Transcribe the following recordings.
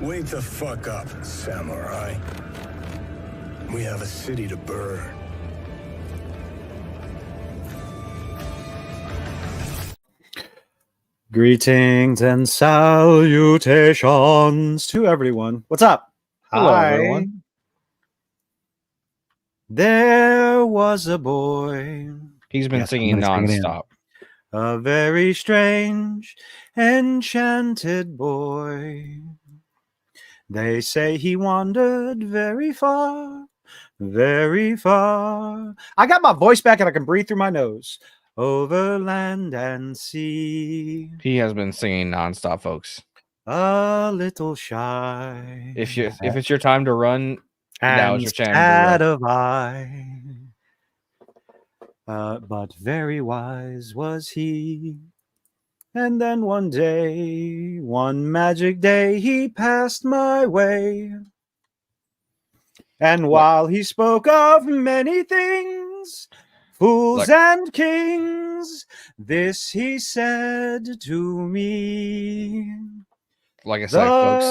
Wake the fuck up, samurai. We have a city to burn. Greetings and salutations to everyone. What's up? Hello, Hi. everyone. There was a boy. He's been Yes, singing I'm gonna sing it in. nonstop. A very strange, enchanted boy. They say he wandered very far, very far. I got my voice back and I can breathe through my nose. Over land and sea. He has been singing nonstop, folks. A little shy. If it's your time to run, now is your time sad to of eye. But very wise was he. And then one day, one magic day, he passed my way. And while he spoke of many things, fools and kings, this he said to me. Like I said, folks,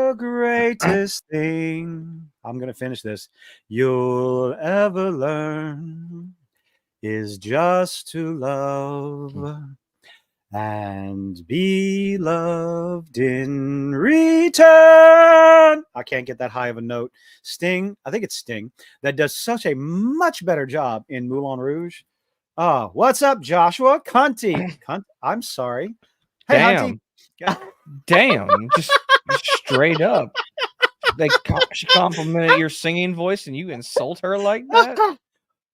The greatest thing, I'm going to finish this, you'll ever learn is just to love and be loved in return. I can't get that high of a note. Sting, I think it's Sting, that does such a much better job in Moulin Rouge. What's up, Joshua? Cunty. I'm sorry. Hey, damn. Hunty. Damn. Just straight up. She complimented your singing voice and you insult her like that?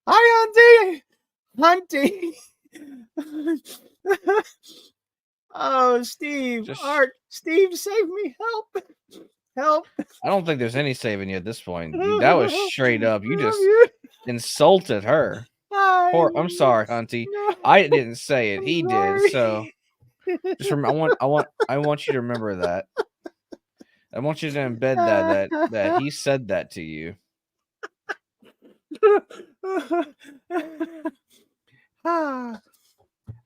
Hi, Hunty. Oh, Steve. Art. Steve, save me. Help. I don't think there's any saving you at this point. That was straight up. You just insulted her. I'm sorry, Hunty. I didn't say it. He did. So just remember, I want you to remember that. I want you to embed that he said that to you.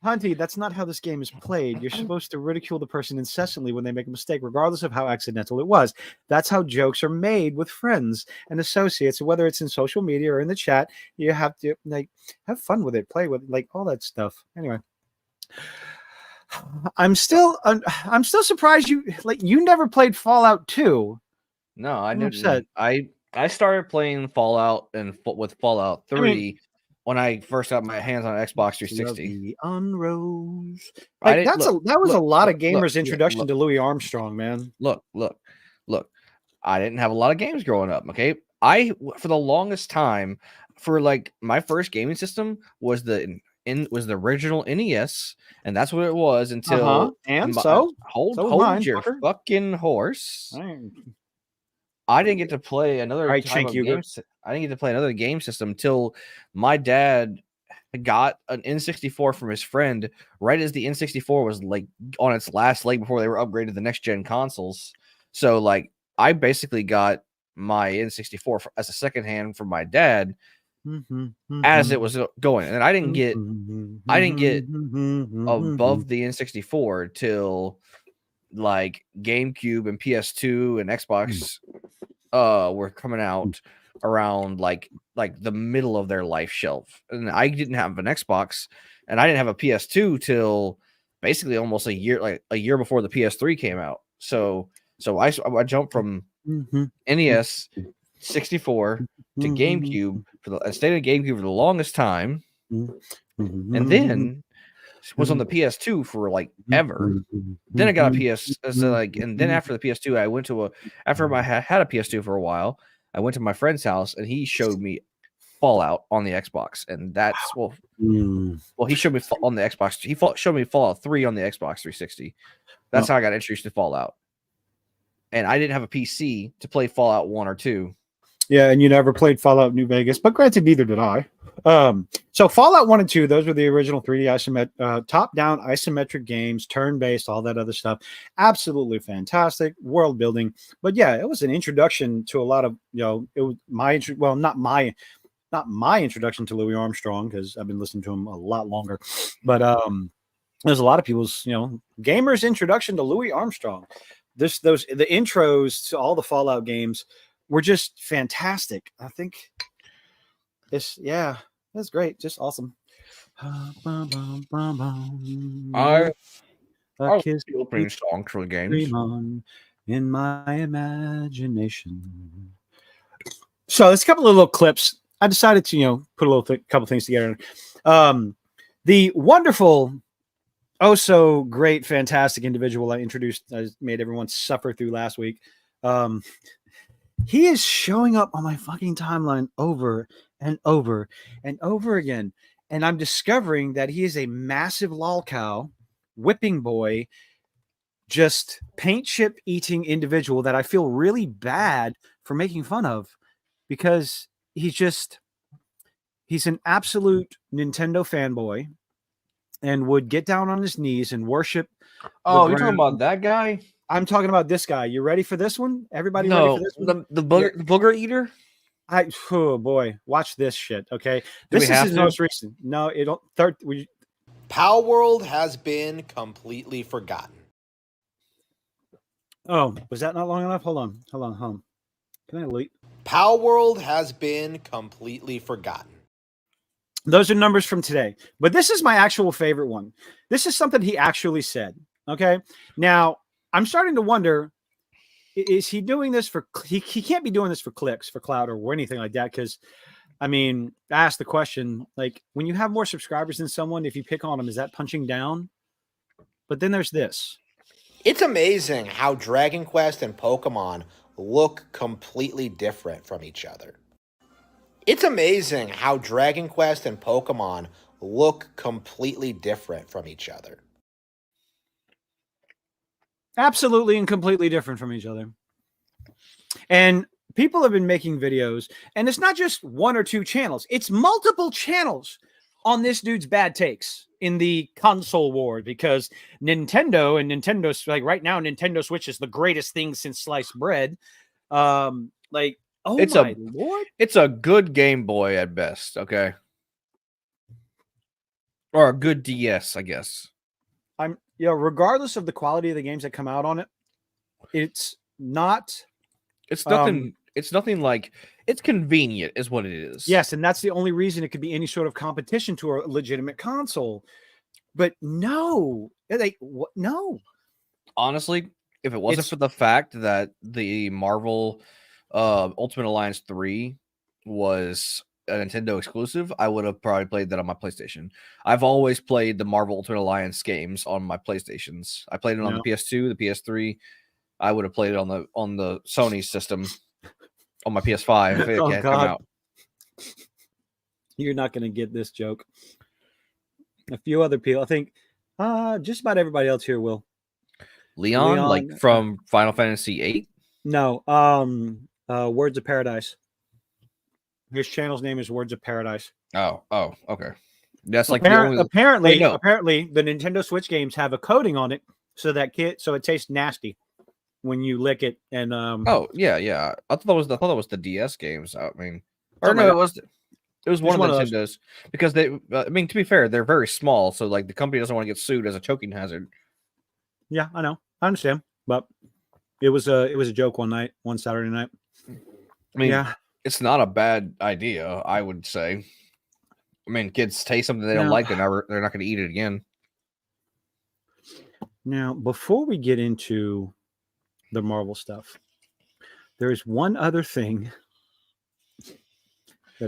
Hunty, that's not how this game is played. You're supposed to ridicule the person incessantly when they make a mistake, regardless of how accidental it was. That's how jokes are made with friends and associates, whether it's in social media or in the chat. You have to have fun with it, play with all that stuff. Anyway, I'm still surprised you never played Fallout 2. No, I didn't. I started playing Fallout with Fallout 3 when I first got my hands on Xbox 360. That was a lot of gamers' introduction to Louis Armstrong, man. Look. I didn't have a lot of games growing up. Okay, for the longest time, my first gaming system was the original NES, and that's what it was until. Hold your fucking horse. I didn't get to play another I didn't get to play another game system until my dad got an N64 from his friend right as the N64 was on its last leg before they were upgraded to the next gen consoles. So I basically got my N64 as a second hand from my dad as it was going, and I didn't get above the N64 till GameCube and PS2 and Xbox were coming out around the middle of their life shelf. And I didn't have an Xbox and I didn't have a PS2 till basically almost a year before the PS3 came out. So I jumped from NES 64 to GameCube I stayed on GameCube for the longest time. And then was on the PS2 for ever. Then I got a PS. And then after the PS2, I went to after I had a PS2 for a while, I went to my friend's house and he showed me Fallout on the Xbox, and that's he showed me on the Xbox. He showed me Fallout 3 on the Xbox 360. That's how I got introduced to Fallout. And I didn't have a PC to play Fallout 1 or 2. Yeah, and you never played Fallout New Vegas, but granted, neither did I. So Fallout 1 and 2, those were the original 3D top-down isometric games, turn-based, all that other stuff. Absolutely fantastic world building. But yeah, it was an introduction to a lot of, it was not my not my introduction to Louis Armstrong, because I've been listening to him a lot longer, but there's a lot of people's, gamers' introduction to Louis Armstrong. The intros to all the Fallout games were just fantastic. I think that's great, just awesome. I kiss the opening song for the games. In my imagination. So there's a couple of little clips. I decided to, put a little couple things together. The wonderful, oh so great, fantastic individual I made everyone suffer through last week. He is showing up on my fucking timeline over and over and over again. And I'm discovering that he is a massive lolcow, whipping boy, just paint chip eating individual that I feel really bad for making fun of, because he's an absolute Nintendo fanboy and would get down on his knees and worship. Oh, you're talking about that guy? I'm talking about this guy. You ready for this one? Everybody ready for this one? The booger eater? Oh boy, watch this shit. Okay. This is his most recent. No, it don't Power World has been completely forgotten. Oh, was that not long enough? Hold on. Can I delete? Power World has been completely forgotten. Those are numbers from today. But this is my actual favorite one. This is something he actually said. Okay. Now, I'm starting to wonder, is he doing this for... He can't be doing this for clicks, for clout, or anything like that, because, I mean, I asked the question, like, when you have more subscribers than someone, if you pick on them, is that punching down? But then there's this. It's amazing how Dragon Quest and Pokemon look completely different from each other. It's amazing how Dragon Quest and Pokemon look completely different from each other. Absolutely and completely different from each other. And people have been making videos, and it's not just one or two channels. It's multiple channels on this dude's bad takes in the console war, because Nintendo's like right now, Nintendo Switch is the greatest thing since sliced bread. Lord, it's a good Game Boy at best, okay, or a good DS, I guess. Regardless of the quality of the games that come out on it, it's nothing. It's nothing like, it's convenient, is what it is. Yes, and that's the only reason it could be any sort of competition to a legitimate console. But no. Honestly, if it wasn't for the fact that the Marvel Ultimate Alliance 3 was a Nintendo exclusive, I would have probably played that on my PlayStation. I've always played the Marvel Ultimate Alliance games on my PlayStations. I played it on the PS2, the PS3. I would have played it on the Sony system on my PS5 if it had come out. You're not going to get this joke. A few other people, I think, just about everybody else here will. Leon, like from Final Fantasy VIII? No, Words of Paradise. His channel's name is Words of Paradise. Oh, okay. That's like apparently the Nintendo Switch games have a coating on it so it tastes nasty when you lick it. And oh yeah. I thought that was the DS games. I mean, or no, it was one of the Nintendos, because they. I mean, to be fair, they're very small, so like the company doesn't want to get sued as a choking hazard. Yeah, I know, I understand, but it was a joke one Saturday night. I mean, it's not a bad idea, I would say. I mean, kids taste something they don't like, they're not going to eat it again. Now, before we get into the Marvel stuff, there's one other thing.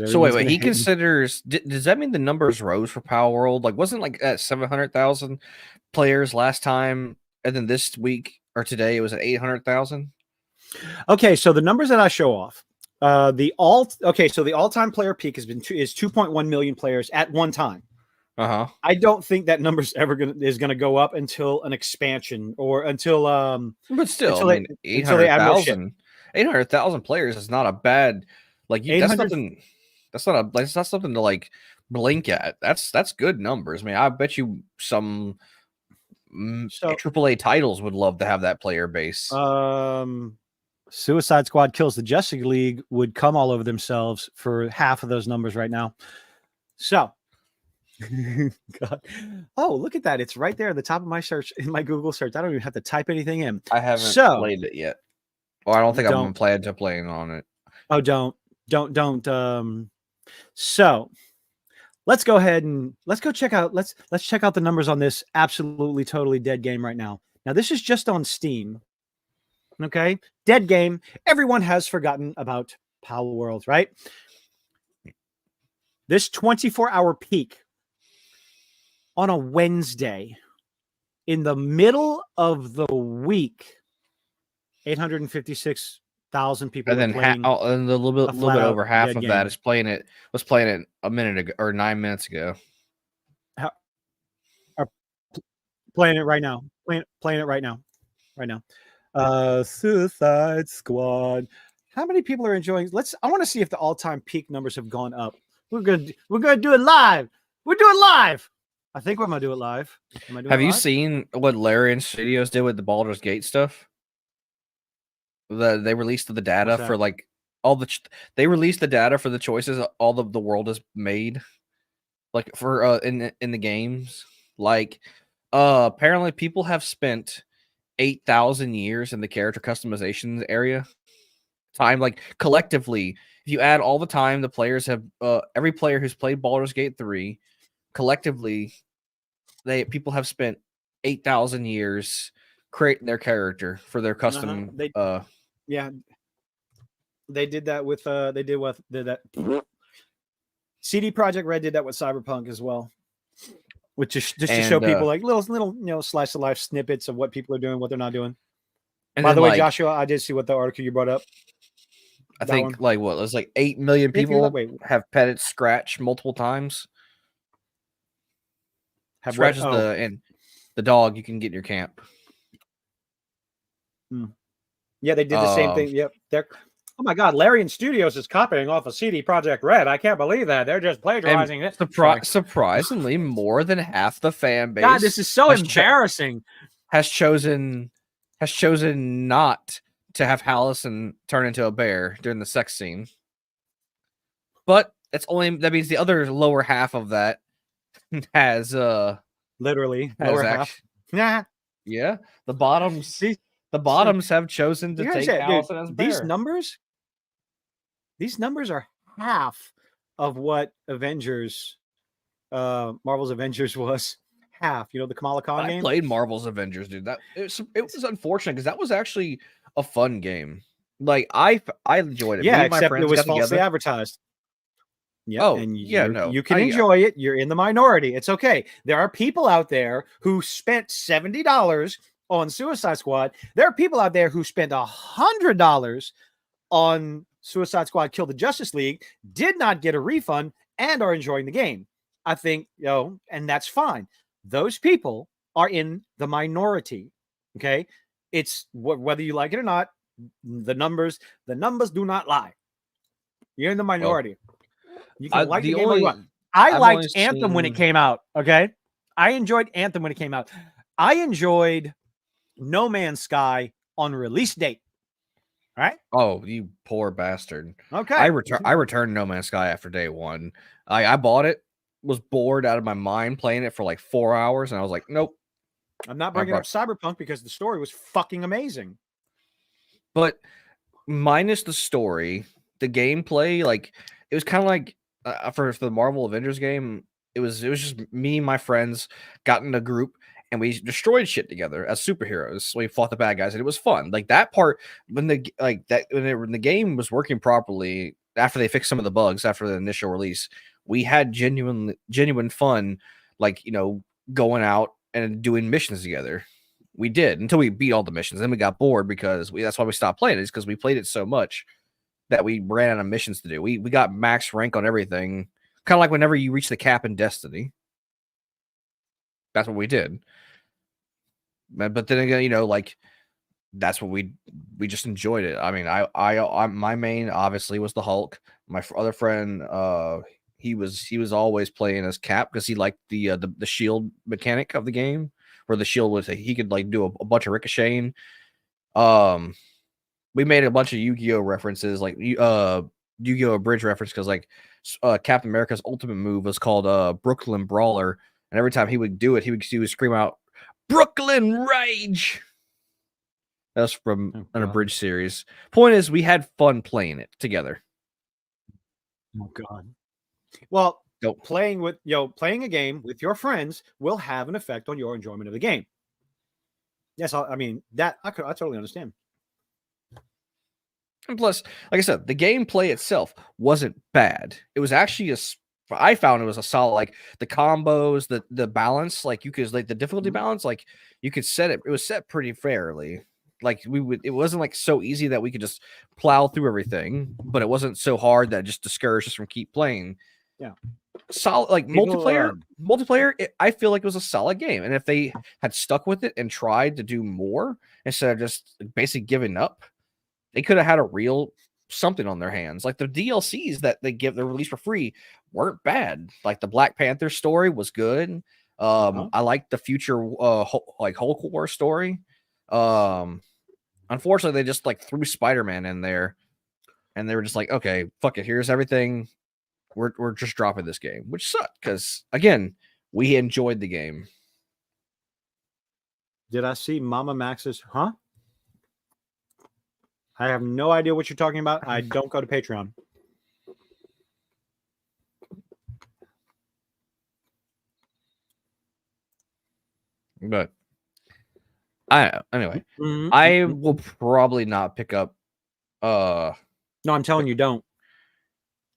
So wait, he considers. Does that mean the numbers rose for Power World? Like, wasn't like at 700,000 players last time, and then this week or today it was at 800,000? Okay, so the numbers that I show off. So the all-time player peak is 2.1 million players at one time. I don't think that number's is gonna go up until an expansion or until But still, I mean, 800,000 players is not a bad, like, that's nothing. That's not something to like blink at. That's good numbers. I mean, I bet you some AAA titles would love to have that player base. Suicide Squad Kills the Justice League would come all over themselves for half of those numbers right now. So, God. Oh, look at that. It's right there at the top of my search, in my Google search. I don't even have to type anything in. I haven't played it yet. Well, I don't think I'm planning to play on it. Oh, don't. So let's go ahead and let's check out the numbers on this absolutely totally dead game right now. Now, this is just on Steam. Okay, dead game. Everyone has forgotten about Pal World, right? This 24-hour peak on a Wednesday in the middle of the week, 856,000 people. And then and a little bit over half of that was playing it a minute ago or 9 minutes ago. Are playing it right now. Playing it right now. Suicide Squad. How many people are enjoying? I want to see if the all-time peak numbers have gone up. We're gonna do it live. We're doing live. I think we're gonna do it live. Have you seen what Larian Studios did with the Baldur's Gate stuff? They released the data for like they released the data for the choices all of the world has made, like for in the games. Like apparently people have spent 8,000 years in the character customization area. Time, like collectively, if you add all the time the players have, every player who's played Baldur's Gate 3, collectively, people have spent 8,000 years creating their character for their custom. Yeah, they did that with CD Projekt Red did that with Cyberpunk as well, which is just to show people like little slice of life snippets of what people are doing, what they're not doing. And by the way, Joshua, I did see what the article you brought up. I think like what it was like 8 million people have petted Scratch multiple times. Scratch is the dog you can get in your camp. Yeah, they did the same thing. Yep. Oh my God, Larian Studios is copying off of CD Projekt Red. I can't believe that. They're just plagiarizing it. Surprisingly, more than half the fan base. God, this is so embarrassing. Has chosen not to have Hallison turn into a bear during the sex scene. But that means the other lower half of that has literally lower half. Yeah. The bottoms have chosen to take Hallison as a bear. These numbers are half of what Marvel's Avengers was. Half, the Kamala Khan game. I played Marvel's Avengers, dude. It was unfortunate because that was actually a fun game. Like I enjoyed it. Yeah, except it was falsely advertised. Yeah, you can enjoy it. You're in the minority. It's okay. There are people out there who spent $70 on Suicide Squad. There are people out there who spent $100 on Suicide Squad Kill the Justice League, did not get a refund, and are enjoying the game. I think, and that's fine. Those people are in the minority. Okay. It's whether you like it or not, the numbers do not lie. You're in the minority. You can like the game or what. I liked Anthem when it came out. Okay. I enjoyed Anthem when it came out. I enjoyed No Man's Sky on release date. All right. Oh, you poor bastard. Okay. I returned No Man's Sky after day one. I bought it, was bored out of my mind playing it for like 4 hours, and I was like, nope. I'm not bringing up Cyberpunk because the story was fucking amazing. But minus the story, the gameplay, like it was kind of like for the Marvel Avengers game, it was just me and my friends got in a group and we destroyed shit together as superheroes. We fought the bad guys and it was fun. Like that part when the game was working properly after they fixed some of the bugs after the initial release, we had genuine fun, like, going out and doing missions together. We did until we beat all the missions. Then we got bored because that's why we stopped playing it, is because we played it so much that we ran out of missions to do. We got max rank on everything. Kind of like whenever you reach the cap in Destiny. That's what we did. But then again, like that's what we just enjoyed it. I mean, I my main obviously was the Hulk. My other friend, he was always playing as Cap because he liked the shield mechanic of the game, where the shield was he could like do a bunch of ricocheting. We we made a bunch of Yu-Gi-Oh references, like Yu-Gi-Oh Bridge reference, because like Captain America's ultimate move was called Brooklyn Brawler, and every time he would do it, he would scream out Brooklyn Rage. That was from an abridged series. Point is, we had fun playing it together. Oh God. Well, Nope. playing a game with your friends will have an effect on your enjoyment of the game. Yes, I mean that I totally understand. And plus, like I said, the gameplay itself wasn't bad. It was actually I found it was a solid, like the combos, the balance, like you could, like the difficulty balance, like you could set it. It was set pretty fairly. Like it wasn't like so easy that we could just plow through everything, but it wasn't so hard that it just discouraged us from keep playing. Yeah. Solid, like multiplayer, I feel like it was a solid game. And if they had stuck with it and tried to do more instead of just basically giving up, they could have had a real something on their hands. Like the DLCs that they released for free weren't bad. Like the Black Panther story was good. I like the future like Hulk War story. Unfortunately, they just like threw Spider-Man in there, and they were just like, okay, fuck it, here's everything. We're just dropping this game, which sucked because again, we enjoyed the game. Did I see Mama Max's? Huh? I have no idea what you're talking about. I don't go to Patreon. But anyway, I will probably not pick up. No, I'm telling you, don't.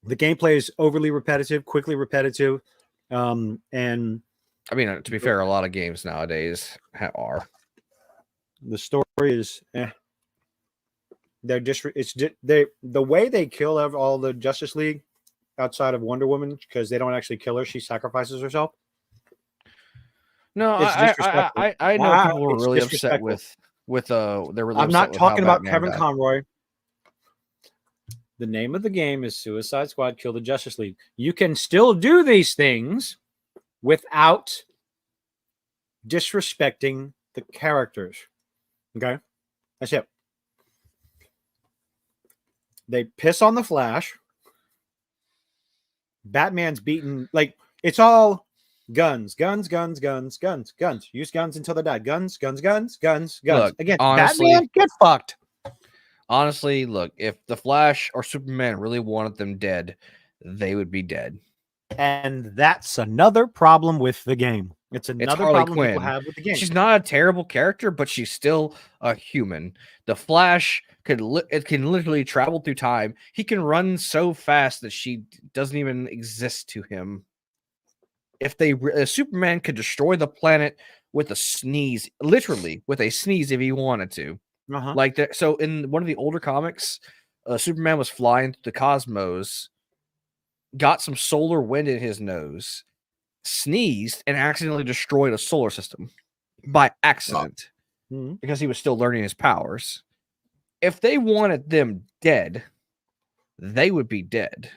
The gameplay is overly repetitive, quickly repetitive, and I mean, to be fair, a lot of games nowadays are. The story is, the way they kill all the Justice League outside of Wonder Woman, because they don't actually kill her; she sacrifices herself. No, I know people were really upset with they're really. I'm not talking about Kevin Conroy. The name of the game is Suicide Squad: Kill the Justice League. You can still do these things without disrespecting the characters. Okay? That's it. They piss on the Flash. Batman's beaten, like, it's all guns. Use guns until they die. Guns. Look, Again, honestly, Batman, get fucked. Honestly, look, if the Flash or Superman really wanted them dead, they would be dead. And that's another problem with the game. It's another problem Quinn. people have with the game. She's not a terrible character, but she's still a human. The Flash can literally travel through time. He can run so fast that she doesn't even exist to him. If Superman could destroy the planet with a sneeze, literally with a sneeze, if he wanted to. Like that. So in one of the older comics, Superman was flying through the cosmos, got some solar wind in his nose, sneezed, and accidentally destroyed a solar system by accident because he was still learning his powers. If they wanted them dead, they would be dead.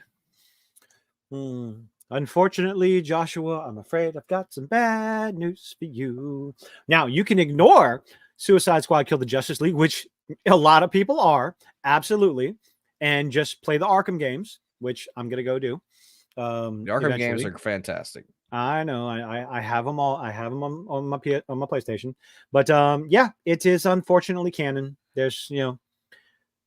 Unfortunately, Joshua, I'm afraid I've got some bad news for you. Now, you can ignore Suicide Squad Kill the Justice League, which a lot of people are, absolutely, and just play the Arkham games, which I'm going to go do. The Arkham games are fantastic. I know. I have them all. I have them on my PlayStation. But yeah, it is unfortunately canon. There's,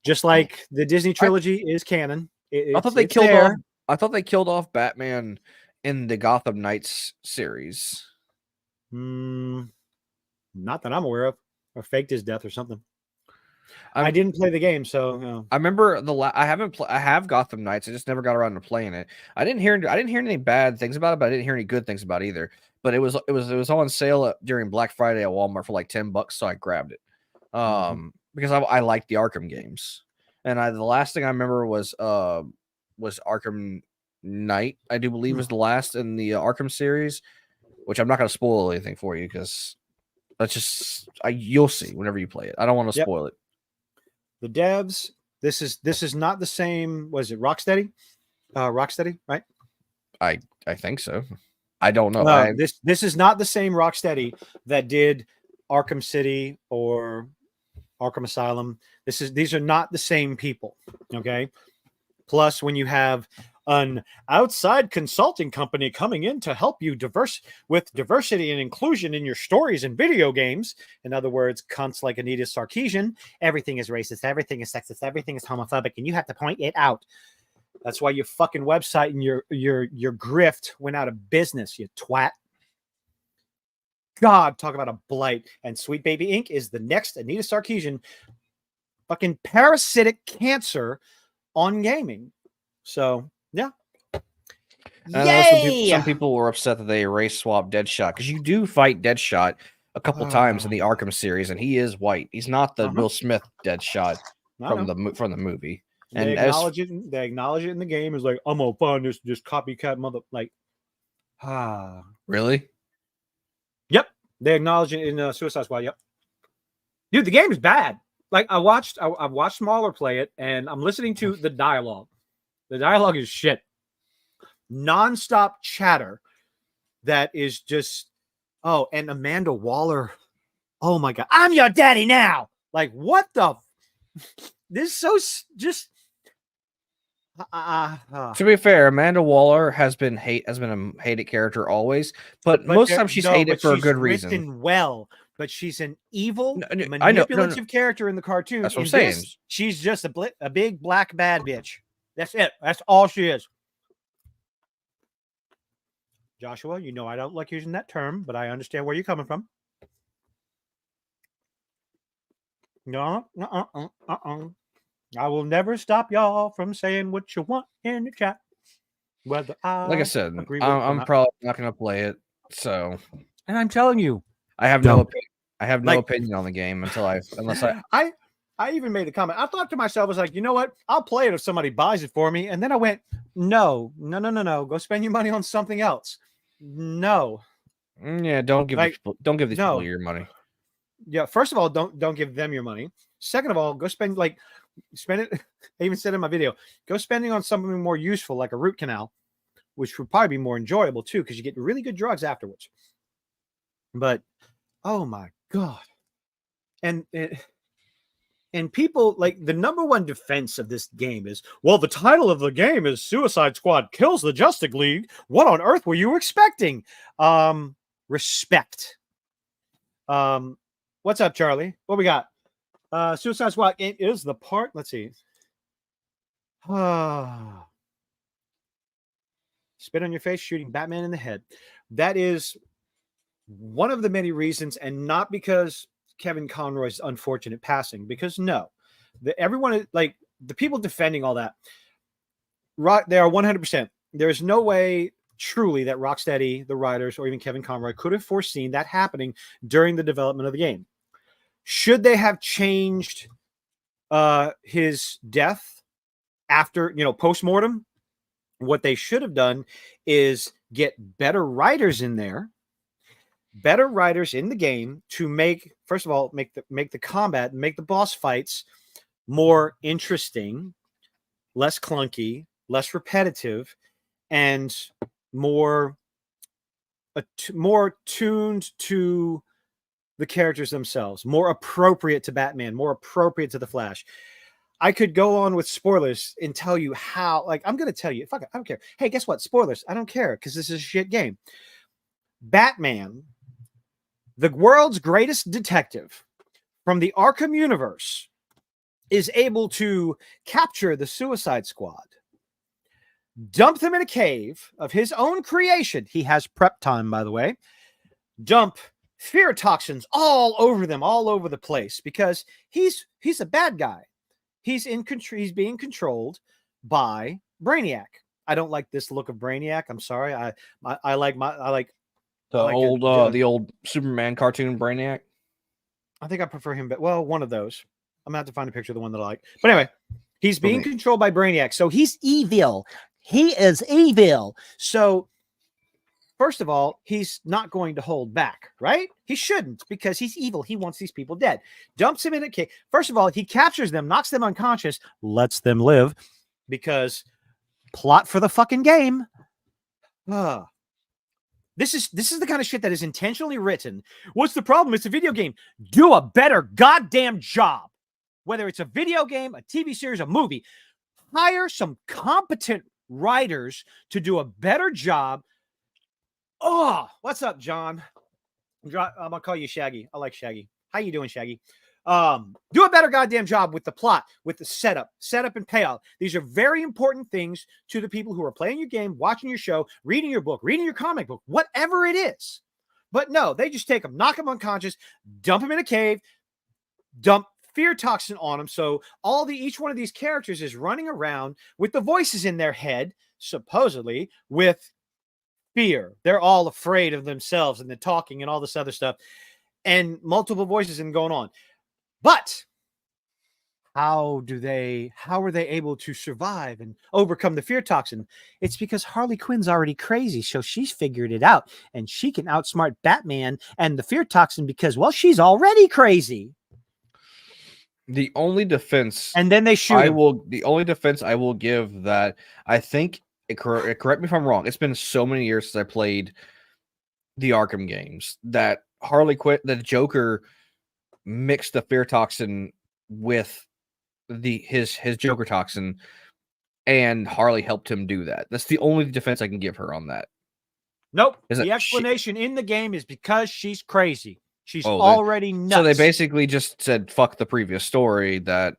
just like the Disney trilogy is canon. I thought they killed off Batman in the Gotham Knights series. Not that I'm aware of. Or faked his death or something. I didn't play the game, so I remember I have Gotham Knights. I just never got around to playing it. I didn't hear any bad things about it, but I didn't hear any good things about it either. But it was on sale during Black Friday at Walmart for like $10, so I grabbed it. Because I like the Arkham games, and the last thing I remember was Arkham Knight. I do believe was the last in the Arkham series, which I'm not going to spoil anything for you because that's just you'll see whenever you play it. I don't want to spoil it. The devs, this is not the same. Was it Rocksteady? Rocksteady, right? I think so. I don't know. This is not the same Rocksteady that did Arkham City or Arkham Asylum. These are not the same people. Okay. Plus, when you have an outside consulting company coming in to help you with diversity and inclusion in your stories and video games. In other words, cunts like Anita Sarkeesian, everything is racist, everything is sexist, everything is homophobic, and you have to point it out. That's why your fucking website and your grift went out of business, you twat. God, talk about a blight. And Sweet Baby Inc. is the next Anita Sarkeesian fucking parasitic cancer on gaming. So, yeah. I know some people were upset that they erased swap Deadshot, because you do fight Deadshot a couple times in the Arkham series, and he is white. He's not the Will Smith Deadshot from the movie. And they acknowledge it. They acknowledge it in the game. Is like, I'm gonna find this copycat mother. Like, really? Yep. They acknowledge it in Suicide Squad. Yep. Dude, the game is bad. Like, I've watched Mauler play it, and I'm listening to the dialogue. The dialogue is shit. Nonstop chatter that is just, and Amanda Waller. Oh my God. I'm your daddy now. Like, what the? This is so just. To be fair, Amanda Waller has been a hated character always, but most of the time she's hated for a good reason. Well, but she's an evil, manipulative character in the cartoon. That's what I'm saying. She's just a big black bad bitch. That's it. That's all she is. Joshua, you know I don't like using that term, but I understand where you're coming from. No. I will never stop y'all from saying what you want in the chat. Whether like I said, I'm probably not going to play it. So, and I'm telling you, I have no opinion on the game unless I even made a comment. I thought to myself, I was like, you know what? I'll play it if somebody buys it for me. And then I went, no. Go spend your money on something else. No. Yeah, don't give these people your money. Yeah, first of all, don't give them your money. Second of all, go spend it. I even said in my video, go spending on something more useful like a root canal, which would probably be more enjoyable too, because you get really good drugs afterwards. But oh my God. And people, like, the number one defense of this game is, well, the title of the game is Suicide Squad Kills the Justice League. What on earth were you expecting? Respect. What's up, Charlie? What we got? Suicide Squad is the part. Let's see. Spit on your face, shooting Batman in the head. That is one of the many reasons, and not because Kevin Conroy's unfortunate passing, because everyone, like the people defending all that, they are 100%. There's no way truly that Rocksteady, the writers, or even Kevin Conroy could have foreseen that happening during the development of the game. Should they have changed his death after, post-mortem? What they should have done is get better writers in there, better writers in the game to make the combat, make the boss fights more interesting, less clunky, less repetitive, and more tuned to the characters themselves, more appropriate to Batman, more appropriate to the Flash. I could go on with spoilers and tell you how, I'm going to tell you, fuck it, I don't care. Hey, guess what? Spoilers. I don't care, because this is a shit game. Batman, the world's greatest detective from the Arkham universe, is able to capture the Suicide Squad, dump them in a cave of his own creation. He has prep time, by the way. Dump fear toxins all over them, all over the place, because he's a bad guy. He's being controlled by Brainiac. I don't like this look of Brainiac. I'm sorry. I like the old Superman cartoon Brainiac. I think I prefer him, but one of those. I'm gonna have to find a picture of the one that I like. But anyway, he's being controlled by Brainiac, so he's evil. He is evil. So first of all, he's not going to hold back, right? He shouldn't, because he's evil. He wants these people dead. Dumps him in a cave. First of all, he captures them, knocks them unconscious, lets them live, because plot for the fucking game. This is the kind of shit that is intentionally written. What's the problem? It's a video game. Do a better goddamn job. Whether it's a video game, a TV series, a movie, hire some competent writers to do a better job. Oh, what's up, John? I'm gonna call you Shaggy. I like Shaggy. How you doing, Shaggy? Do a better goddamn job with the plot, with the setup and payoff. These are very important things to the people who are playing your game, watching your show, reading your book, reading your comic book, whatever it is. But no, they just take them, knock them unconscious, dump them in a cave, dump fear toxin on them. So each one of these characters is running around with the voices in their head, supposedly with fear. They're all afraid of themselves and the talking and all this other stuff and multiple voices and going on. But how are they able to survive and overcome the fear toxin? It's because Harley Quinn's already crazy, so she's figured it out, and she can outsmart Batman and the fear toxin because, well, she's already crazy. The only defense, and then they shoot him. The only defense I will give that I think, correct me if I'm wrong, it's been so many years since I played the Arkham games that Harley Quinn, the Joker, mixed the fear toxin with his Joker toxin, and Harley helped him do that. That's the only defense I can give her on that. Nope. The explanation in the game is because she's crazy. She's already nuts. So they basically just said, fuck the previous story that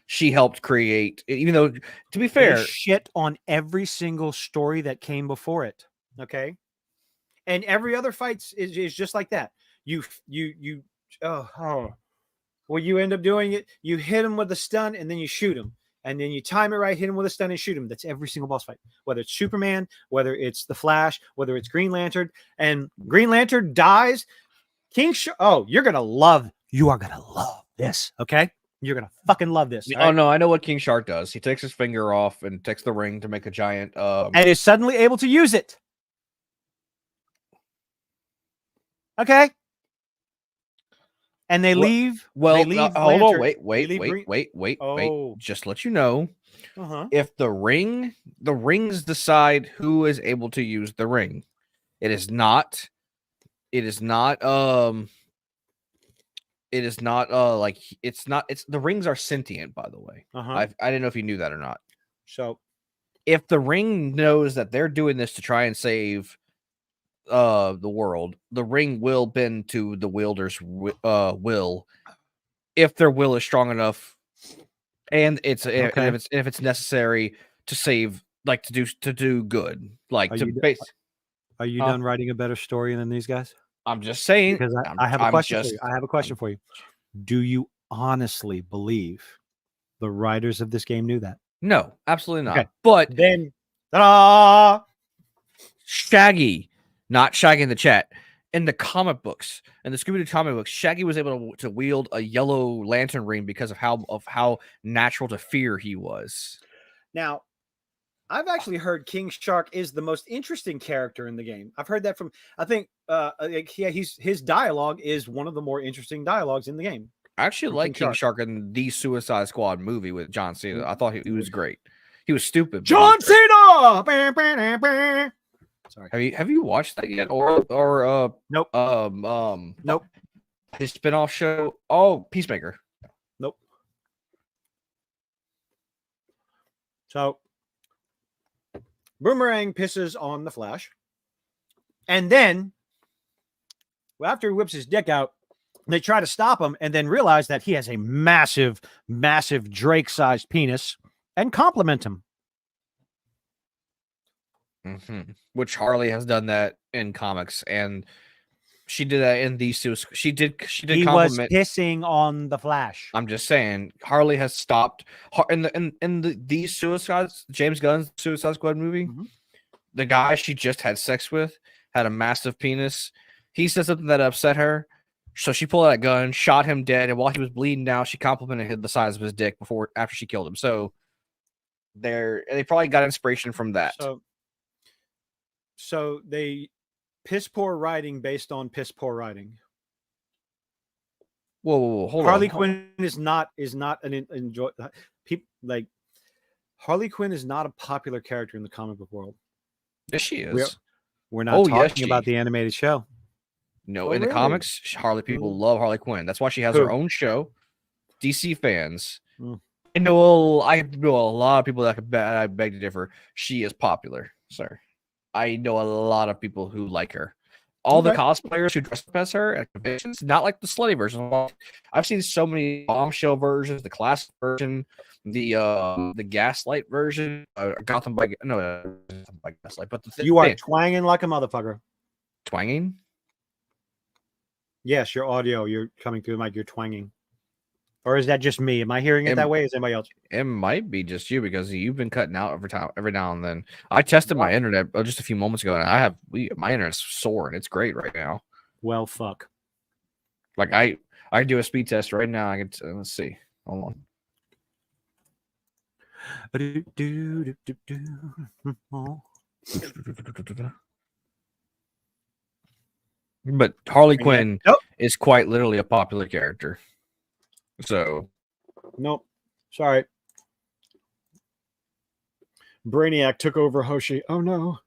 she helped create, even though, to be fair, they shit on every single story that came before it. Okay. And every other fight is just like that. Well, you end up doing it. You hit him with a stun and then you shoot him. And then you time it right, hit him with a stun and shoot him. That's every single boss fight. Whether it's Superman, whether it's the Flash, whether it's Green Lantern. And Green Lantern dies. You are going to love this. Okay. You're going to fucking love this. Oh, right? No, I know what King Shark does. He takes his finger off and takes the ring to make a giant. And is suddenly able to use it. Okay. And they leave. Well, they leave hold on. Wait. Oh. Just let you know. If the rings decide who is able to use the ring, it's the rings are sentient, by the way. I didn't know if you knew that or not. So if the ring knows that they're doing this to try and save the world, the ring will bend to the wielder's will, if their will is strong enough, and if it's necessary to save, like to do good, like Are you done writing a better story than these guys? I'm just saying, because I have a question for you. I have a question for you. Do you honestly believe the writers of this game knew that? No, absolutely not. Okay. But then, ta-da! Shaggy, not Shaggy in the chat, in the comic books, in the Scooby-Doo comic books, Shaggy was able to wield a yellow lantern ring because of how natural to fear he was. Now, I've actually heard King Shark is the most interesting character in the game. I've heard that from, I think, his dialogue is one of the more interesting dialogues in the game. I actually like King Shark in the Suicide Squad movie with John Cena. I thought he was great. He was stupid. John Cena. Sorry. Have you watched that yet? Or nope. Nope. His spinoff show. Oh, Peacemaker. Nope. So Boomerang pisses on the Flash. And then, after he whips his dick out, they try to stop him and then realize that he has a massive, massive Drake-sized penis and compliment him. Which Harley has done that in comics, and she did that in these two. She did. He was pissing on the Flash. I'm just saying, Harley has stopped in these James Gunn's Suicide Squad movie. The guy she just had sex with had a massive penis. He said something that upset her, so she pulled out a gun, shot him dead, and while he was bleeding out, she complimented him the size of his dick after she killed him. So they probably got inspiration from that. So they piss poor writing based on piss poor writing. Whoa, hold on. Harley Quinn is not an enjoy. People like Harley Quinn is not a popular character in the comic book world. Yes, she is. We're not Oh, yes, talking about she- the animated show. No, Oh, in the really? comics, Harley people love Harley Quinn. That's why she has Who? her own show. DC fans. Mm. I know a lot of people that I beg to differ. She is popular, sir. I know a lot of people who like her. All the Okay. cosplayers who dress up as her at conventions, not like the slutty version. I've seen so many bombshell versions, the classic version, the gaslight version, Gotham by Gaslight, but You are twanging like a motherfucker. twanging. Yes, your audio, you're coming through the mic, you're twanging. Or is that just me? Am I hearing it that way? Is anybody else? It might be just you because you've been cutting out every now and then. I tested my internet just a few moments ago, and my internet's soaring. It's great right now. Well, fuck. Like I can do a speed test right now. I can let's see. Hold on. But Harley Quinn is quite literally a popular character. So, nope. Sorry. Brainiac took over Hoshi. Oh no.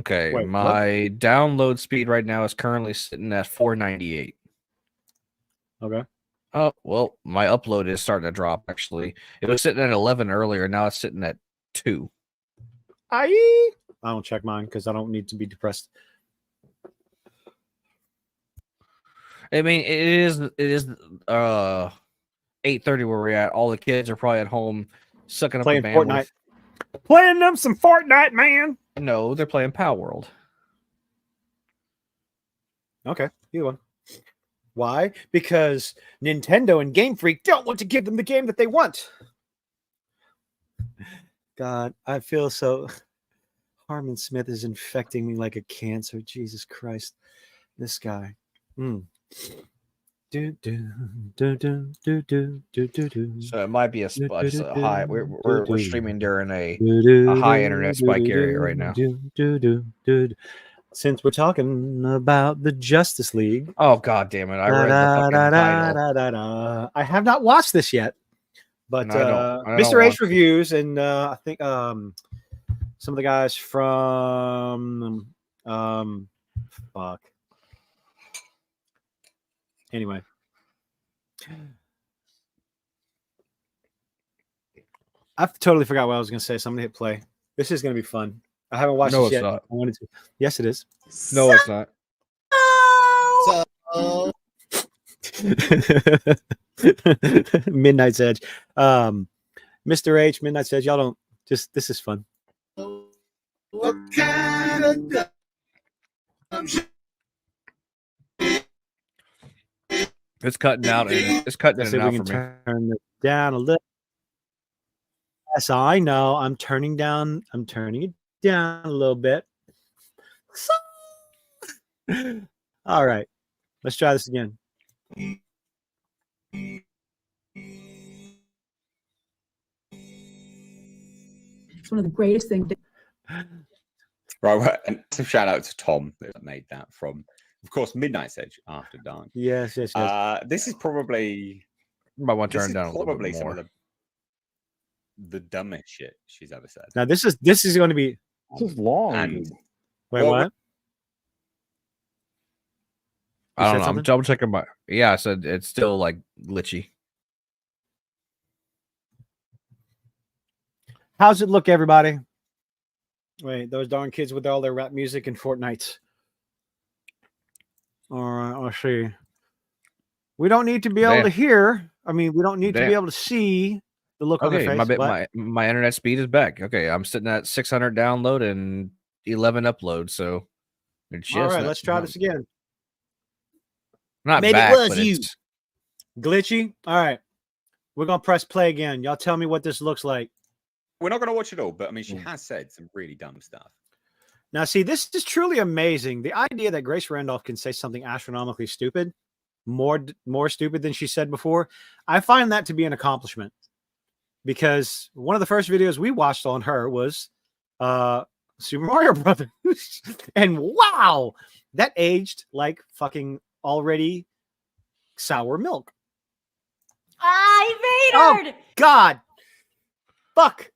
okay, Wait, my download speed right now is currently sitting at 498. Okay. Oh, well, my upload is starting to drop actually. It was sitting at 11 earlier, now it's sitting at 2. I don't check mine because I don't need to be depressed. I mean, it is 8:30 where we're at. All the kids are probably at home sucking up Playing the bandwidth. Fortnite. Playing them some Fortnite, man. No, they're playing Power World. Okay, either one. Why? Because Nintendo and Game Freak don't want to give them the game that they want. God, I feel so. Harmon Smith is infecting me like a cancer. Jesus Christ, this guy. Do, do, do, do, do, do, do, do. So it might be a high. We're streaming during a high internet spike area right now. Since we're talking about the Justice League. Oh God damn it! I read the fucking title. I have not watched this yet, but Mr. H reviews and I think some of the guys from fuck. Anyway. I totally forgot what I was going to say. So I'm going to hit play. This is going to be fun. I haven't watched this yet. Not. I wanted to. Yes, it is. No, it's not. Midnight's Edge. Mr. H, Midnight's Edge. Y'all don't just, this is fun. What kind of It's cutting out. It's cutting in and out for me. Turn this down a little. Yes, I know. I'm turning down. I'm turning it down a little bit. All right. Let's try this again. It's one of the greatest things. Right. And some shout out to Tom that made that from, of course, Midnight's Edge After Dark. Yes. This is probably might want to turn down a little probably bit some more. of the dumbest shit she's ever said. Now this is going to be. This is long. And Wait, Well, what? I don't said know. I'm something? double checking my. Yeah, I said it's still like glitchy. How's it look, everybody? Wait, those darn kids with all their rap music and Fortnite. All right, let's see. We don't need to be able Damn. to hear. I mean, we don't need to be Damn. able to see the look on Okay, their face. my internet speed is back. Okay, I'm sitting at 600 download and 11 upload. So it's all just right, let's try this again. Not Maybe it back, was but you. it's- Glitchy. All right, we're gonna press play again. Y'all tell me what this looks like. we're not going to watch it all, but I mean, she has said some really dumb stuff. Now, see, this is truly amazing. The idea that Grace Randolph can say something astronomically stupid, more stupid than she said before, I find that to be an accomplishment. Because one of the first videos we watched on her was Super Mario Brothers, and wow, that aged like fucking already sour milk. I Vader! God, fuck.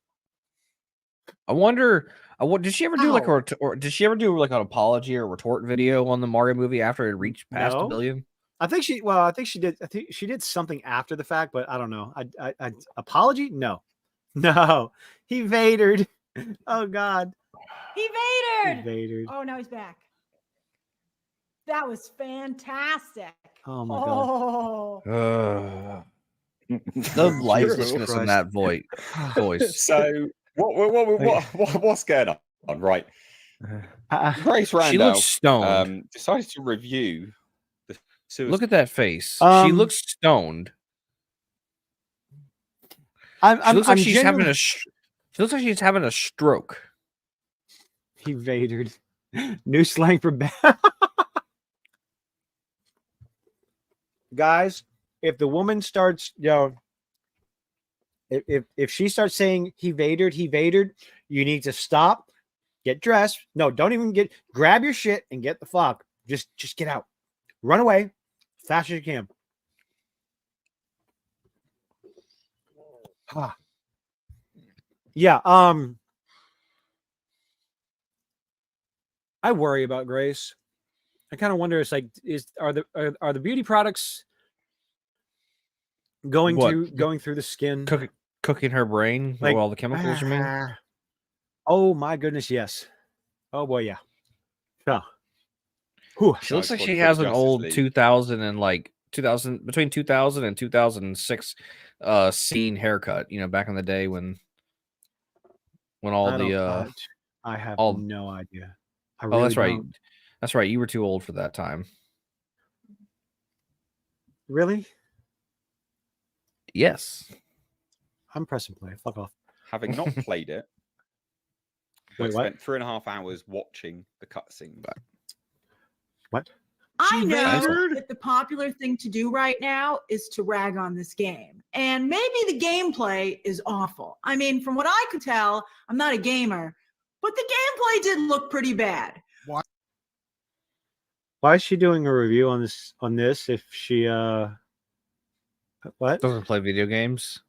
I wonder What did she ever do? Like, or did she ever do like an apology or retort video on the Mario movie after it reached past No. $1 billion? I think she did. I think she did something after the fact, but I don't know. I apology? No. He Vadered. Oh God. He Vadered. Vadered. Oh, now he's back. That was fantastic. Oh my God. The lifelessness in that voice. So what's going on? Right. Grace Randall. She looks stoned. Decided to review the suicide. Look at that face. She looks stoned. She looks like she's having a stroke. He Vadered. New slang for bad. Guys, if the woman starts, if she starts saying he Vadered, you need to stop, get dressed. No, don't even grab your shit and get the fuck. Just get out. Run away fast as you can. Yeah, I worry about Grace. I kind of wonder. It's like, are the beauty products going through the skin, cooking her brain with all the chemicals? You mean? Oh my goodness, yes. Oh boy, yeah. Yeah. She looks like she has an old 2000 between 2000 and 2006 scene haircut. Back in the day when all the I have no idea. Oh, that's right. That's right. You were too old for that time. Really? Yes. I'm pressing play. Fuck off. Having not played it, Wait, I what? spent 3.5 hours watching the cutscene back. What? I know that the popular thing to do right now is to rag on this game. And maybe the gameplay is awful. I mean, from what I could tell, I'm not a gamer, but the gameplay did look pretty bad. Why is she doing a review on this if she what? Doesn't play video games.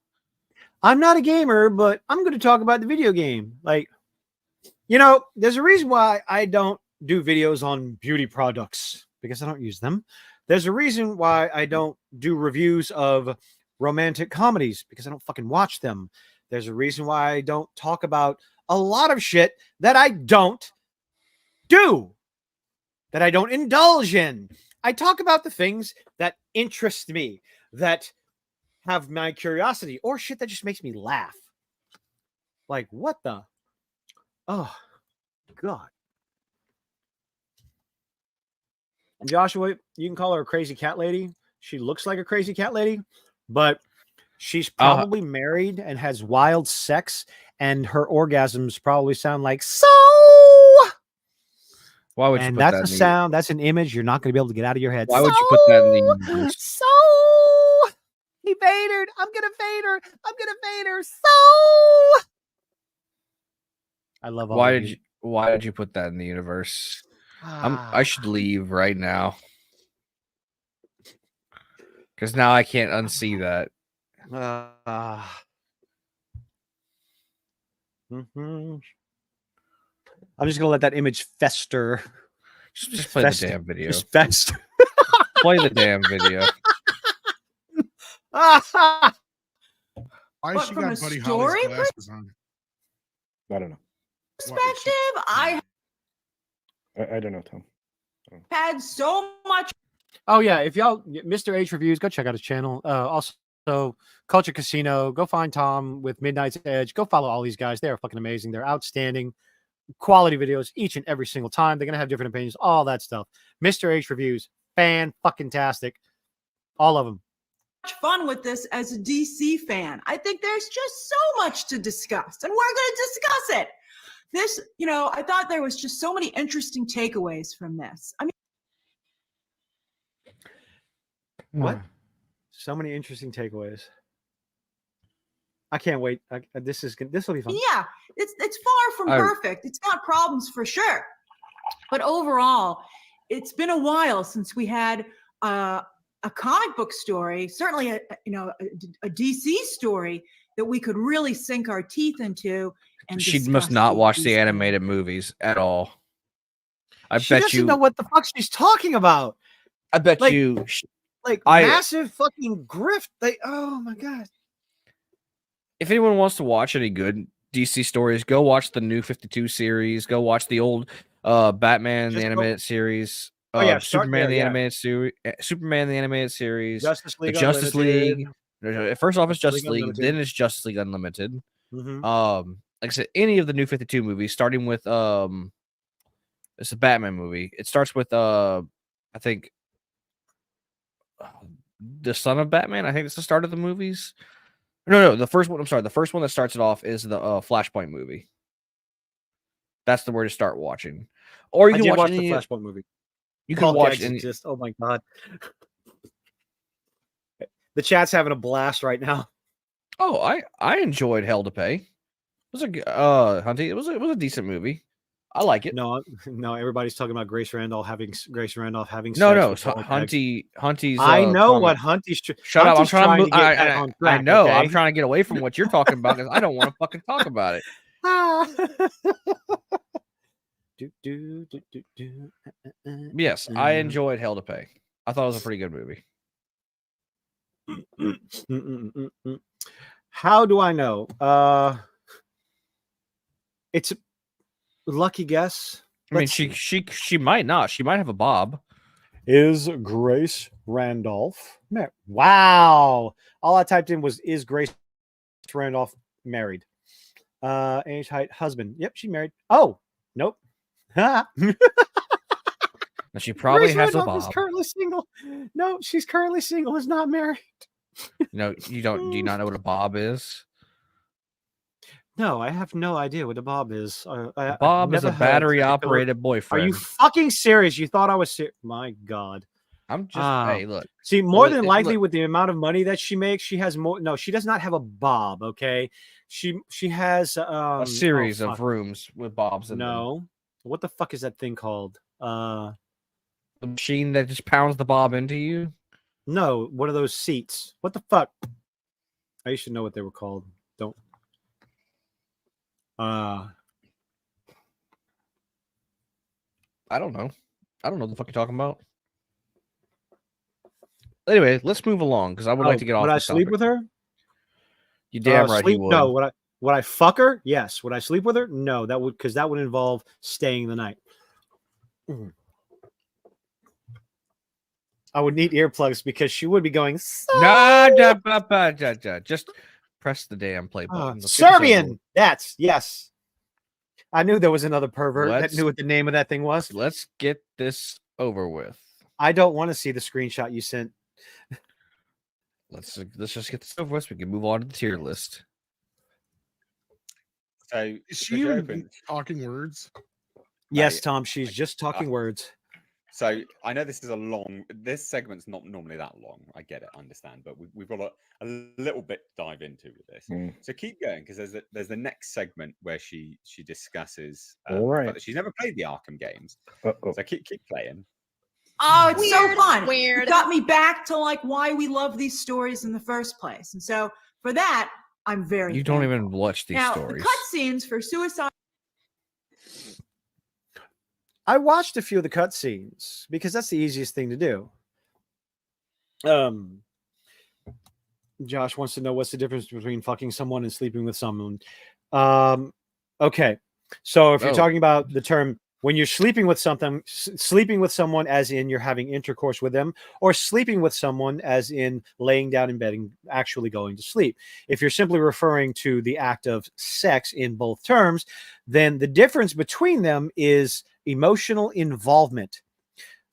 I'm not a gamer, but I'm going to talk about the video game. Like, there's a reason why I don't do videos on beauty products, because I don't use them. There's a reason why I don't do reviews of romantic comedies, because I don't fucking watch them. There's a reason why I don't talk about a lot of shit that I don't do, that I don't indulge in. I talk about the things that interest me, that have my curiosity, or shit that just makes me laugh. Like, what the? Oh, God. Joshua, you can call her a crazy cat lady. She looks like a crazy cat lady, but she's probably married and has wild sex, and her orgasms probably sound like so. Why would you and put that's that a sound, that's an image you're not going to be able to get out of your head. Why would you put that in the So he Vadered. I'm gonna fade her. So I love all Why of did you. Why did you put that in the universe? I should leave right now, because now I can't unsee that. I'm just gonna let that image fester. Just play the damn video. Just fester. Play the damn video. Why has she from got a Buddy story Holly's glasses on? I don't know. Perspective, I I don't know, Tom. had so much. Oh yeah, if y'all Mr. H reviews, go check out his channel. Also Culture Casino, go find Tom with Midnight's Edge. Go follow all these guys. They are fucking amazing. They're outstanding. Quality videos each and every single time. They're gonna have different opinions, all that stuff. Mr. H reviews, fan-fucking-tastic. All of them. Fun with this as a DC fan. I think there's just so much to discuss, and we're going to discuss it. This, I thought there was just so many interesting takeaways from this. I mean, what? So many interesting takeaways. I can't wait. This will be fun. yeah, it's far from perfect. It's got problems for sure, but overall, it's been a while since we had a comic book story, certainly a DC story that we could really sink our teeth into. And She discuss must not watch these the things. animated movies at all. I She bet doesn't you. know what the fuck she's talking about. I bet like- you. Like I- massive fucking grift. Oh my god. If anyone wants to watch any good DC stories, go watch the new 52 series. Go watch the old Batman the Just go- animated series. Oh, yeah, start Superman there, the yeah. animated series. Superman the animated series. Justice The League. Justice Unlimited. League. First off, it's Justice League Justice League. Unlimited. Then it's Justice League Unlimited. Mhm. Like I said, any of the new 52 movies, starting with it's a Batman movie. It starts with I think the Son of Batman. I think it's the start of the movies. No, the first one. I'm sorry. The first one that starts it off is the Flashpoint movie. That's the word to start watching. Or you I can did watch watch the any. Flashpoint movie. You can Paul watch Gags any. exist. Oh my god. The chat's having a blast right now. Oh, I enjoyed Hell to Pay. It was a Hunty. It was a decent movie. I like it. No, everybody's talking about Grace Randolph having No, sex it's with Paul Gags. Hunty's. I know comment. what Hunty's. Shut up! I'm Hunty's trying to. to get back on I track, know. okay? I'm trying to get away from what you're talking about because I don't want to fucking talk about it. Yes, I enjoyed Hell to Pay. I thought it was a pretty good movie. How do I know? It's a lucky guess. I mean, Let's she might not. She might have a bob. Is Grace Randolph married? Wow. All I typed in was, is Grace Randolph married? Age, height, husband. Yep, she married. Oh, nope. And she probably Grace has a Randolph is bob. currently single. No, she's currently single, is not married. No, you don't. Do you not know what a bob is? No, I have no idea what a bob is. A bob is a battery-operated boyfriend. Are you fucking serious? You thought I was serious? My God. I'm just. Hey, look. See, more Look, than likely, look. with the amount of money that she makes, she has more. No, she does not have a bob. Okay, she has A series of rooms with bobs in them. No, what the fuck is that thing called? The machine that just pounds the bob into you. No, what are those seats? What the fuck? I used to know what they were called. Don't. I don't know. I don't know what the fuck you're talking about. Anyway, let's move along because I would like to get off. Would I this sleep topic. with her? You damn right sleep, you would. No, would I fuck her? Yes. Would I sleep with her? No, that would involve staying the night. I would need earplugs because she would be going. Just press the damn play button. Let's get this Serbian. over with. That's yes. I knew there was another pervert that Let's- knew what the name of that thing was. Let's get this over with. I don't want to see the screenshot you sent. Let's just get this over with so we can move on to the tier list. So Is the she bridge even opens. talking words? Yes, Mate, Tom. She's just talking words. So I know this is a long. This segment's not normally that long. I get it, I understand, but we've got a little bit to dive into with this. Mm. So keep going because there's the next segment where she discusses All the right. fact that she's never played the Arkham games. Uh-oh. So keep playing. Oh, it's so Weird, fun. weird. It got me back to like why we love these stories in the first place. And so for that, I'm very You don't thankful. even watch these now, stories. the cutscenes for Suicide I watched a few of the cutscenes because that's the easiest thing to do. Josh wants to know what's the difference between fucking someone and sleeping with someone. Okay, so if you're Oh. talking about the term when you're sleeping with something, sleeping with someone as in you're having intercourse with them, or sleeping with someone as in laying down in bed and actually going to sleep. If you're simply referring to the act of sex in both terms, then the difference between them is emotional involvement.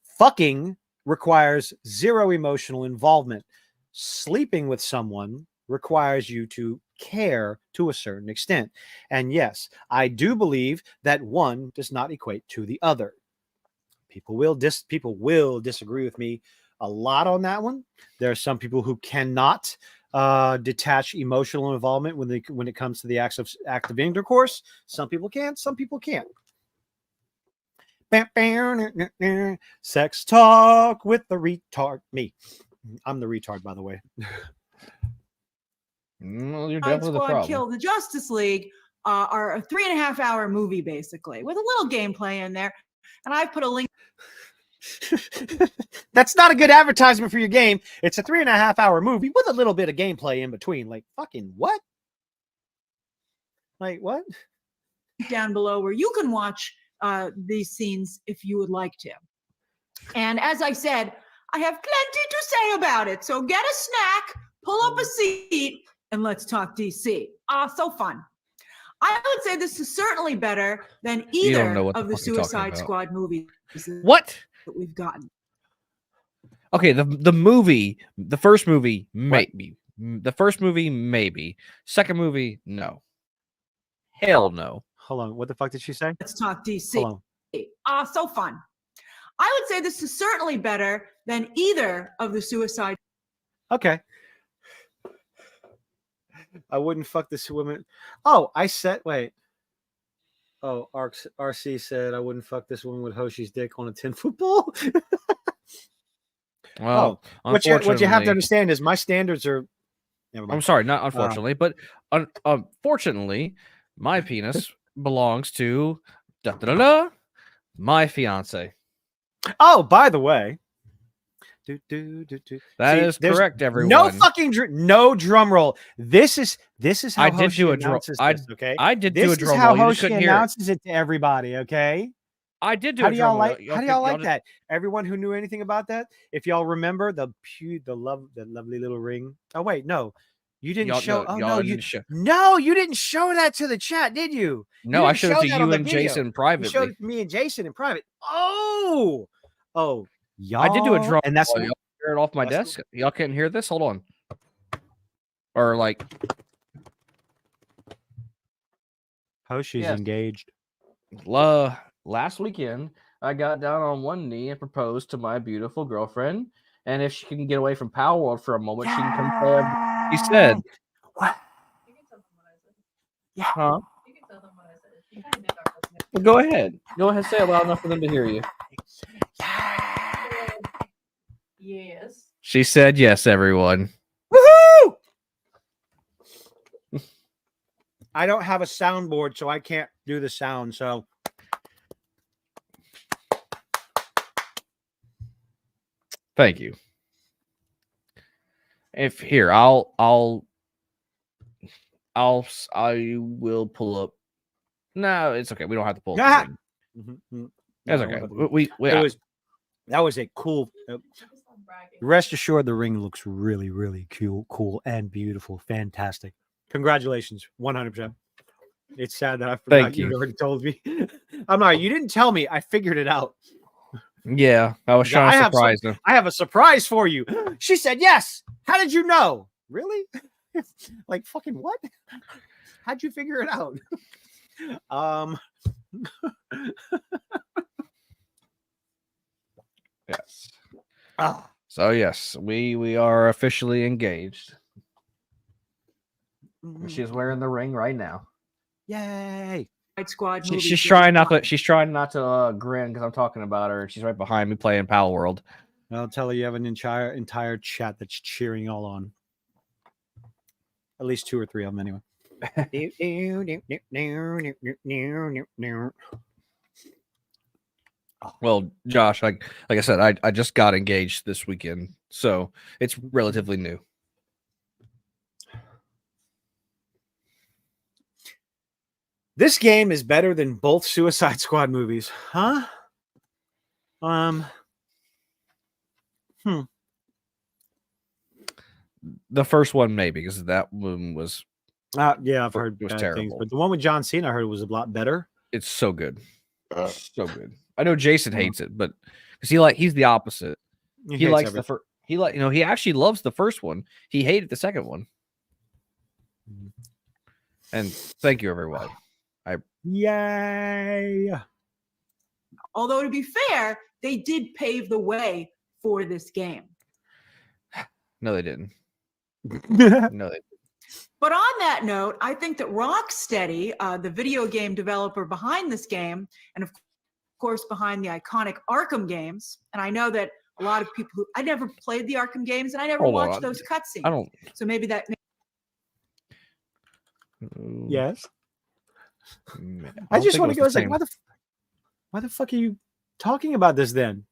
Fucking requires zero emotional involvement. Sleeping with someone requires you to care to a certain extent. And yes, I do believe that one does not equate to the other. People will disagree with me a lot on that one. There are some people who cannot detach emotional involvement when it comes to the act of intercourse. Some people can, some people can't. Sex talk with the retard. Me. I'm the retard, by the way. Well, you're Suicide definitely the Squad problem. Kill the Justice League are a 3.5 hour movie, basically, with a little gameplay in there. And I've put a link. That's not a good advertisement for your game. It's a 3.5 hour movie with a little bit of gameplay in between. Like, fucking what? Like, what? Down below where you can watch these scenes if you would like to. And as I said, I have plenty to say about it. So get a snack, pull up a seat, and let's talk DC. So fun. I would say this is certainly better than You don't either know what of the the fuck you're talking Suicide about. Squad movies What? that we've gotten. Okay, the movie, the first movie, maybe. The first movie, maybe. Second movie, no. Hell no. Hold on. What the fuck did she say? Let's talk DC. Hold on. So fun. I would say this is certainly better than either of the Suicide. Okay. I wouldn't fuck this woman. Oh, I said, wait. Oh, RC said I wouldn't fuck this woman with Hoshi's dick on a tin football. Well, what you have to unfortunately- understand is my standards are. Never mind. I'm sorry, not unfortunately, but unfortunately, my penis belongs to my fiance. Oh, by the way. That is there's correct, everyone. No fucking no drum roll. This is how I did do Hoshi a drum. announces this, okay? I did do This a is drum how roll. You just Hoshi couldn't hear it. announces it to everybody, okay? I did do How a do drum y'all roll. like? How do y'all like that? Everyone who knew anything about that, if y'all remember the lovely little ring. Oh wait, no, you didn't show. No, you didn't show that to the chat, did you? No, You I didn't showed show it to that you on the and video. Jason You privately. showed it to me and Jason in private. Oh, y'all. I did do a drum and that's roll. Y'all hear it off my that's desk. Y'all can't hear this. Hold on. Or like, Hoshi's Yes. engaged. last weekend, I got down on one knee and proposed to my beautiful girlfriend. And if she can get away from Power World for a moment, she can come play. He said, What? huh? Well, go ahead. Go ahead, say it loud enough for them to hear you. Yes. She said yes, everyone. Woohoo! I don't have a soundboard, so I can't do the sound. So Thank you. If here, I will pull up. No, it's okay. We don't have to pull up. the ring. That's okay. That was a cool. Rest assured, the ring looks really, really cool and beautiful. Fantastic. Congratulations, 100%. It's sad that I forgot Thank you. you already told me. I'm not. You didn't tell me. I figured it out. Yeah, I was trying to surprise them. I have a surprise for you. She said yes. How did you know? Really? Like fucking what? How'd you figure it out? Yes. Ah. So yes, we are officially engaged. She's wearing the ring right now. Yay. Squad. She's trying not to. She's trying not to grin because I'm talking about her, and she's right behind me playing Power World. I'll tell you, you have an entire chat that's cheering all on. At least 2 or 3 of them, anyway. Well, Josh, like I said, I just got engaged this weekend, so it's relatively new. This game is better than both Suicide Squad movies, huh? The first one, maybe, because that one was Yeah, I've heard was bad terrible. things, but the one with John Cena I heard was a lot better. it's so good, so good. I know Jason Yeah. hates it, but because he's the opposite. He hates likes everything. the first. He actually loves the first one. He hated the second one. And thank you, everyone. Yay! Although to be fair, they did pave the way for this game. No, they didn't. No, they. But on that note, I think that Rocksteady, the video game developer behind this game, and of course behind the iconic Arkham games, and I know that a lot of people I never played the Arkham games and I never Hold on, watched those cutscenes. I don't. So maybe that Yes. Man, I don't just think want it to was go. the It's like, same. why the fuck are you talking about this then?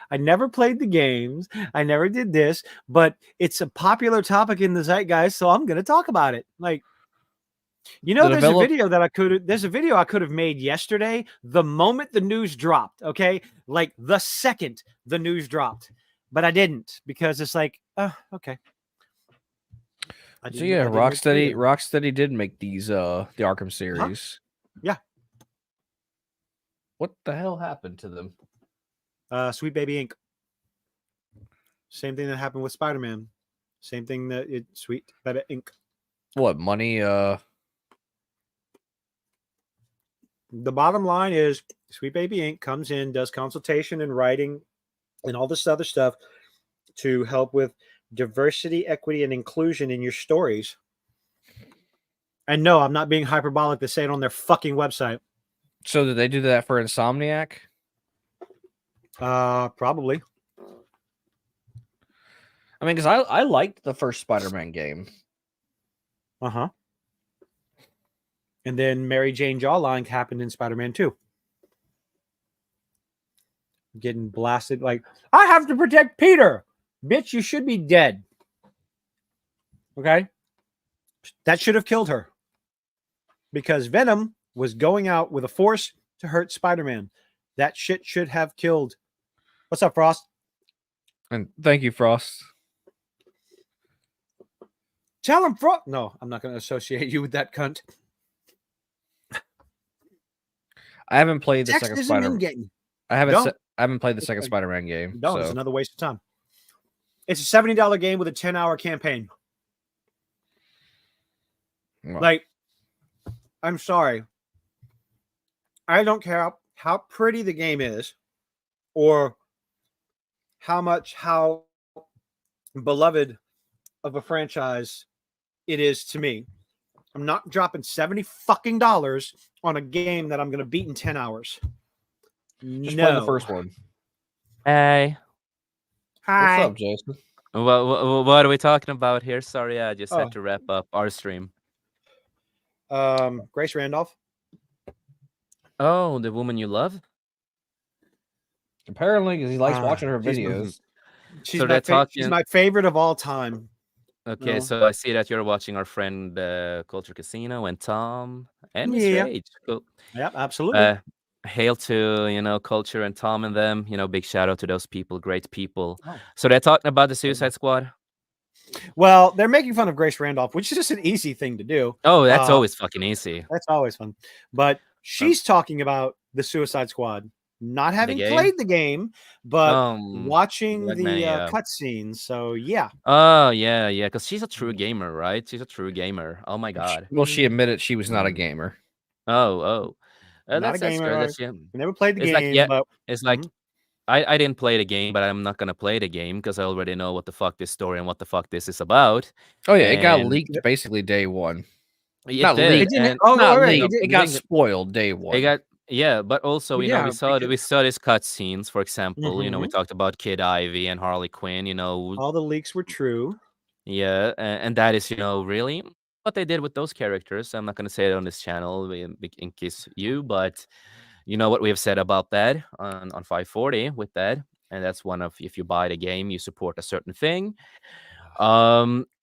I never played the games. I never did this, but it's a popular topic in the zeitgeist, so I'm going to talk about it. Like, you know, The there's a develop- video that I could have made yesterday, the moment the news dropped, okay? Like the second the news dropped. But I didn't because it's like, okay. So yeah, Rocksteady did make these the Arkham series. Yeah. What the hell happened to them? Sweet Baby Inc. Same thing that happened with Spider-Man. Same thing that Sweet Baby Inc. What money? The bottom line is Sweet Baby Inc. comes in, does consultation and writing and all this other stuff to help with diversity, equity, and inclusion in your stories. And no, I'm not being hyperbolic to say it on their fucking website. So did they do that for Insomniac? Probably. I mean, because I liked the first Spider-Man game. Uh-huh. And then Mary Jane Jawline happened in Spider-Man 2. Getting blasted like, I have to protect Peter. Bitch, you should be dead. Okay? That should have killed her. Because Venom was going out with a force to hurt Spider-Man. That shit should have killed. What's up, Frost? And thank you, Frost. Tell him, Frost. No, I'm not going to associate you with that cunt. I haven't played the Text second isn't Spider-Man. in-game. I haven't. Don't. I haven't played the second Spider-Man game. No, so. it's another waste of time. It's a $70 game with a 10-hour campaign. Well, Like, I'm sorry. I don't care how pretty the game is or how beloved of a franchise it is to me. I'm not dropping $70 fucking dollars on a game that I'm going to beat in 10 hours. just play the first one. Hey, Hi. What's up, Jason? what are we talking about here? Sorry, I just Oh. had to wrap up our stream. Grace Randolph. Oh, the woman you love? Apparently, because he likes watching her she's- videos. She's, So my they're talking- she's my favorite of all time. Okay, No. so I see that you're watching our friend Culture Casino and Tom and Mr. Yeah. H. Cool. Yep, absolutely. Hail to Culture and Tom and them. Big shout out to those people, great people. Oh. So they're talking about the Suicide Squad. Well, they're making fun of Grace Randolph, which is just an easy thing to do. Oh, that's Uh, always fucking easy. That's always fun. But she's talking about the Suicide Squad, not having game? played the game, but watching like the many, cutscenes. So yeah, Oh yeah, because she's a true gamer, right? She's a true gamer. Oh my god. Well, she admitted she was not a gamer. Oh. Not a That's gamer, good. right? That's, yeah. never played the It's game. like, yeah, but It's like Mhm. I didn't play the game, but I'm not gonna play the game because I already know what the fuck this story and what the fuck this is about. Oh yeah, it got And- leaked basically day one. It Not did, leaked. It didn't- and- oh, Not all right, leaked. it It got didn't- spoiled day one. It got but also Well, yeah, we saw these cutscenes, for example. We Mhm. talked about Kid Ivy and Harley Quinn. all the leaks were true. Yeah, and that is really what they did with those characters. I'm not gonna say it on this channel in case but you know what we have said about that on 540 with that, and that's one of, if you buy the game, you support a certain thing.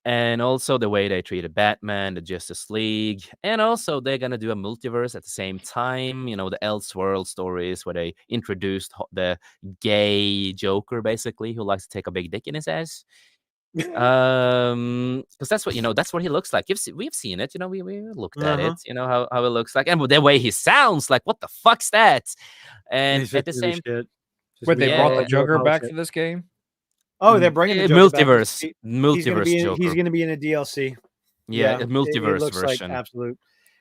And also the way they treated Batman, the Justice League, and also they're gonna do a multiverse at the same time. The Elseworld stories where they introduced the gay Joker, basically, who likes to take a big dick in his ass. Because that's what he looks like. We've seen it, we looked at it, how it looks like, and the way he sounds, like, what the fuck's that? And It's at just the gonna be same shit. Just Wait, they gonna be brought the Yeah. Joker back bullshit. for this game? Oh, they're bringing the Joker back. multiverse He's multiverse Joker. He's gonna be in a DLC. Yeah, a it multiverse looks version. like absolute.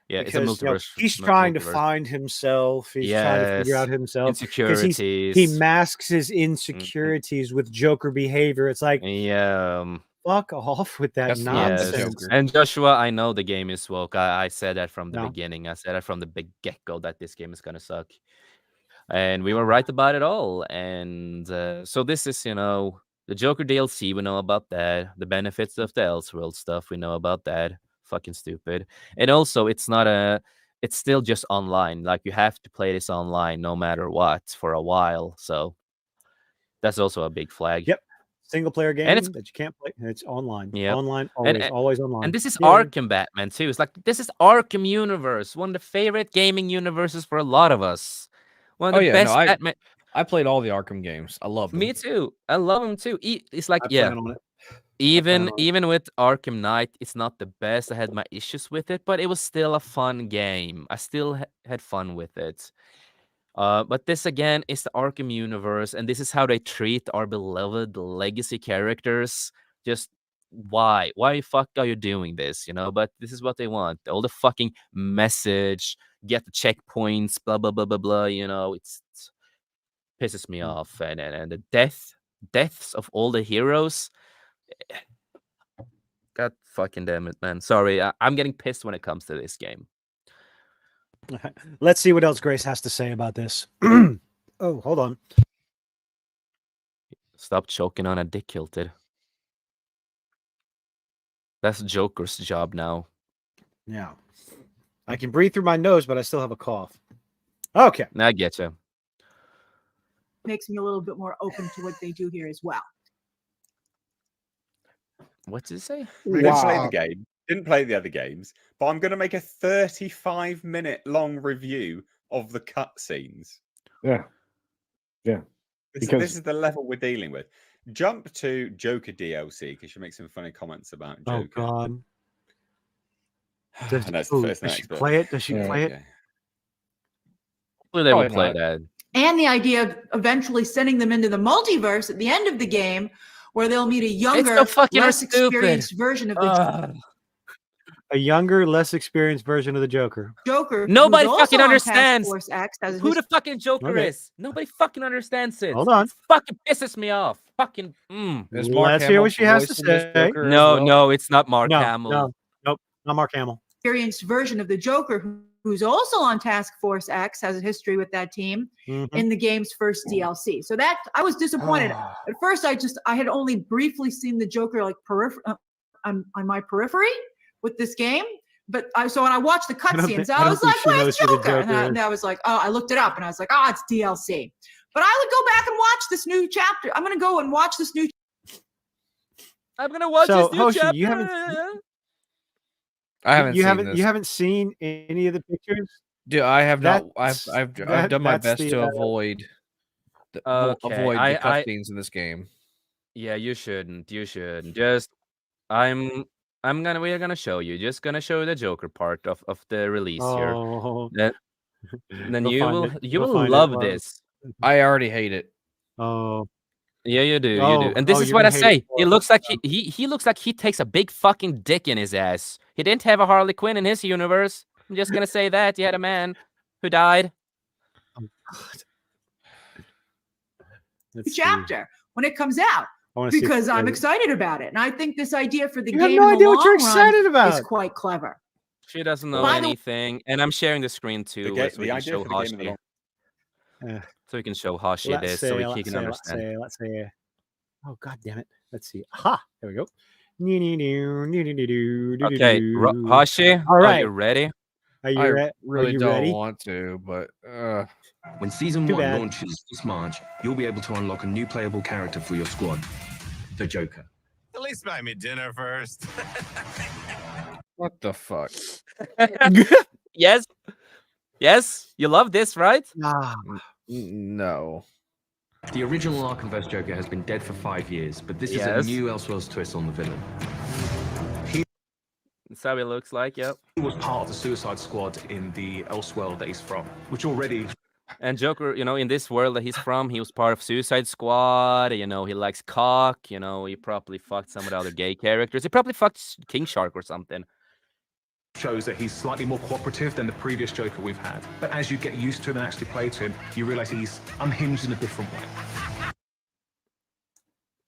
Yeah, it's a Because, multiverse. he's trying to multiverse. find himself. He's trying to figure Yes. out himself. 'Cause Insecurities. he masks his insecurities with Joker behavior. It's like, Yeah. fuck off with that That's not the nonsense. Joker. And Joshua, I know the game is woke. I said that from the No. beginning. I said that from the big get-go that this game is gonna suck. And we were right about it all. And so this is, the Joker DLC. We know about that. The benefits of the Elseworld stuff. We know about that. Fucking stupid. And also, it's not a. It's still just online. Like you have to play this online no matter what for a while. So that's also a big flag. Yep. Single player game And it's that you can't play. It's online. Yep. Online, And- always online. And this is Yay. Arkham Batman too. It's like this is Arkham universe, one of the favorite gaming universes for a lot of us. One of Oh the yeah, best no, Batman. I played all the Arkham games. I love them. Me too. I love them too. It's like I yeah. plan on it. Even on it. even with Arkham Knight, it's not the best. I had my issues with it, but it was still a fun game. I still had fun with it. But this again is the Arkham universe, and this is how they treat our beloved legacy characters. Just why? Why the fuck are you doing this? You know, but this is what they want. All the fucking message, get the checkpoints, blah blah blah blah blah. You know, it's pisses me off, and the deaths of all the heroes. God fucking damn it, man. Sorry, I'm getting pissed when it comes to this game. Let's see what else Grace has to say about this. Oh, hold on. Stop choking on a dick, Kilted. That's Joker's job now. Yeah. I can breathe through my nose, but I still have a cough. Okay. I get you. Makes me a little bit more open to what they do here as well. What did it say? Didn't play the game. Didn't play the other games, but I'm going to make a 35-minute long review of the cutscenes. Yeah. Yeah. This is the level we're dealing with. Jump to Joker DLC because she makes some funny comments about Joker. Oh God. And that's the first does she next bit. play it? Does she play it? Hopefully they will Probably play not. that. And the idea of eventually sending them into the multiverse at the end of the game, where they'll meet a younger, so fucking less stupid. experienced version of the A younger, less experienced version of the Joker. Joker. Nobody who's also fucking on Task understands Force X, has who his- the fucking Joker Okay. is. Nobody fucking understands it. Hold on. It fucking pisses me off. Fucking. Is Mark Let's hear Hamill what she has to voicing this say. Joker as No, well? no, it's not Mark No, Hamill. nope, not Mark Hamill. experienced version of the Joker, who's also on Task Force X, has a history with that team Mhm. in the game's first DLC. So that I was disappointed. Ah. At first, I had only briefly seen the Joker like on my periphery with this game. But so when I watched the I don't cutscenes, think- I I don't was think like, she "Where's knows who the Joker?" And Joker is. I was like, "Oh," I looked it up, and I was like, "Oh, it's DLC." But I would go back and watch this new chapter. I'm gonna go and watch this new. I'm gonna watch So, this new Hoshi, chapter. you haven't- I haven't you seen haven't this. you haven't seen any of the pictures? Dude, I have not. That's- I've that- done my that's best the, to avoid Okay, avoid I- the cutscenes in this game. Yeah, you shouldn't. You shouldn't. Just we're gonna show you. Just gonna show you the Joker part of the release here. Oh, Then We'll you find will it. you We'll will find it. love Well, this. I already hate it. oh, Yeah, you do. You Oh, do. And this oh, is you're what I gonna hate it say. He more. looks like he looks like he takes a big fucking dick in his ass. He didn't have a Harley Quinn in his universe. I'm just gonna say that. He had a man who died. let's see. chapter when it comes out I wanna see if because I'm there- excited about it, and I think this idea for the You game have no in the idea what you're long run excited is about. quite clever. She doesn't know By the- anything. And I'm sharing the screen too, so we The can idea show for the game in the Hashi. long So we can show Hashi Let's this, so see, he let's can see, understand. let's see. Oh God damn it! Let's see. Aha! There we go. Okay, Hashi, All are right. you ready? Are you, I are really you don't ready? want to, but When Season Too 1 bad. launches this March, you'll be able to unlock a new playable character for your squad, the Joker. At least buy me dinner first. what the fuck? Yes. Yes, you love this, right? Ah, No. The original Arkhamverse Joker has been dead for 5 years, but this Yes. is a new Elseworlds twist on the villain. That's how it looks like, yep. He was part of the Suicide Squad in the Elseworld that he's from, which already And Joker, in this world that he's from, he was part of Suicide Squad. He likes cock. He probably fucked some of the other gay characters. He probably fucked King Shark or something. shows that he's slightly more cooperative than the previous Joker we've had. But as you get used to him and actually play to him, you realize he's unhinged in a different way.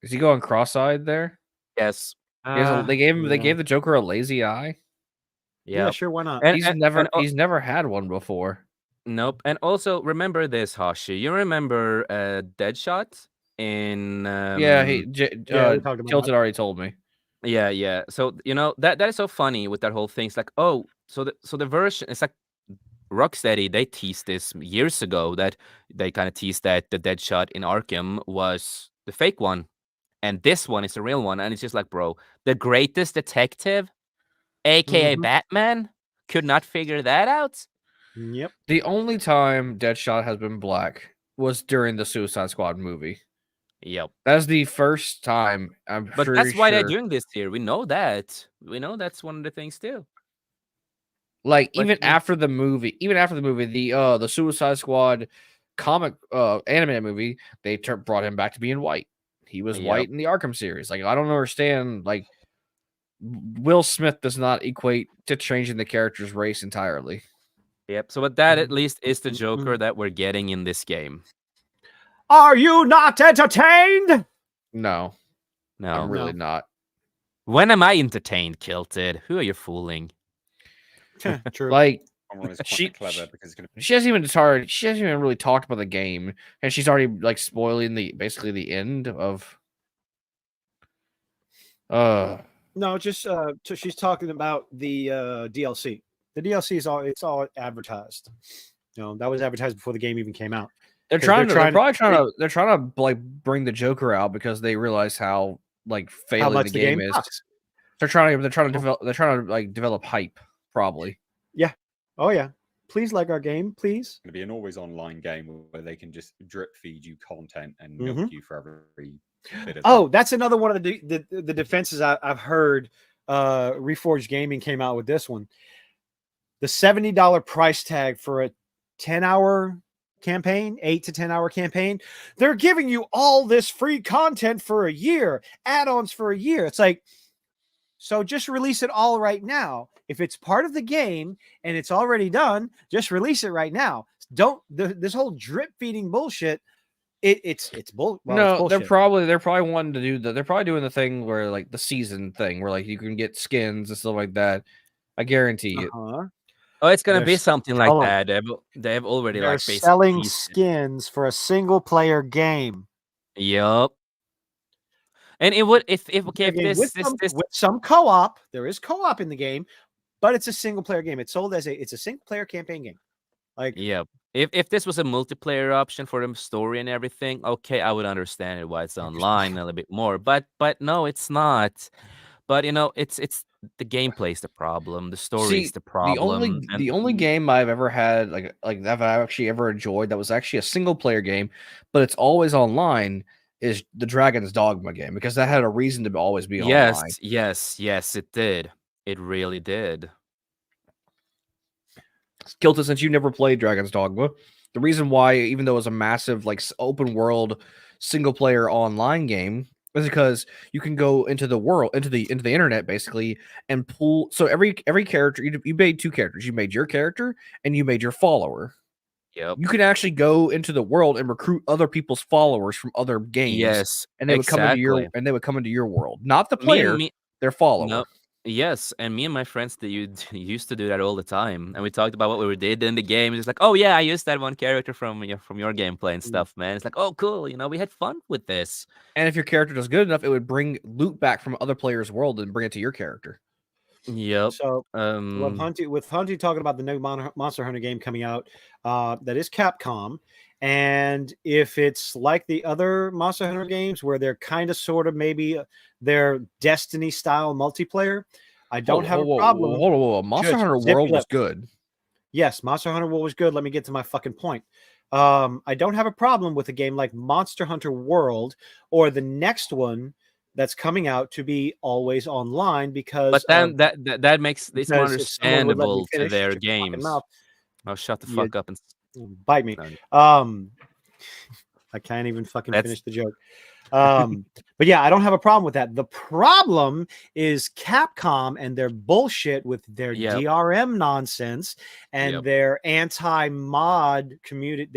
Is he going cross-eyed there? Yes. They gave yeah. the Joker a lazy eye. yeah, Yeah. sure. Why not? And- He's and- never and al- he's never had one before. Nope. And also remember this, Hashi. You remember Deadshot in Yeah, yeah, we talked about Tilted that. already told me. Yeah. So that is so funny with that whole thing. It's like, oh, so the version, it's like Rocksteady, they teased this years ago, that they kind of teased that the Deadshot in Arkham was the fake one, and this one is the real one. And it's just like, bro, the greatest detective, aka Batman, could not figure that out. Yep. The only time Deadshot has been black was during the Suicide Squad movie. Yep. That's the first time. But that's why they're doing this here. We know that. We know that's one of the things too. Like even after the movie, the Suicide Squad comic animated movie, they brought him back to being white. He was white in the Arkham series. Like, I don't understand. Like, Will Smith does not equate to changing the character's race entirely. Yep. So, but that at least is the Joker that we're getting in this game. Are you not entertained? No, No, I'm really not. When am I entertained, Kilted? Who are you fooling? True. Like, she clever because she hasn't even really talked about the game, and she's already like spoiling basically the end of. No, just so she's talking about the DLC. The DLC is all advertised. That was advertised before the game even came out. They're trying to like bring the Joker out because they realize how like failing the game is. Sucks. They're trying to develop hype, probably. Yeah. Oh yeah. Please like our game, please. It's going to be an always online game where they can just drip feed you content and milk you for every bit of that. That's another one of the defenses I've heard. Reforged Gaming came out with this one. The $70 price tag for a 10-hour campaign, 8 to 10-hour campaign. They're giving you all this free content for a year, add-ons for a year. It's like, so just release it all right now. If it's part of the game and it's already done, just release it right now. Don't this whole drip feeding bullshit. It's bull. Well, no, it's bullshit. they're probably wanting to do they're probably doing the thing where like the season thing where like you can get skins and stuff like that. I guarantee it. Oh, it's gonna be something like that. They have already they're like selling skins for a single player game. Yup. And it would if with some co-op, there is co-op in the game, but it's a single player game. It's sold as a single player campaign game. Like, yeah, if this was a multiplayer option for the story and everything, okay, I would understand it why it's online a little bit more. But no, it's not. But it's the gameplay is the problem. The story is the problem. The only game I've ever had like that I've actually ever enjoyed that was actually a single player game, but it's always online, is the Dragon's Dogma game, because that had a reason to always be online. Yes, it did. It really did. Kilta, since you never played Dragon's Dogma, the reason why, even though it was a massive like open world single player online game, is because you can go into the world, into the internet basically, and pull. So every character, you made 2 characters. You made your character and you made your follower. Yep. You can actually go into the world and recruit other people's followers from other games. Yes, and they would come into your world, not the player, their follower. No, yes, and me and my friends, they used to do that all the time, and we talked about what we did in the game. It's like, oh yeah, I used that one character from your gameplay and stuff, man. It's like, oh cool, we had fun with this. And if your character does good enough, it would bring loot back from other players' world and bring it to your character. Yep. So with Hunty talking about the new Monster Hunter game coming out, that is Capcom, and if it's like the other Monster Hunter games where they're kind of sort of maybe their Destiny style multiplayer, I don't have a problem. Hold on. Monster Hunter World was good. Yes, Monster Hunter World was good. Let me get to my fucking point. I don't have a problem with a game like Monster Hunter World or the next one that's coming out to be always online, because but then that makes this more understandable to their games. Oh, shut the fuck up and bite me. I can't even fucking finish the joke. But yeah, I don't have a problem with that. The problem is Capcom and their bullshit with their DRM nonsense and their anti-mod community,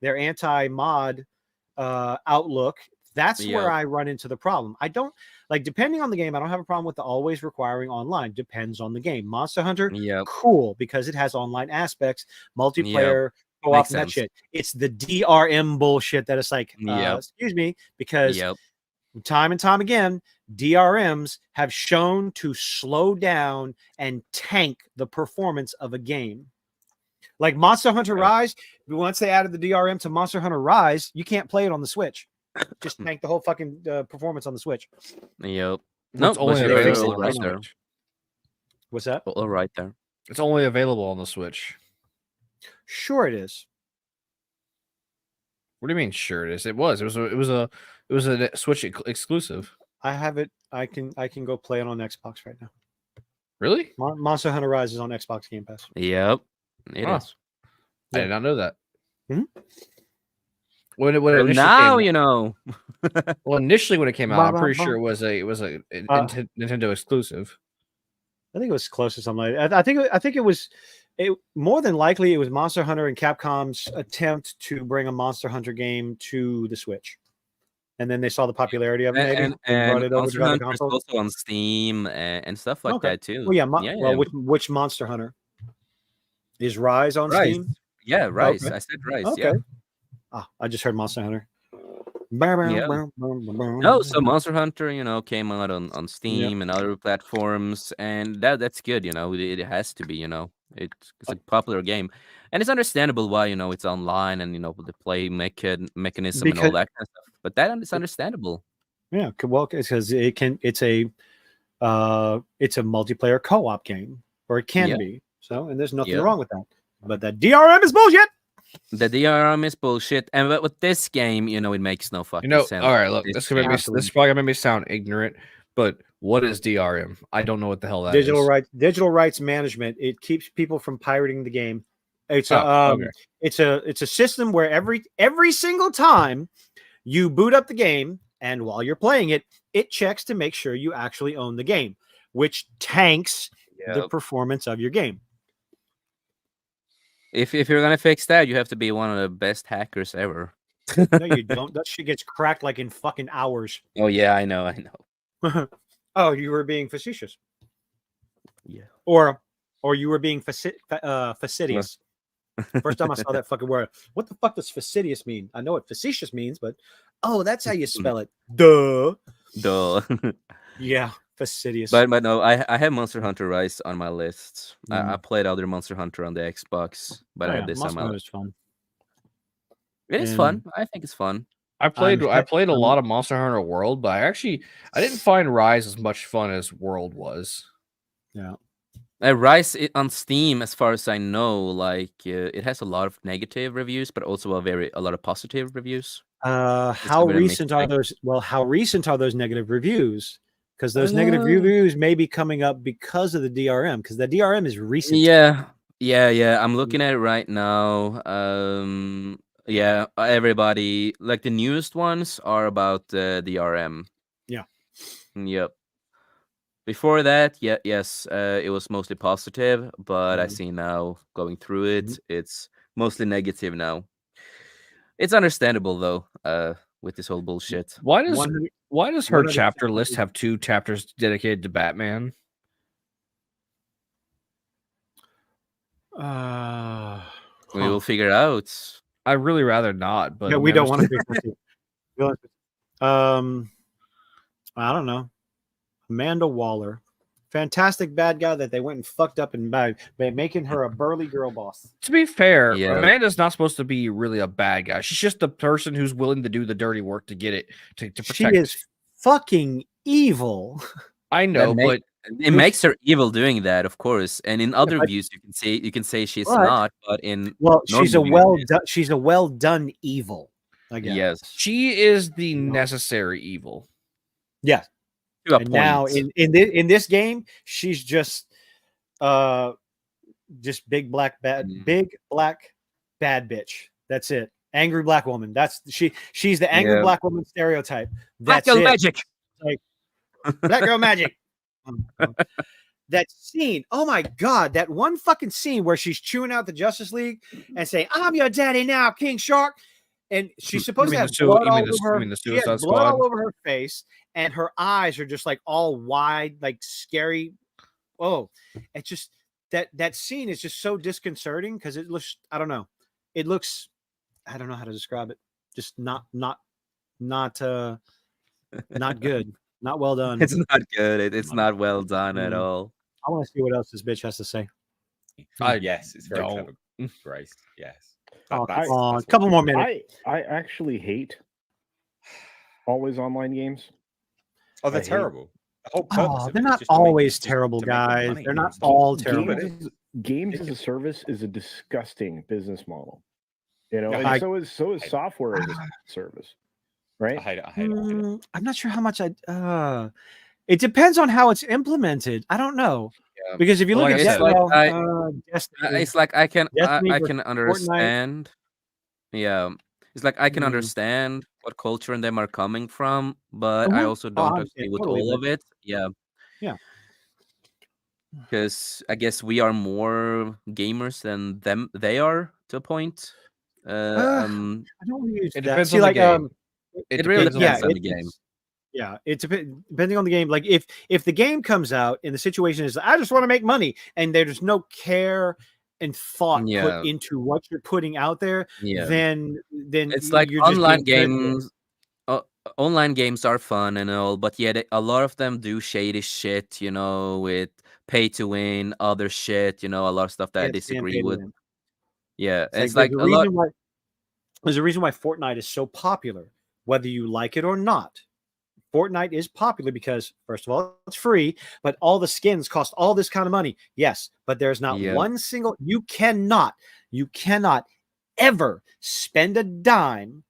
their anti-mod outlook. That's where I run into the problem. I don't depending on the game, I don't have a problem with the always requiring online. Depends on the game. Monster Hunter, cool, because it has online aspects, multiplayer, co-op, and that shit. It's the DRM bullshit that is like, excuse me, because time and time again, DRMs have shown to slow down and tank the performance of a game. Like Monster Hunter Rise, once they added the DRM to Monster Hunter Rise, you can't play it on the Switch. Just tank the whole fucking performance on the Switch. Yep. No, it's only they fixed available it on the right now. Switch. What's that? All right there. It's only available on the Switch. Sure, it is. What do you mean? Sure, it is. It was a Switch exclusive. I have it. I can go play it on Xbox right now. Really? Monster Hunter Rise is on Xbox Game Pass. Yep. It Huh. is. I did not know that. Mhm. When it Well, initially now came, you know. well, initially when it came out, I'm pretty Ba-ba-ba. sure it was a Nintendo exclusive. I think it was close to something like that. I think it was more than likely it was Monster Hunter and Capcom's attempt to bring a Monster Hunter game to the Switch. And then they saw the popularity of it, maybe, And brought it over Monster to other Hunter is consoles. also on Steam and stuff like Okay. that too. Well, yeah. yeah, Well, yeah. which Monster Hunter? Is Rise on Rise. Steam? Yeah, Rise. Okay. I said Rise. Okay. Yeah. Ah, I just heard Monster Hunter. Yeah. No, so Monster Hunter, came out on Steam and other platforms, and that's good. It has to be. It's a popular game, and it's understandable why it's online and the play mechanism and all that kind of stuff. But that is understandable. Yeah, well, because it's a multiplayer co-op game, or it can be. So, and there's nothing wrong with that. But that DRM is bullshit. The DRM is bullshit, and but with this game, it makes no fucking sense. All right, look, this probably gonna make me sound ignorant, but what is DRM? I don't know what the hell that is. Digital rights management. It keeps people from pirating the game. It's it's a system where every single time you boot up the game, and while you're playing it, it checks to make sure you actually own the game, which tanks the performance of your game. If you're gonna fix that, you have to be one of the best hackers ever. No, you don't. That shit gets cracked like in fucking hours. Oh yeah, I know. Oh, you were being facetious. Yeah. Or you were being fastidious. First time I saw that fucking word. What the fuck does fastidious mean? I know what facetious means, but that's how you spell it. Duh. Yeah, fastidious. But no, I have Monster Hunter Rise on my list. I played other Monster Hunter on the Xbox, but I have this on my list. Fun. It is fun. I think it's fun. I played a lot of Monster Hunter World, but I didn't find Rise as much fun as World was. Yeah. Rise on Steam, as far as I know, it has a lot of negative reviews, but also a lot of positive reviews. How recent are those? Well, how recent are those negative reviews? Because those negative reviews may be coming up because of the DRM. Because the DRM is recent. Yeah. I'm looking at it right now. Yeah, everybody, like the newest ones are about the DRM. Yeah. Yep. Before that, yes, it was mostly positive, but I see now going through it, it's mostly negative now. It's understandable though, with this whole bullshit. Why does her chapter list have 2 chapters dedicated to Batman? We will figure out. I'd really rather not, but yeah, we don't want to figure it out. I don't know. Amanda Waller, fantastic bad guy that they went and fucked up by making her a burly girl boss. To be fair, Amanda's not supposed to be really a bad guy. She's just the person who's willing to do the dirty work to get it to protect. She is fucking evil. I know, but it makes her evil doing that, of course. And in other views, you can say she's not, but in she's a well done evil. I guess. Yes, she is the necessary evil. Yes. And now in this game, she's just big black bad bitch. That's it. Angry black woman. That's she's the angry black woman stereotype. That's Black girl magic. Like black girl magic. That scene. Oh my god, that one fucking scene where she's chewing out the Justice League and saying, "I'm your daddy now, King Shark." And she's supposed to have blood all over her face, and her eyes are just like all wide, like scary. Oh, it's just that scene is just so disconcerting because it looks, I don't know. It looks, I don't know how to describe it. Just not Not good. Not well done. It's not good. It's not well done at all. I want to see what else this bitch has to say. Yes, it's very don't. clever. Grace. Yes. Oh, That's a what couple we- more minutes. I actually hate always online games. Oh, they're I hate- terrible. The whole purpose Oh, of they're it is not just to make- always just terrible, to make the guys. money They're not nonstop. all terrible. Games as a service is a disgusting business model. You know, and I- so is software as a service, right? I hate it. I hate it. I'm not sure how much it depends on how it's implemented. I don't know. Yeah. Because if you look Like, at it's like Destiny, it's like I can Destiny I versus can Fortnite. understand. Yeah, it's like I can Mm. understand what culture and them are coming from, but I Mhm. also Oh, don't I agree understand with totally, all but- of it. Yeah. Yeah. Because I guess we are more gamers than them. They are to a point. I don't really use It that. depends See, on the like, game. It really depends on depends the on game. the game. Yeah, it depending on the game. Like if the game comes out and the situation is I just want to make money and there's no care and thought Yeah. put into what you're putting out there, Yeah. then It's like you're just online being critical. games. Online games are fun and all, but yet a lot of them do shady shit. You know, with pay to win, other shit. You know, a lot of stuff that I Can't stand disagree pay to with. win. Yeah, it's there's like a a lot. reason why there's a reason why Fortnite is so popular, whether you like it or not. Fortnite is popular because, first of all, it's free, but all the skins cost all this kind of money. Yes, but there's not Yeah. one single. You cannot ever spend a dime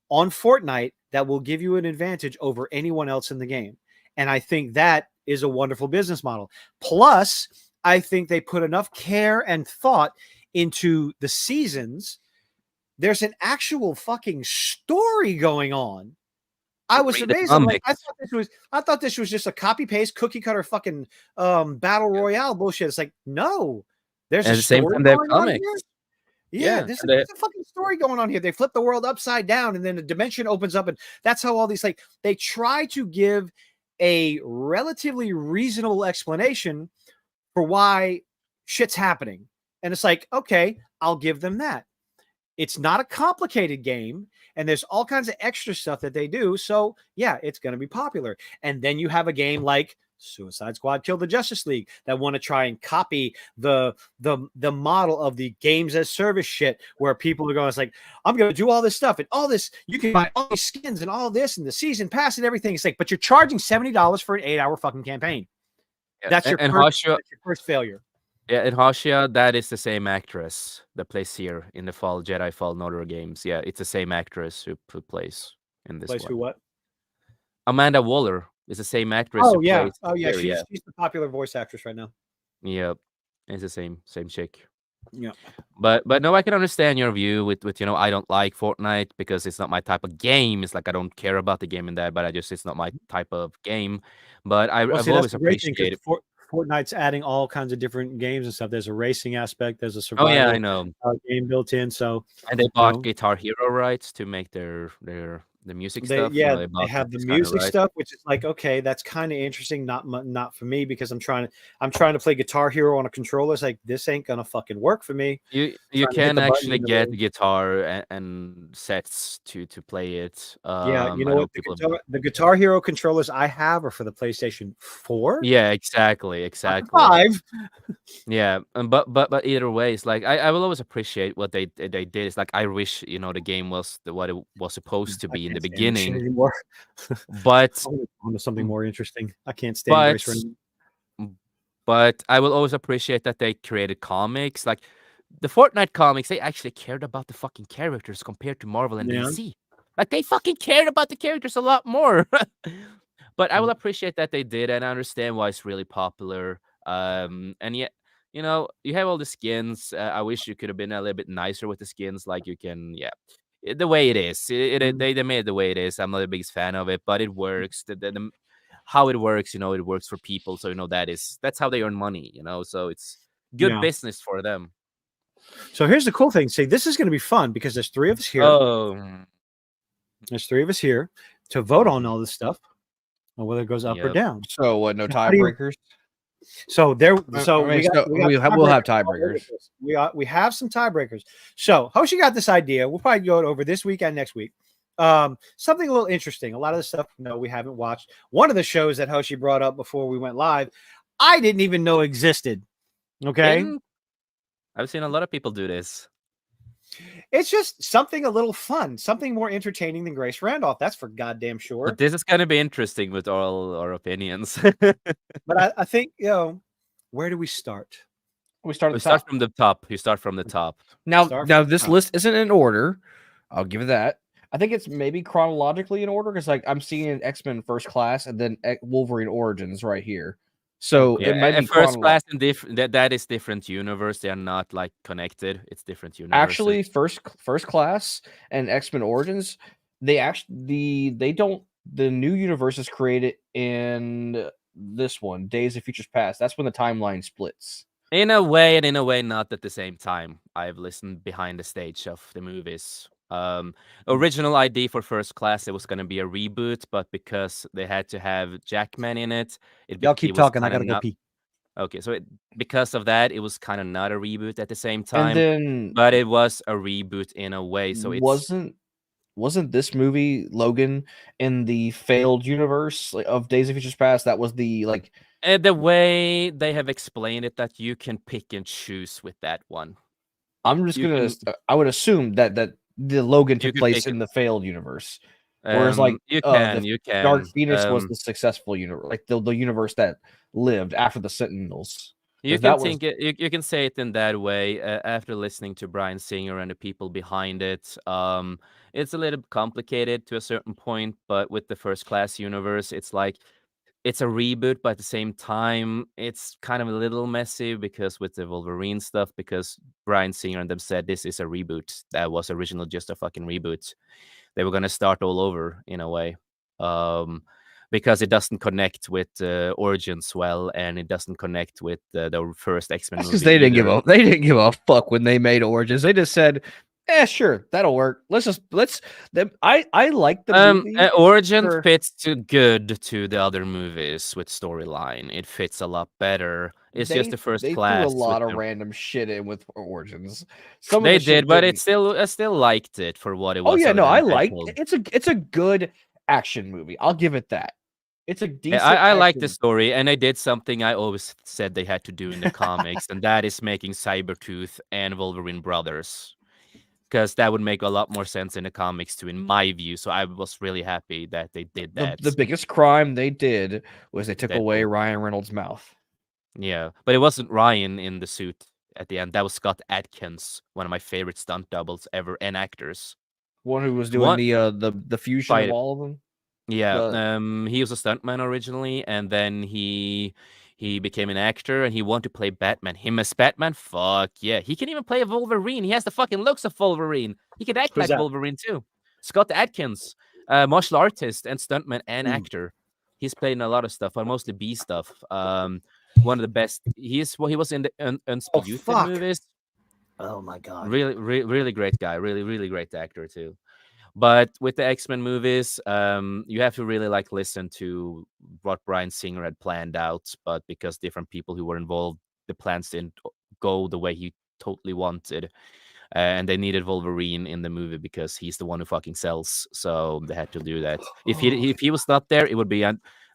on Fortnite that will give you an advantage over anyone else in the game. And I think that is a wonderful business model. Plus, I think they put enough care and thought into the seasons. There's an actual fucking story going on. I was Read the amazed. I'm like, I comics. thought this was just a copy paste cookie cutter fucking battle royale bullshit. It's like, no, there's At a the same story time, they have going on here. comics. Yeah, Yeah, there's and they- a fucking story going on here. They flip the world upside down, and then a dimension opens up, and that's how all these they try to give a relatively reasonable explanation for why shit's happening. And it's like, okay, I'll give them that. It's not a complicated game, and there's all kinds of extra stuff that they do. So yeah, it's going to be popular. And then you have a game like Suicide Squad Kill the Justice League that want to try and copy the model of the games as service shit, where people are going, it's like, I'm going to do all this stuff and all this, you can buy all these skins and all this and the season pass and everything. It's like, but you're charging $70 for an 8-hour fucking campaign. Yeah, That's your and first, Hoshia, that's your first failure. yeah, in Hoshia, that is the same actress that plays here in the Jedi Fallen Order games. Yeah, it's the same actress who plays in this Place one. who what? Amanda Waller is the same actress. Oh who yeah. plays Oh yeah. here, She's the popular voice actress right now. Yep, it's the same chick. Yeah. But no, I can understand your view with I don't like Fortnite because it's not my type of game. It's like I don't care about the game in that, but it's not my type of game. But I've Well, see, that's always the great thing, 'cause appreciated. Fortnite's adding all kinds of different games and stuff. There's a racing aspect. There's a Oh survival yeah, I know. game built in. So And they bought know. Guitar Hero rights to make the music they stuff. they bought have the those kinda music rights. stuff, which is like, okay, that's kind of interesting. Not for me, because I'm trying to play Guitar Hero on a controller. It's like, this ain't gonna fucking work for me. You Trying to hit can the button actually in the get way. guitar and sets to play it. Yeah, you I know what? people. The Guitar Hero controllers I have are for the PlayStation 4. Yeah, exactly, Not the exactly. 5. Yeah, but either way, it's like I will always appreciate what they did. It's like I wish the game was what it was supposed to I be in the can't stand this shit beginning, anymore. but I want to go to something more interesting. I can't stand Grace but Rennie. but I will always appreciate that they created comics. Like the Fortnite comics, they actually cared about the fucking characters compared to Marvel and Yeah. DC. Like they fucking cared about the characters a lot more. But I will appreciate that they did, and I understand why it's really popular. And yet, you have all the skins. I wish you could have been a little bit nicer with the skins. Like you can, the way it is. They made it the way it is. I'm not the biggest fan of it, but it works. How it works, it works for people. So that's how they earn money. So it's good Yeah. business for them. So here's the cool thing. See, this is going to be fun because there's 3 of us here. Oh, There's 3 of us here to vote on all this stuff, and whether it goes up or Yep. down. So what? No How do you- tiebreakers. So there. So I mean, we'll have tiebreakers. We have some tiebreakers. So Hoshi got this idea. We'll probably go over this week and next week. Something a little interesting. A lot of the stuff we haven't watched. One of the shows that Hoshi brought up before we went live, I didn't even know existed. Okay, I've seen a lot of people do this. it's just something a little fun, something more entertaining than Grace Randolph. That's for goddamn sure. But this is going to be interesting with all our opinions. But I think where do we start? We start from the top. You start from the top. Now Start now from this top. list isn't in order. I'll give it that. I think it's maybe chronologically in order because like I'm seeing X-Men First Class and then Wolverine Origins right here. So it might be First Class and that is different universe. They are not like connected. It's different universe. Actually, First Class and X-Men Origins, they don't. The new universe is created in this one, Days of Futures Past. That's when the timeline splits. In a way, and in a way, not at the same time. I've listened behind the stage of the movies. Original idea for First Class, it was going to be a reboot, but because they had to have Jackman in it, Y'all keep talking. I gotta go pee. Okay, so because of that, it was kind of not a reboot at the same time. And then, but it was a reboot in a way. So it wasn't this movie Logan in the failed universe of Days of Futures Past? That was the like. And the way they have explained it, that you can pick and choose with that one. I'm just I would assume that the Logan took place in the failed universe, whereas like you can Dark Phoenix was the successful universe, like the universe that lived after the Sentinels. You can you can say it in that way. After listening to Bryan Singer and the people behind it, it's a little complicated to a certain point. But with the First Class universe, it's like it's a reboot, but at the same time, it's kind of a little messy because with the Wolverine stuff, because Bryan Singer and them said this is a reboot that was originally just a fucking reboot. They were gonna start all over in a way. Because it doesn't connect with Origins well, and it doesn't connect with the first X-Men movie. Because they didn't give a fuck when they made Origins. They just said, sure, that'll work. I like the movie. Origin fits too good to the other movies with storyline. It fits a lot better. It's just the First Class. They threw a lot of random shit in with Origins. They did, but I still liked it for what it was. Oh yeah, no, I liked it. It's a good action movie. I'll give it that. It's a decent. I like the story, and I did something I always said they had to do in the comics, and that is making Cybertooth and Wolverine brothers, because that would make a lot more sense in the comics too, in my view. So I was really happy that they did that. The biggest crime they did was they took away Ryan Reynolds' mouth. Yeah, but it wasn't Ryan in the suit at the end. That was Scott Adkins, one of my favorite stunt doubles ever and actors. One who was doing the fusion of all of them. Yeah, he was a stuntman originally, and then he became an actor, and he wanted to play Batman. Him as Batman? Fuck yeah. He can even play a Wolverine. He has the fucking looks of Wolverine. He can act like Wolverine too. Scott Adkins, martial artist and stuntman and actor. He's played in a lot of stuff, but mostly B stuff. One of the best. He was in the Unspeakable movies. Oh my god. Really great guy. Really great actor too. But with the X-Men movies, you have to really listen to what Bryan Singer had planned out. But because different people who were involved, the plans didn't go the way he totally wanted. And they needed Wolverine in the movie because he's the one who fucking sells. So they had to do that. If he was not there, it would be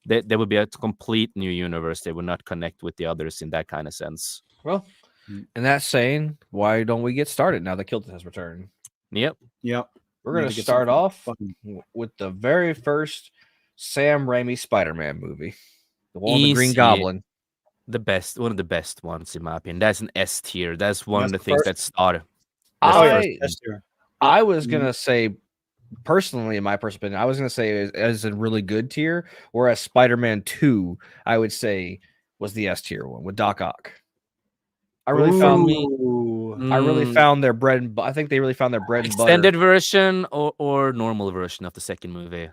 there would be a complete new universe. They would not connect with the others in that kind of sense. Well, and that's saying, why don't we get started now that Kilton has returned? Yep. We're going to start off with the very first Sam Raimi Spider-Man movie. The one with the Green Goblin. One of the best ones, in my opinion. That's an S tier. That's one of the things that started. I was going to say, personally, in my personal opinion, I was going to say as a really good tier, whereas Spider-Man 2, I would say, was the S tier one with Doc Ock. I really found their bread and I think they really found their bread and butter. Extended version or normal version of the second movie?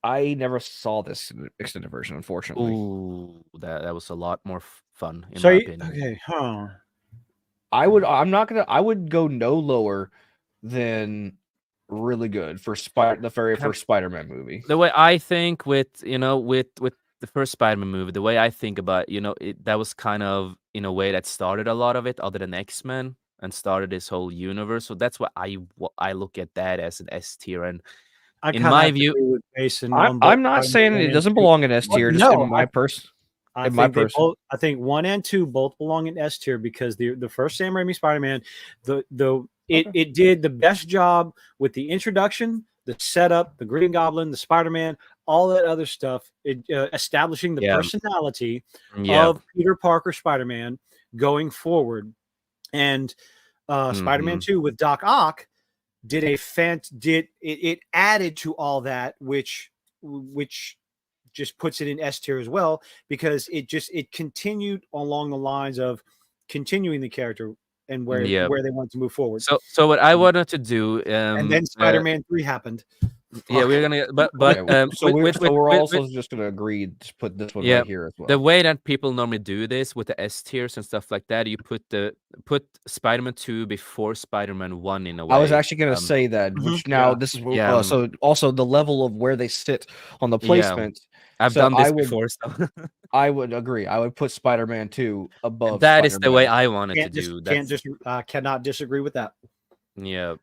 I never saw this extended version, unfortunately. Ooh, that was a lot more fun in my opinion. Okay, I would go no lower than really good for the very first Spider-Man movie. The way I think with the first Spider-Man movie, the way I think about that was kind of in a way that started a lot of it, other than X-Men, and started this whole universe. So that's why I look at that as an S tier. And I in kinda my have to view, agree with Jason I'm, on both I'm not Spider-Man saying 1 it and doesn't 2. belong in S tier. Just No, in my person. I In my think they person. both. I think 1 and 2 both belong in S tier because the first Sam Raimi Spider-Man, it did the best job with the introduction, the setup, the Green Goblin, the Spider-Man, all that other stuff, establishing the yeah, personality yeah, of Peter Parker Spider-Man going forward. And Spider-Man mhm. 2 with Doc Ock did it added to all that, which just puts it in S tier as well because it continued along the lines of continuing the character and Yeah. where they want to move forward. So what I wanted to do, And then Spider-Man 3 happened. yeah, we're Fuck. gonna, but Okay, so we're with also just gonna agree to put this one yeah, right here as well. the way that people normally do this with the S tiers and stuff like that, you put Spider-Man 2 before Spider-Man 1 in a way. I was actually gonna say that, which now Yeah. this is Yeah. so also the level of where they sit on the Yeah. placement. I've So done this I would before, so I would agree. I would put Spider-Man 2 above that is the way Spider-Man. I wanted to do. That's Cannot disagree with that. yeah.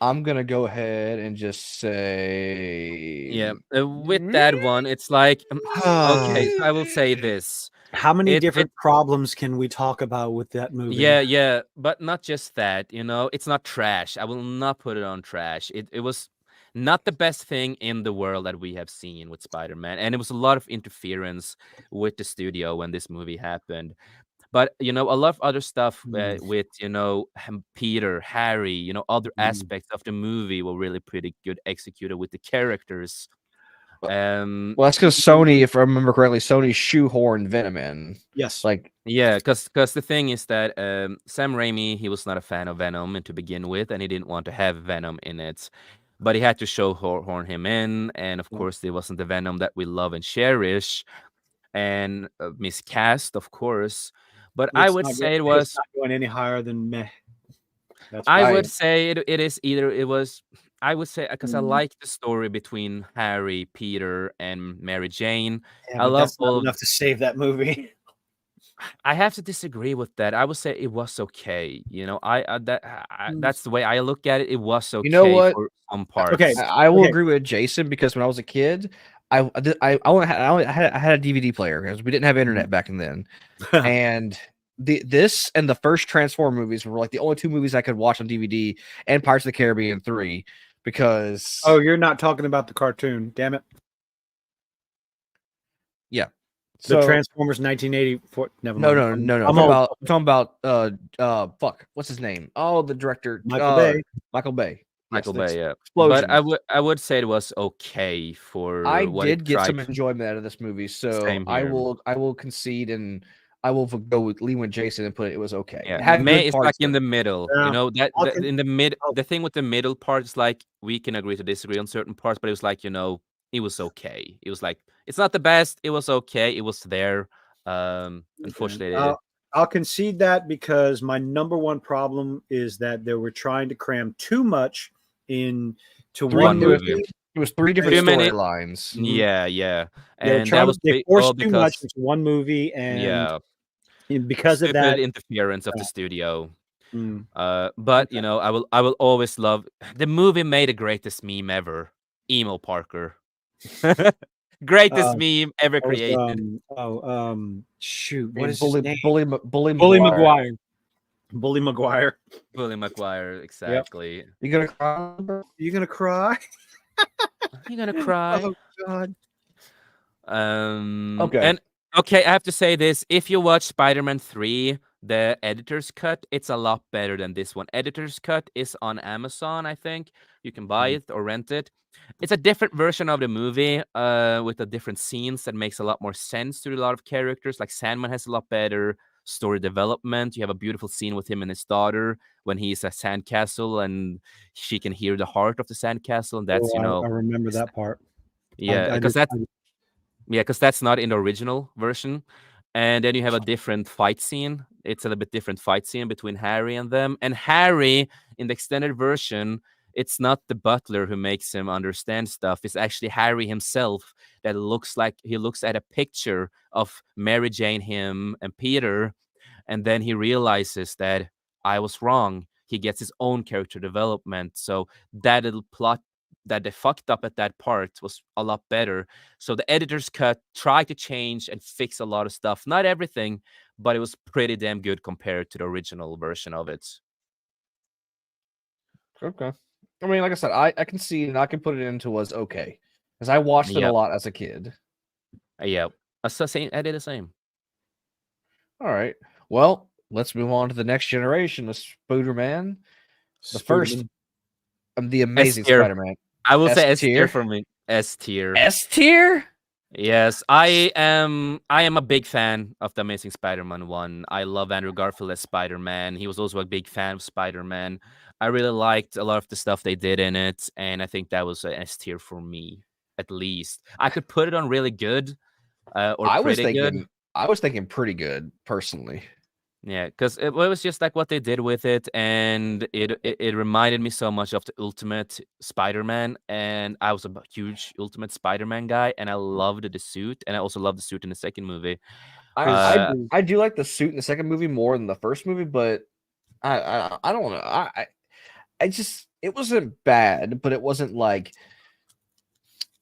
I'm gonna go ahead and just say Yeah, with that one, it's like okay, I will say this. How many It different problems can we talk about with that movie? yeah, but not just that, it's not trash. I will not put it on trash. It was not the best thing in the world that we have seen with Spider-Man, and it was a lot of interference with the studio when this movie happened. But a lot of other stuff with Peter, Harry, other aspects of the movie were really pretty good executed with the characters. well, that's because Sony, if I remember correctly, Sony shoehorned Venom in. Yes. Like Yeah, because the thing is that Sam Raimi, he was not a fan of Venom to begin with, and he didn't want to have Venom in it. But he had to shoehorn him in, and of course, it wasn't the Venom that we love and cherish, and miscast, of course. But I would say it was. It's not going any higher than meh. That's I fine. would say it is either. It was. I would say because I like the story between Harry, Peter, and Mary Jane. Yeah, I but love that's not all of. enough to save that movie. I have to disagree with that. I would say it was okay. That's the way I look at it. It was okay You know what? for some parts. Okay. I will agree with Jason because when I was a kid, I had a DVD player because we didn't have internet back then, and this and the first Transformer movies were like the only two movies I could watch on DVD, and Pirates of the Caribbean 3 because Oh, you're not talking about the cartoon. Damn it. yeah. The So Transformers 1984. Never no, mind. no. I'm I'm old. talking about fuck. What's his name? Oh, the director Michael Bay. Michael Bay. Michael Yes, Bay, yeah. explosions. But I would say it was okay for I what did it get some tried. enjoyment out of this movie, so Same I here. will concede and I will go with Lee and Jason and put it was okay. Yeah, It had May good is parts, like in but- the middle. Yeah. In the mid. The thing with the middle part is like we can agree to disagree on certain parts, but it was like it was okay. It was like it's not the best. It was okay. It was there. Unfortunately, I'll concede that because my number one problem is that they were trying to cram too much into one movie. It was three different Too many- storylines. Yeah, They and that was they all forced too much because into one movie, and yeah, because of stupid that, interference of the studio. Mm. But I will always love the movie made the greatest meme ever. Emo Parker. Greatest meme ever created. Shoot, I what mean, is his name? Bully Maguire. Bully Maguire. Bully Maguire, exactly. You gonna cry? You gonna cry? You gonna cry? Oh God. Okay. And okay, I have to say this: if you watch Spider-Man 3, the editor's cut, it's a lot better than this one. Editor's cut is on Amazon, I think. You can buy it or rent it. It's a different version of the movie, with the different scenes that makes a lot more sense to a lot of characters. Like Sandman has a lot better story development. You have a beautiful scene with him and his daughter when he's at sandcastle and she can hear the heart of the sandcastle, and that's I remember that part. yeah, because that's not in the original version. And then you have a different fight scene. It's a little bit different fight scene between Harry and them. And Harry, in the extended version, it's not the butler who makes him understand stuff. It's actually Harry himself that looks like he looks at a picture of Mary Jane, him, and Peter. And then he realizes that I was wrong. He gets his own character development. So that little plot that they fucked up at that part was a lot better. So the editor's cut tried to change and fix a lot of stuff. Not everything, but it was pretty damn good compared to the original version of it. Okay. I mean, like I said, I can see and I can put it into was okay. Because I watched it a Yep. lot as a kid. Yeah. That's the same. I did the same. All right. Well, let's move on to the next generation of Spider-Man. The first, the Amazing S-tier. Spider-Man. I will say S S-tier? tier for me. S tier. S tier? Yes, I am a big fan of the Amazing Spider-Man 1. I love Andrew Garfield as Spider-Man. He was also a big fan of Spider-Man. I really liked a lot of the stuff they did in it, and I think that was an S tier for me, at least. I could put it on really good, or I was pretty good. thinking I was thinking pretty good, personally. Yeah, because it was just like what they did with it, and it reminded me so much of the Ultimate Spider-Man, and I was a huge Ultimate Spider-Man guy, and I loved the suit, and I also loved the suit in the second movie. I do like the suit in the second movie more than the first movie, but I don't know. I just it wasn't bad, but it wasn't like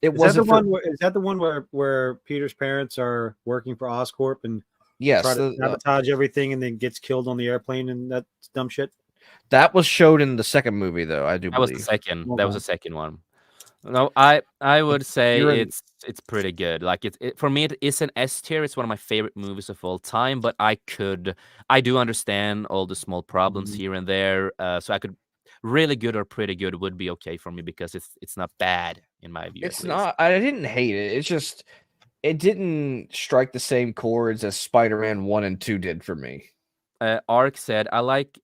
it wasn't. Is that the one where Peter's parents are working for Oscorp and try to sabotage everything and then gets killed on the airplane and that dumb shit? That was showed in the second movie, though. I do That was believe the second. Okay. That was the second one. No, I would say You're in- it's pretty good. Like it for me, it is an S tier. It's one of my favorite movies of all time. But I do understand all the small problems here and there. So I could really good or pretty good would be okay for me because it's not bad in my view. It's not. I didn't hate it. It's just it didn't strike the same chords as Spider-Man 1 and 2 did for me. Ark said I like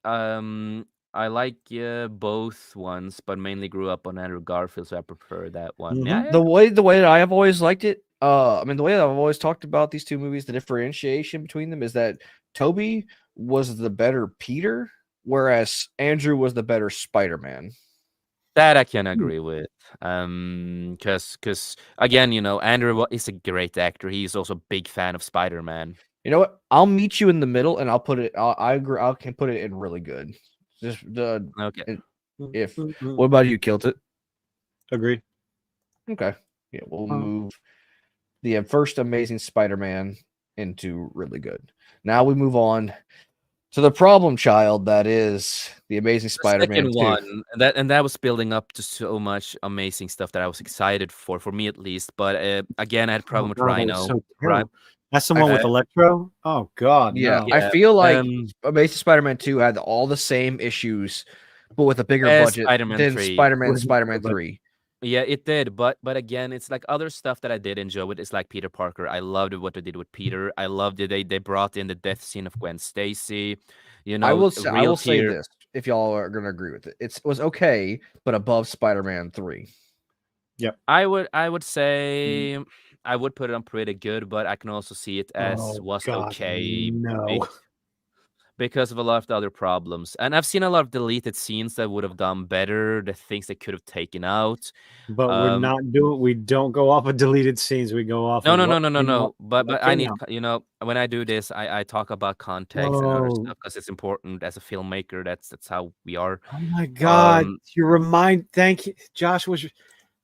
both ones, but mainly grew up on Andrew Garfield, so I prefer that one. Mhm. Yeah, The way that I have always liked it, I mean, the way that I've always talked about these two movies, the differentiation between them is that Toby was the better Peter, whereas Andrew was the better Spider-Man. that I can agree with. Because again, Andrew is a great actor. He's also a big fan of Spider-Man. You know what? I'll meet you in the middle, and I'll put it. I agree. I can put it in really good. Just the Okay. if. What about you, Kilt it? Agreed. Okay. Yeah, we'll move the first Amazing Spider-Man into really good. Now we move on to the problem child that is the Amazing Spider-Man 2. Second one, and that was building up to so much amazing stuff that I was excited for me at least. But again, I had a problem with Rhino. That's the one with Electro? Oh, God. Yeah, no. I feel like Amazing Spider-Man 2 had all the same issues, but with a bigger budget than 3. Spider-Man 3. Yeah, it did, but again, it's like other stuff that I did enjoy with. It's like Peter Parker. I loved what they did with Peter. I loved it. They brought in the death scene of Gwen Stacy. I will say this: if y'all are going to agree with it, it was okay, but above Spider-Man 3. Yep. I would say I would put it on pretty good, but I can also see it as okay. No. Because of a lot of the other problems. And I've seen a lot of deleted scenes that would have done better, the things they could have taken out. But we don't go off of deleted scenes. We go off No. But I need, when I do this, I talk about context and other stuff because it's important as a filmmaker. That's how we are. Oh my God. Thank you. Josh,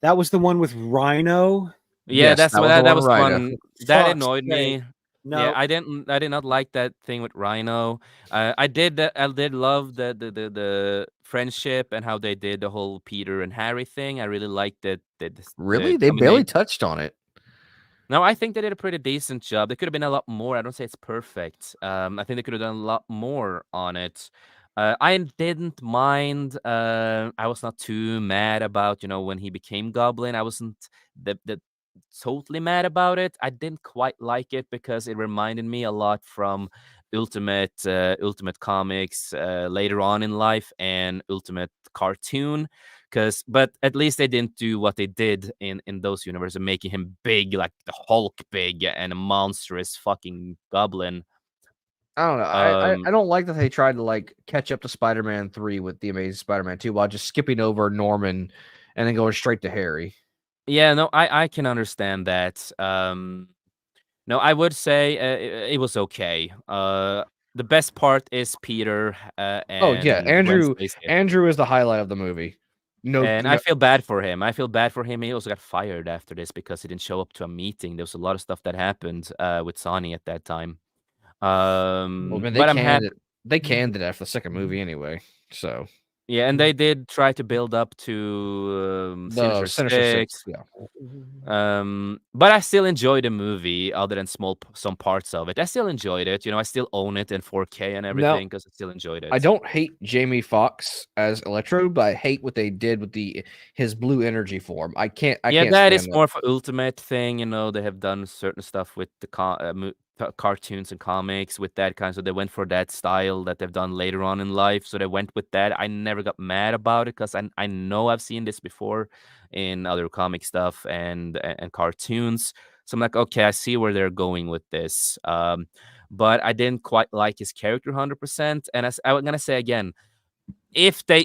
that was the one with Rhino? Yeah, Yes, that was Rhino. one that Fuck's annoyed me. No. Yeah, I did not like that thing with Rhino. I did love the friendship and how they did the whole Peter and Harry thing. I really liked it. Really? They barely touched on it. No, I think they did a pretty decent job. There could have been a lot more. I don't say it's perfect. I think they could have done a lot more on it. I didn't mind. I was not too mad about when he became Goblin. I wasn't the totally mad about it. I didn't quite like it because it reminded me a lot from Ultimate Comics later on in life and Ultimate Cartoon. But at least they didn't do what they did in those universes, making him big, like the Hulk big and a monstrous fucking goblin. I don't know. I don't like that they tried to catch up to Spider-Man 3 with the Amazing Spider-Man 2 while just skipping over Norman and then going straight to Harry. Yeah, no, I can understand that. No, I would say it was okay. The best part is Peter. And Andrew Wednesday's Andrew is the highlight of the movie. No, And I feel bad for him. He also got fired after this because he didn't show up to a meeting. There was a lot of stuff that happened with Sony at that time. well, man, But I'm happy. They canned it after the second movie anyway. So Yeah, and they did try to build up to the Sinister Six. yeah. But I still enjoy the movie, other than some parts of it. I still enjoyed it. I still own it in 4K and everything because I still enjoyed it. I don't hate Jamie Foxx as Electro, but I hate what they did with his blue energy form. I can't. That is more of an Ultimate thing. They have done certain stuff with the cartoons and comics with that kind. So they went for that style that they've done later on in life. So they went with that. I never got mad about it because I know I've seen this before in other comic stuff and cartoons. So I'm like, okay, I see where they're going with this. But I didn't quite like his character 100%. And I'm gonna say again, if they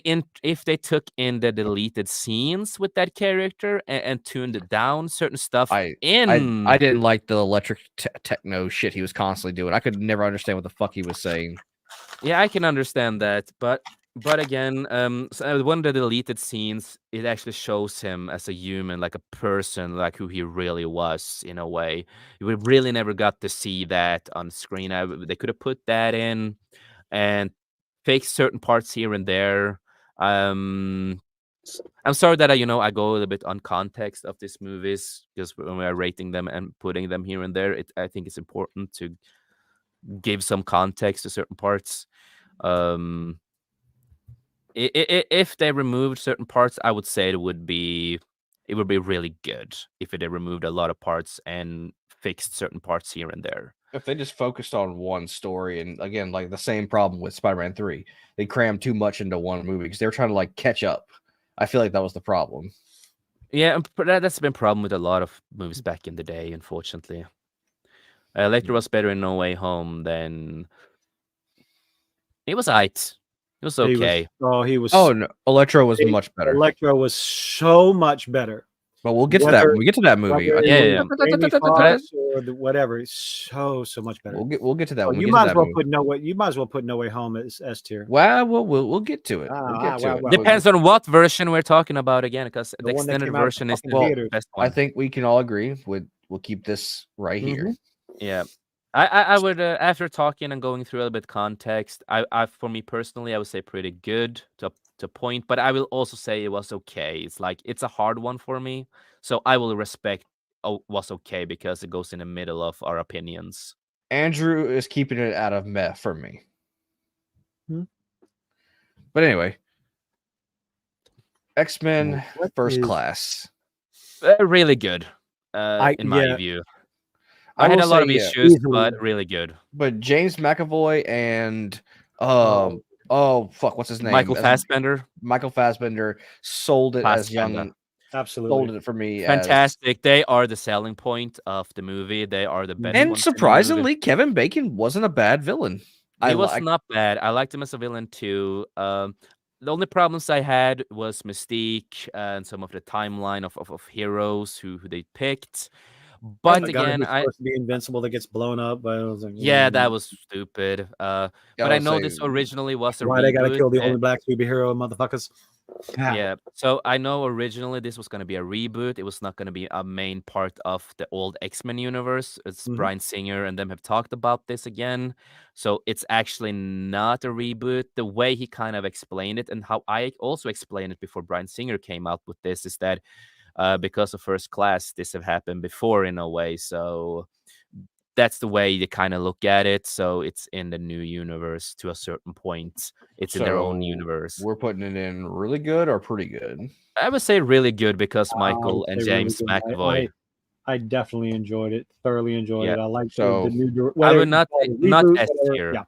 took in the deleted scenes with that character and tuned it down, certain stuff I didn't like the electric techno shit he was constantly doing. I could never understand what the fuck he was saying. Yeah, I can understand that, but again, so one of the deleted scenes, it actually shows him as a human, like a person, like who he really was in a way. We really never got to see that on screen. They could have put that in and fake certain parts here and there. I'm sorry that I go a little bit on context of these movies because when we are rating them and putting them here and there, I think it's important to give some context to certain parts. If they removed certain parts, I would say it would be really good if they removed a lot of parts and fixed certain parts here and there. If they just focused on one story, and again, like the same problem with Spider-Man 3, they crammed too much into one movie because they were trying to like catch up. I feel like that was the problem. Yeah, but that's been a problem with a lot of movies back in the day, unfortunately. Electro was better in No Way Home than it was aight. It was okay. Oh no, Electro was much better. Electro was so much better. But we'll get to that when we get to that movie. Yeah. Or whatever. It's so much better. We'll get to that. You might as well put No Way Home as S tier. Well, we'll get to it. Depends on what version we're talking about again, because the extended version is the best one. I think we can all agree we'll keep this right here. Yeah. I would after talking and going through a little bit context, I for me personally, I would say pretty good to point, but I will also say it was okay. It's a hard one for me, so I will respect was okay because it goes in the middle of our opinions. Andrew is keeping it out of meh for me. But anyway, X-Men First Class, really good in my view. I had a lot of issues, but really good. But James McAvoy and what's his name? Michael Fassbender. Michael Fassbender sold it as young. Absolutely, sold it for me. Fantastic. They are the selling point of the movie. They are the best. And surprisingly, Kevin Bacon wasn't a bad villain. He was not bad. I liked him as a villain too. The only problems I had was Mystique and some of the timeline of heroes who they picked. But again, supposed to be invincible that gets blown up. But I was like, that was stupid. But I know this originally was a why reboot. They gotta kill the only black superhero, motherfuckers. Yeah. So I know originally this was gonna be a reboot. It was not gonna be a main part of the old X-Men universe. It's Bryan Singer and them have talked about this again. So it's actually not a reboot. The way he kind of explained it and how I also explained it before Bryan Singer came out with this is that because of First Class, this have happened before in a way. So that's the way you kind of look at it. So it's in the new universe to a certain point. It's in their own universe. We're putting it in really good or pretty good? I would say really good because Michael and James McAvoy. I definitely enjoyed it. Thoroughly enjoyed it. I like the new. I would not S tier. Yeah.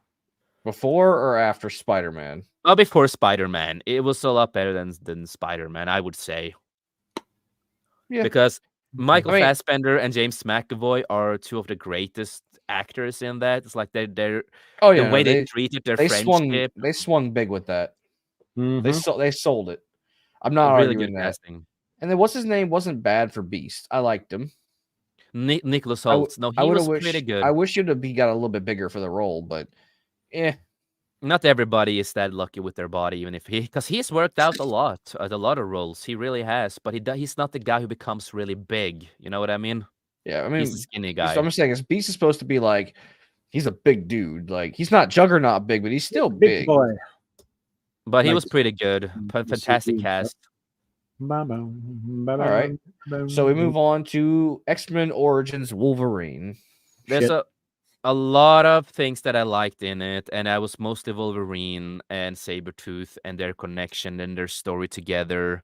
Before or after Spider-Man? Oh, before Spider-Man. It was a lot better than Spider-Man, I would say. Yeah. Because Michael Fassbender and James McAvoy are two of the greatest actors in that. It's like they're the way they treated their friendship. They swung big with that. They sold it. I'm not really arguing good that. casting. And then what's his name wasn't bad for Beast. I liked him. Nicholas Hoult. No, he was pretty good. I wish he got a little bit bigger for the role, but not everybody is that lucky with their body, even if because he's worked out a lot at a lot of roles. He really has, but he's not the guy who becomes really big. You know what I mean? Yeah, I mean, He's a skinny guy. I'm saying Beast is supposed to be like he's a big dude. Like he's not Juggernaut big, but he's still big. boy. But he Like- was pretty good. Fantastic cast. All right. So we move on to X-Men Origins Wolverine. There's Shit. a lot of things that I liked in it, and I was mostly Wolverine and Sabretooth and their connection and their story together.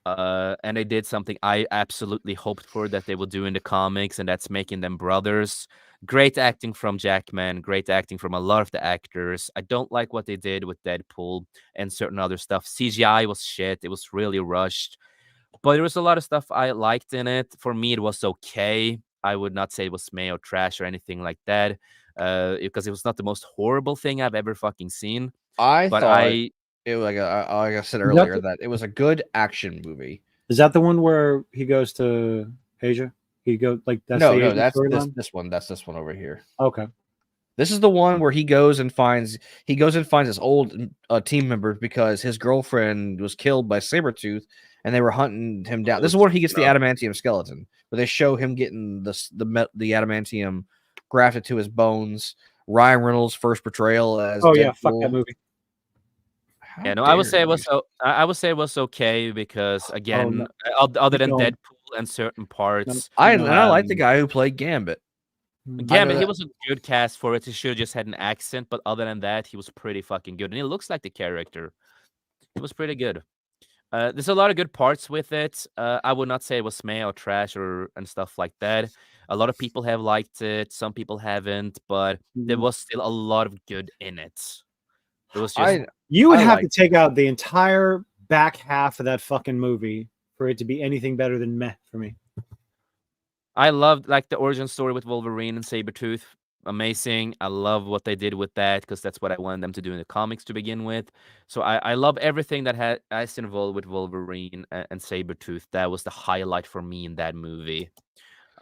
And they did something I absolutely hoped for that they would do in the comics, and that's making them brothers. Great acting from Jackman, great acting from a lot of the actors. I don't like what they did with Deadpool and certain other stuff. CGI was shit. It was really rushed. But there was a lot of stuff I liked in it. For me, it was okay. I would not say it was meh or trash or anything like that. Because it was not the most horrible thing I've ever fucking seen. I But thought I it was like I said that earlier the- that it was a good action movie. Is that the one where he goes to Asia? He goes like that's No, the no, Asian that's storyline? this one. That's this one over here. Okay. This is the one where he goes and finds his old team members because his girlfriend was killed by Sabretooth and they were hunting him down. This is where he gets the adamantium skeleton, where they show him getting the adamantium grafted to his bones. Ryan Reynolds' first portrayal as Oh yeah, fuck Deadpool. that movie. How Yeah, no, I would dare say it you. was I would say it was okay because again, no. other than going. Deadpool and certain parts, I No, like the guy who played Gambit. Gambit, he that. was a good cast for it. He should have just had an accent, but other than that, he was pretty fucking good, and he looks like the character. It was pretty good. There's a lot of good parts with it. I would not say it was meh or trash and stuff like that. A lot of people have liked it. Some people haven't, but there was still a lot of good in it. It was just You would I have to liked take out the entire back half of that fucking movie for it to be anything better than meh for me. I loved like the origin story with Wolverine and Sabretooth. Amazing. I love what they did with that because that's what I wanted them to do in the comics to begin with. So I love everything that has involved with Wolverine and Sabretooth. That was the highlight for me in that movie.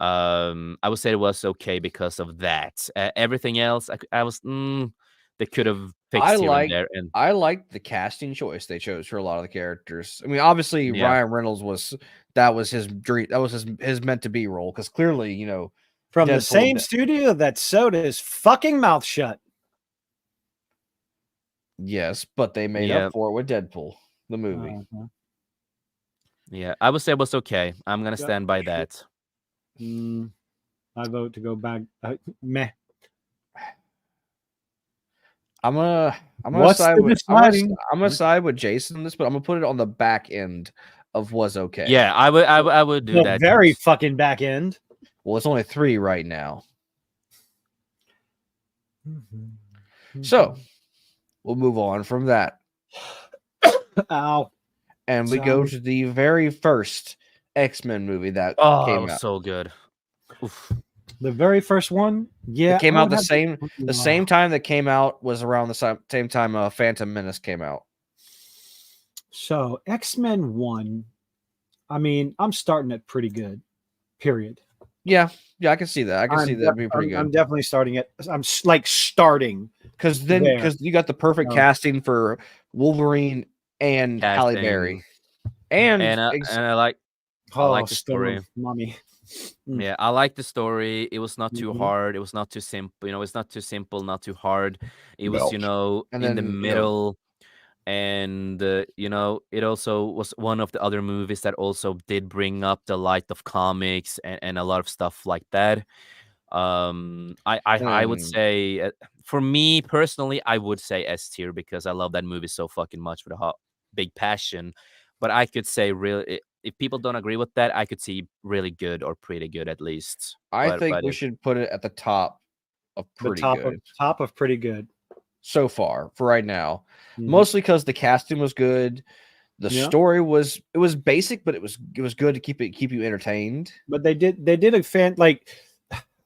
I would say it was okay because of that. Everything else, I was they could have fixed here and there. And I liked the casting choice they chose for a lot of the characters. I mean, obviously Yeah. Ryan Reynolds was his dream. That was his meant to be role because clearly, you know, From the Deadpool same did- studio that sewed his fucking mouth shut. yes, but they made Yeah. up for it with Deadpool, the movie. Uh-huh. yeah, I would say it was okay. I'm gonna Yeah. stand by that. I vote to go back. Meh. I'm gonna What's side the with deciding? I'm gonna side with Jason on this, but I'm gonna put it on the back end of was okay. Yeah, I would do The that. very fucking back end. Well, it's only 3 right now. So we'll move on from that. Ow. And we go Sorry. to the very first X-Men movie that Oh, it came was out. so good. Oof. The very first one. Yeah. It came I out would the have to- same time that came out was around the same time Phantom Menace came out. So X-Men 1. I mean, I'm starting it pretty good. Period. Yeah, I can see that. I can see that being pretty I'm good. definitely starting it. I'm starting. Because there. you got the perfect No. casting for Wolverine and Halle Casting. Berry. And And I like I like the story. Mommy. Mm. Yeah, I like the story. It was not too Mhm. hard. It was not too simple. You know, it's not too simple, not too hard. It was, And in then, the middle. And it also was one of the other movies that also did bring up the light of comics and a lot of stuff like that. I would say for me personally, I would say S tier because I love that movie so fucking much with a big passion. But I could say really, if people don't agree with that, I could see really good or pretty good at least. I think but we if- should put it at the top of pretty good top of pretty good. so far for right now. Mhm. Mostly because the casting was good. The Yeah. story was basic, but it was good to keep you entertained. But they did a fan like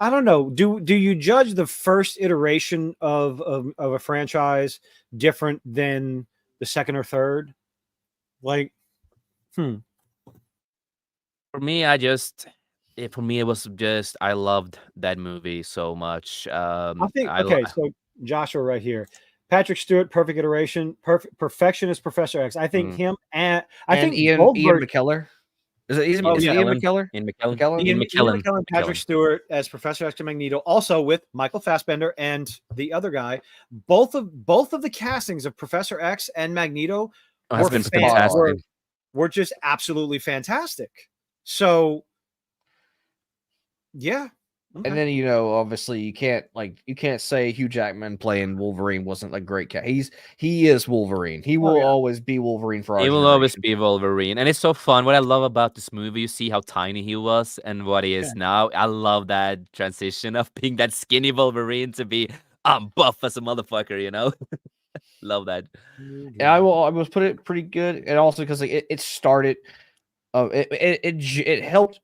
I don't know. Do you judge the first iteration of a franchise different than the second or third? Like, For me, for me, it was just I loved that movie so much. I think I lo- okay. So Joshua, right here, Patrick Stewart, perfect iteration, perfection as Professor X. I think him and I think Ian Goldberg. McKellar. Is it Ian, Oh, is it yeah. Ian McKellar? Ian McKellen. McKellen? Ian McKellen. McKellen, Patrick Stewart as Professor X and Magneto, also with Michael Fassbender and the other guy. Both of the castings of Professor X and Magneto has been fantastic. Were just absolutely fantastic. So, yeah. Okay. And then obviously you can't say Hugh Jackman playing Wolverine wasn't like great cat. He is Wolverine. He will always be Wolverine for our He will generation. always be Wolverine, and it's so fun. What I love about this movie, you see how tiny he was and what he is now. I love that transition of being that skinny Wolverine to be buff as a motherfucker. Love that. And I was put it pretty good, and also because it started, it helped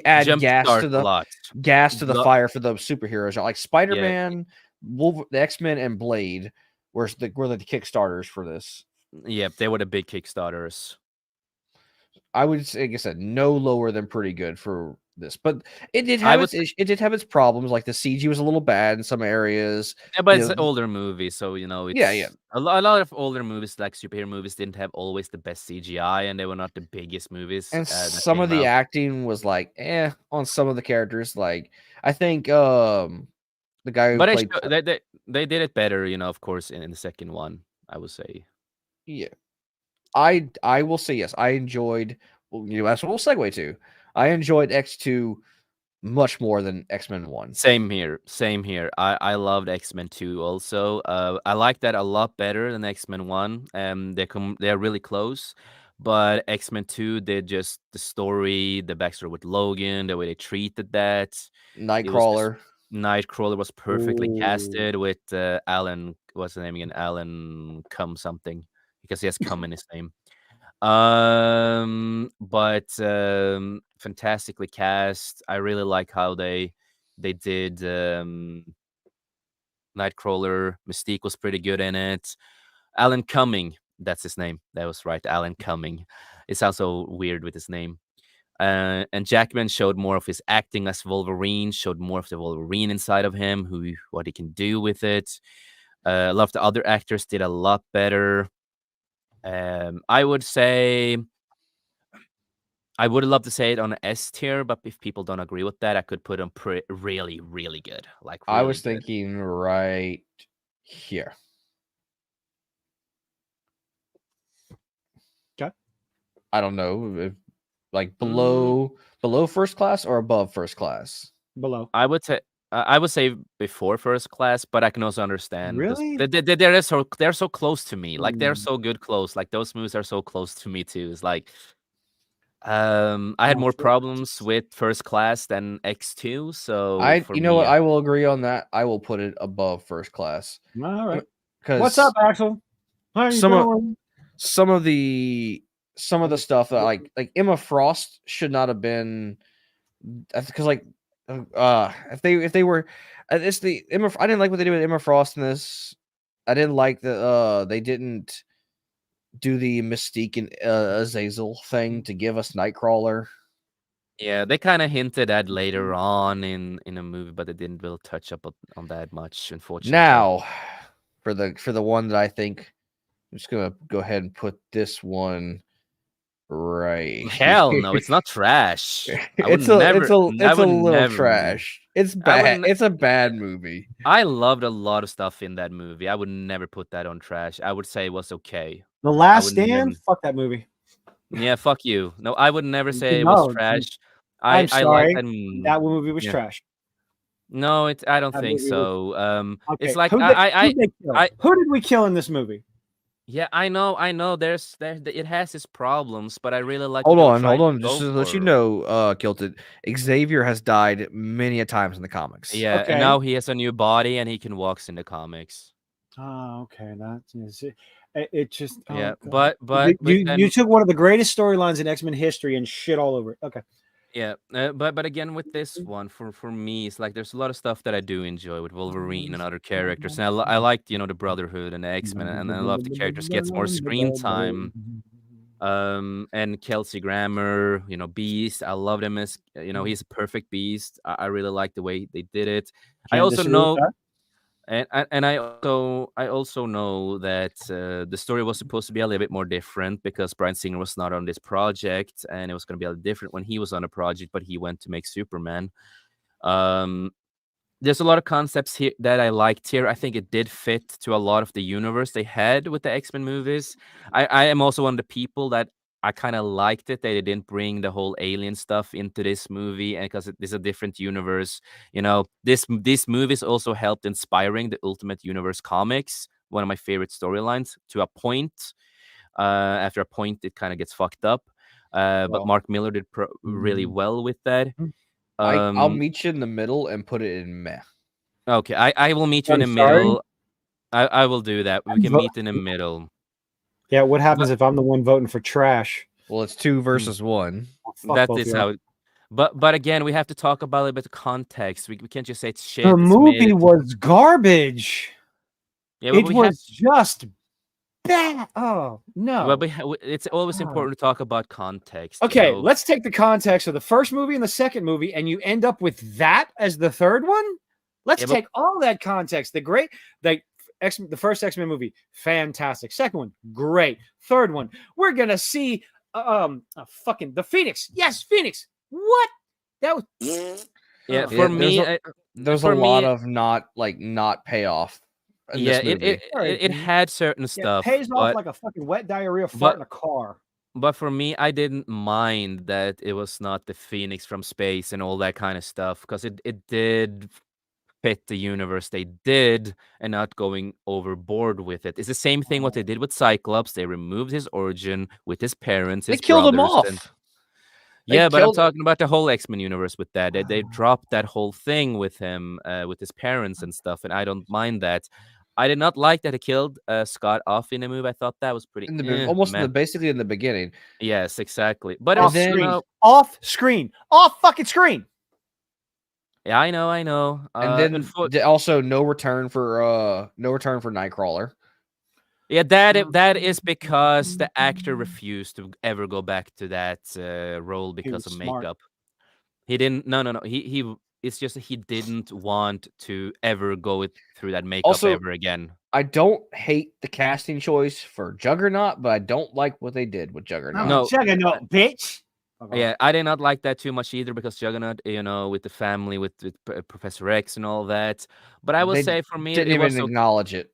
add gas to the fire for the superheroes. Like Spider-Man, the X-Men, and Blade were the Kickstarters for this. Yeah, they were the big Kickstarters. I would say, like I said, no lower than pretty good for this, but it did have its problems. Like the CG was a little bad in some areas. Yeah, but it's an older movie, so it's a lot of older movies, like superhero movies, didn't have always the best CGI, and they were not the biggest movies. And some of the acting was like on some of the characters. Like I think the guy who played, they did it better, of course, in the second one, I would say. Yeah, I will say yes. I enjoyed. That's what we'll segue to. I enjoyed X2 much more than X-Men 1. Same here. I loved X-Men 2 also. I like that a lot better than X-Men 1. They're really close, but X-Men 2 did just the story, the backstory with Logan, the way they treated that. Nightcrawler was perfectly casted with Alan. What's the name again? Alan Cum something, because he has cum in his name. But fantastically cast. I really like how they did Nightcrawler. Mystique was pretty good in it. Alan Cumming, that's his name. That was right, Alan Cumming. It sounds so weird with his name. And Jackman showed more of his acting as Wolverine, showed more of the Wolverine inside of him, what he can do with it. A lot of the other actors did a lot better. I would say I would love to say it on an S tier, but if people don't agree with that, I could put them really, really good. Like really I was good. thinking right here. Okay. I don't know if below first class or above first class. Below. I would say before first class, but I can also understand. Really? They're so close to me. Like they're so good close. Like those movies are so close to me too. It's like I had more problems with first class than X2. So what? I will agree on that. I will put it above first class. All right. What's up, Axel? How are you doing? Some of the stuff that like Emma Frost should not have been, because if they were, it's the Emma. I didn't like what they did with Emma Frost in this. I didn't like that they didn't do the Mystique and Azazel thing to give us Nightcrawler. Yeah, they kind of hinted at later on in a movie, but they didn't really touch up on that much, unfortunately. Now, for the one that I think, I'm just gonna go ahead and put this one right. Hell no, it's not trash. It's a little trash. It's bad. It's a bad movie. I loved a lot of stuff in that movie. I would never put that on trash. I would say it was okay. The Last Stand? Fuck that movie. Yeah, fuck you. No, I would never say it was trash. I'm sorry. That movie was yeah. trash. No, I don't think so. Okay. It's like who did we kill in this movie? Yeah, I know. It has its problems, but I really like. Hold on. Just to let you know, Kilted, Xavier has died many a times in the comics. Yeah, okay. And now he has a new body and he can walk in the comics. Oh, okay. That's it. Just yeah, God. but you took one of the greatest storylines in X-Men history and shit all over it. Okay. Yeah, but again with this one, for me, it's like there's a lot of stuff that I do enjoy with Wolverine and other characters, and I like the Brotherhood and the X-Men, and I love the characters gets more screen time. And Kelsey Grammer, Beast, I love him as he's a perfect Beast. I really like the way they did it. I also know And I also know that the story was supposed to be a little bit more different because Bryan Singer was not on this project, and it was going to be a little different when he was on a project, but he went to make Superman. Um, there's a lot of concepts here that I liked here. I think it did fit to a lot of the universe they had with the X-Men movies. I am also one of the people that I kind of liked it that they didn't bring the whole alien stuff into this movie, and because it is a different universe. These movies also helped inspiring the Ultimate Universe comics, one of my favorite storylines, to a point. After a point, it kind of gets fucked up. But Well, Mark Miller did really well with that. I'll meet you in the middle and put it in meh. Okay, I will meet you in the I'm sorry? middle. I will do that. We can meet in the middle. Yeah, what happens if I'm the one voting for trash? Well, it's 2 versus 1. Fuck That both is y'all. how. But again, we have to talk about a little bit of context. We can't just say it's shit. The it's movie mid. was garbage. Yeah, but It we was just bad. Oh no. Well, it's always important to talk about context. Okay, let's take the context of the first movie and the second movie, and you end up with that as the third one. Let's Yeah, but- take all that context. The first X-Men movie, fantastic. Second one, great. Third one, we're gonna see fucking the Phoenix. Yes, Phoenix. What? That was Yeah, Oh. for me, There's a for lot me- of not payoff. In yeah, this movie. it had certain Yeah, stuff. pays off but- like a fucking wet diarrhea fart in a car. But for me, I didn't mind that it was not the Phoenix from space and all that kind of stuff because it did fit the universe they did and not going overboard with it. It's the same thing what they did with Cyclops. They removed his origin with his parents. They His killed him brothers, off. and- They yeah, but I'm killed- talking about the whole X-Men universe with that. They dropped that whole thing with him, with his parents and stuff, and I don't mind that. I did not like that they killed Scott off in the movie. I thought that was pretty basically in the beginning. Yes, exactly. But it Off was, screen. Off screen. Off fucking screen. yeah, I know. And then also no return for Nightcrawler. Yeah, that is because the actor refused to ever go back to that role because of was smart. makeup. He didn't. No. He. It's just that he didn't want to ever go through that makeup Also, ever again. I don't hate the casting choice for Juggernaut, but I don't like what they did with Juggernaut. No. Juggernaut, bitch. Yeah, I did not like that too much either because Juggernaut, with the family, with Professor X and all that. But I will They say for me, didn't it even was acknowledge it.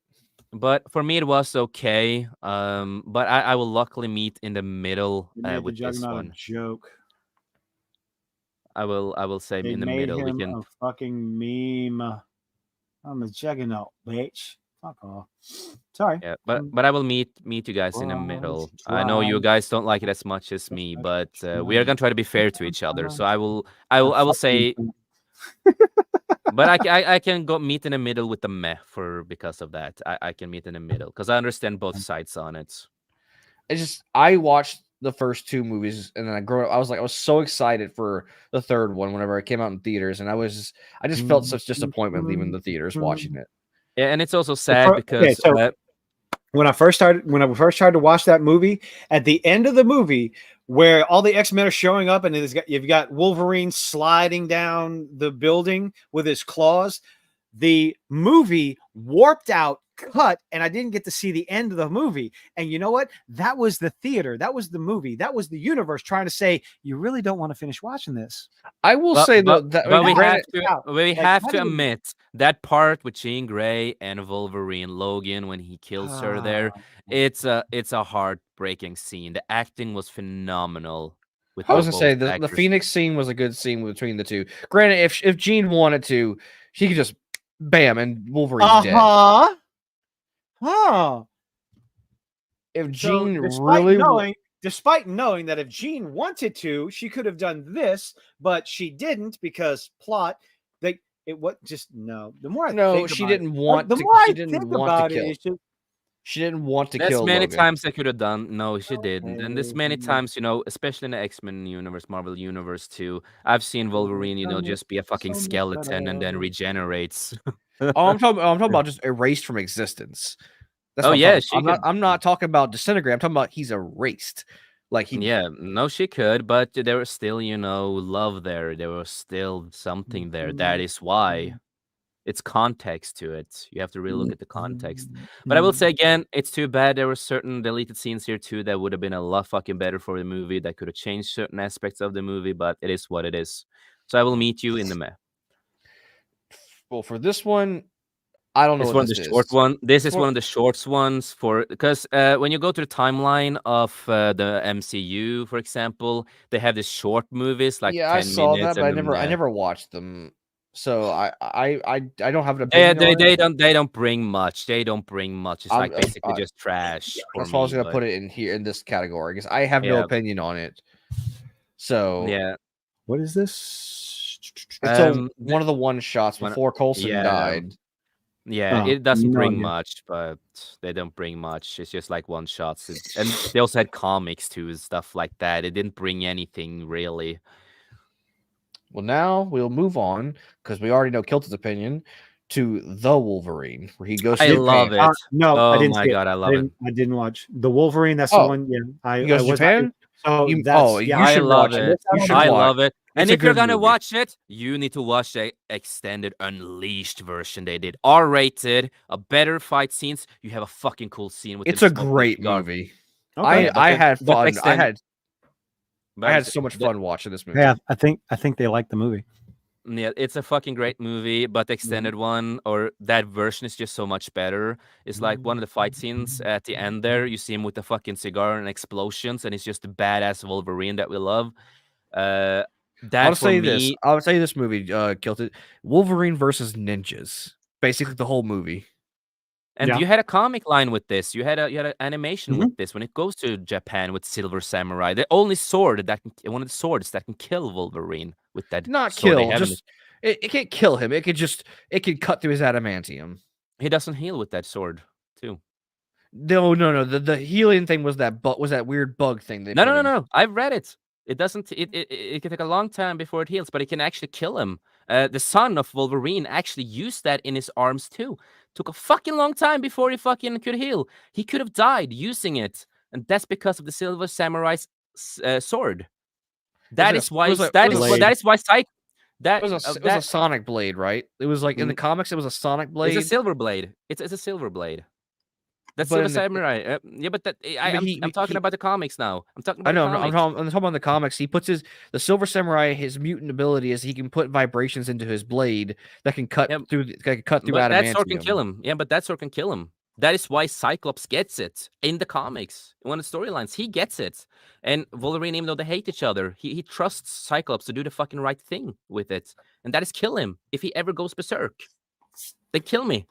But for me, it was okay. But I will luckily meet in the middle They made the with this Juggernaut one. a joke. I will say They in the made middle. We him can. a fucking meme. I'm a Juggernaut, bitch. Fuck off. Sorry. Yeah, but I will meet you guys in the middle. I know you guys don't like it as much as me, but we are gonna try to be fair to each other. So I will say, but I can go meet in the middle with the meh because of that. I can meet in the middle because I understand both sides on it. It's just I watched the first 2 movies and then I was so excited for the third one whenever it came out in theaters, and I just felt such disappointment leaving the theaters watching it. Yeah, and it's also sad because when I first tried to watch that movie, at the end of the movie where all the X-Men are showing up and you've got Wolverine sliding down the building with his claws, the movie warped out, cut, and I didn't get to see the end of the movie. And you know what? That was the theater. That was the movie. That was the universe trying to say, you really don't want to finish watching this. I will say though that we have to admit that part with Jean Grey and Wolverine Logan when he kills her there, it's a heartbreaking scene. The acting was phenomenal. I was gonna say the Phoenix scene was a good scene between the two. Granted, if Jean wanted to, she could just bam and Wolverine's dead. If Jean despite knowing that if Jean wanted to, she could have done this, but she didn't because plot. The more I think she about didn't it, want the to. more She I didn't think want about to it, kill. it's just, She didn't want to There's kill many Logan. times they could have done. No, she didn't. And there's many times, especially in the X-Men universe, Marvel universe too. I've seen Wolverine, just be a fucking skeleton and then regenerates. I'm talking about just erased from existence. That's Oh what yeah, I'm not talking about disintegrate. I'm talking about he's erased. She could, but there was still, love there. There was still something there. That is why. it's context to it. You have to really look at the context. But I will say again, it's too bad there were certain deleted scenes here too that would have been a lot fucking better for the movie. That could have changed certain aspects of the movie, but it is what it is. So I will meet you in the meh. Well, for this one, I don't know It's what one of this the is. short one. This is What- one of the short ones for because when you go to the timeline of the MCU, for example, they have these short movies like Yeah, 10 I saw minutes. that, but and I never watched them. So I don't have an They, opinion on it. they don't bring much. They don't bring much. It's like basically just trash. For That's why I was me, gonna but put it in here in this category because I have no Yeah. opinion on it. So yeah, What is this? it's one of the one shots one- before Coulson yeah. died. Yeah, Oh, it doesn't no bring idea. much, but they don't bring much. It's just like one shots, and they also had comics too and stuff like that. It didn't bring anything really. Well, now we'll move on because we already know Kilt's opinion to the Wolverine, where he goes. I to love Japan. it. No, Oh I didn't my see God, it. I love it. I didn't watch the Wolverine. That's the Oh, one. Yeah, He goes I to was Japan. So You- that's oh, yeah. you I should love watch it. it. You should I watch. love it. And It's a if you're good gonna movie. watch it, you need to watch the extended Unleashed version they did. R-rated, a better fight scenes. You have a fucking cool scene with It's them a smoking great cigar. movie. Okay. Yeah, but I the- had but fun. I extended- had so much fun watching this movie. Yeah, I think they like the movie. Yeah, it's a fucking great movie, but the extended one or that version is just so much better. It's like one of the fight scenes at the end there. You see him with the fucking cigar and explosions, and it's just the badass Wolverine that we love. That I'll for say me, this. I'll say this movie killed it. Wolverine versus ninjas. Basically, the whole movie. and Yeah. you had a comic line with this. You had an animation Mhm. with this when it goes to Japan with Silver Samurai. The only sword that can, one of the swords that can kill Wolverine with that Not sword they kill. have in Just it can't kill him. It could cut through his adamantium. he doesn't heal with that sword too. No. The healing thing was that weird bug thing. They put in. No. I've read it. It doesn't. It can take a long time before it heals, but it can actually kill him. The son of Wolverine actually used that in his arms too. Took a fucking long time before he fucking could heal. He could have died using it, and that's because of the Silver Samurai's sword. That is why. That is why It was a sonic blade, right? It was like in the comics. It was a sonic blade. It's a silver blade. It's a silver blade. That's But Silver in the- Samurai. Yeah, but I'm talking about the comics now. I'm talking about I know. the I'm comics. talking about the comics. He puts the Silver Samurai. His mutant ability is he can put vibrations into his blade that can cut through. But that sword can adamantium. kill him. Yeah, but that sword can kill him. That is why Cyclops gets it in the comics. In one of the storylines, he gets it. And Wolverine, even though they hate each other, he trusts Cyclops to do the fucking right thing with it. And that is kill him if he ever goes berserk. They kill me.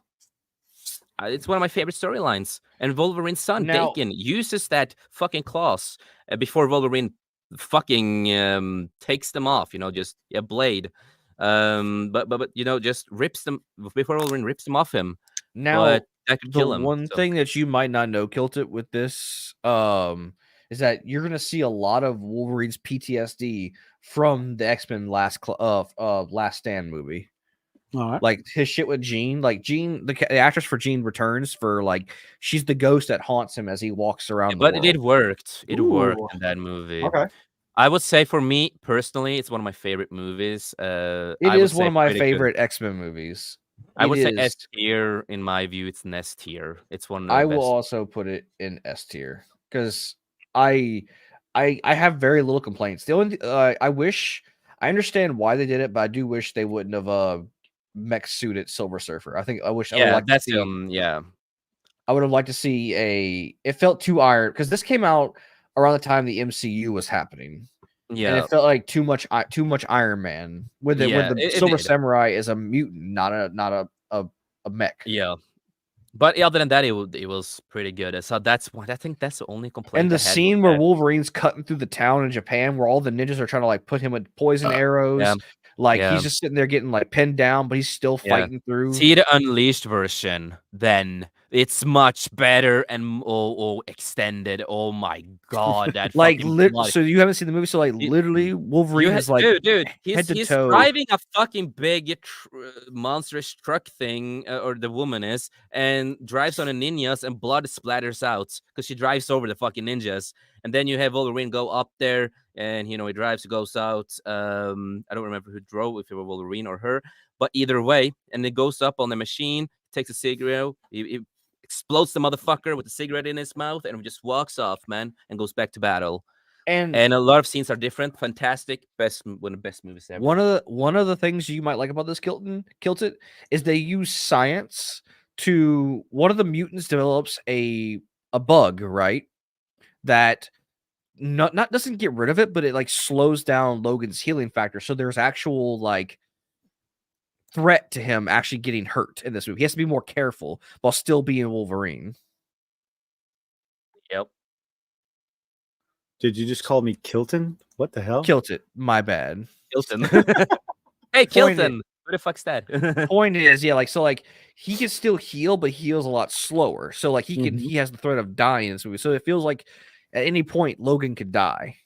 It's one of my favorite storylines. And Wolverine's son, Now- Dakin, uses that fucking claws before Wolverine fucking takes them off, just blade. But just rips them before Wolverine rips them off him. Now, But that could the kill him. one so. thing that you might not know, Kiltit, with this, is that you're gonna see a lot of Wolverine's PTSD from the X-Men Last Stand movie. All right. Like his shit with Jean, like Jean, the actress for Jean returns for like she's the ghost that haunts him as he walks around. But the it world. worked. It worked Ooh. in that movie. Okay. I would say for me personally, it's one of my favorite movies. It is one of my favorite X-Men movies. I would say is. S tier in my view. It's an S tier. It's one of the I best. will also put it in S tier because I have very little complaints. The only I understand why they did it, but I do wish they wouldn't have mech suited Silver Surfer. I would Yeah, like that's to see, yeah. I would have liked to see it felt too iron because this came out around the time the MCU was happening. And Yeah. it felt like too much Iron Man. When the it Silver did. Samurai is a mutant, not a mech. Yeah. But other than that, it was pretty good. So that's what I think. That's the only complaint. And the I had scene with where that. Wolverine's cutting through the town in Japan, where all the ninjas are trying to like put him with poison arrows, yeah. like Yeah. he's just sitting there getting like pinned down, but he's still Yeah. fighting through. See the Unleashed version, then it's much better and extended. Oh my god, that Like fucking blood. so you haven't seen the movie, so like literally Wolverine is like dude, head to he's toe. driving a fucking big monstrous truck thing, or the woman is, and drives on the ninjas, and blood splatters out because she drives over the fucking ninjas. And then you have Wolverine go up there, and he goes out. I don't remember who drove, if it was Wolverine or her, But either way, and it goes up on the machine, takes a cigarette, he explodes the motherfucker with the cigarette in his mouth, and just walks off, man, and goes back to battle. And a lot of scenes are different, fantastic, one of the best movies ever. One of the things you might like about this Kilted is they use science to one of the mutants develops a bug, right? That not doesn't get rid of it, but it like slows down Logan's healing factor. So there's actual like threat to him actually getting hurt in this movie. He has to be more careful while still being Wolverine. Yep. Did you just call me Kilton? What the hell? Kilted. My bad. Kilton. Hey, Kilton. Who the fuck's that? Point is, yeah, like so, like he can still heal, but he heals a lot slower. So, like he has the threat of dying in this movie. So it feels like at any point Logan could die.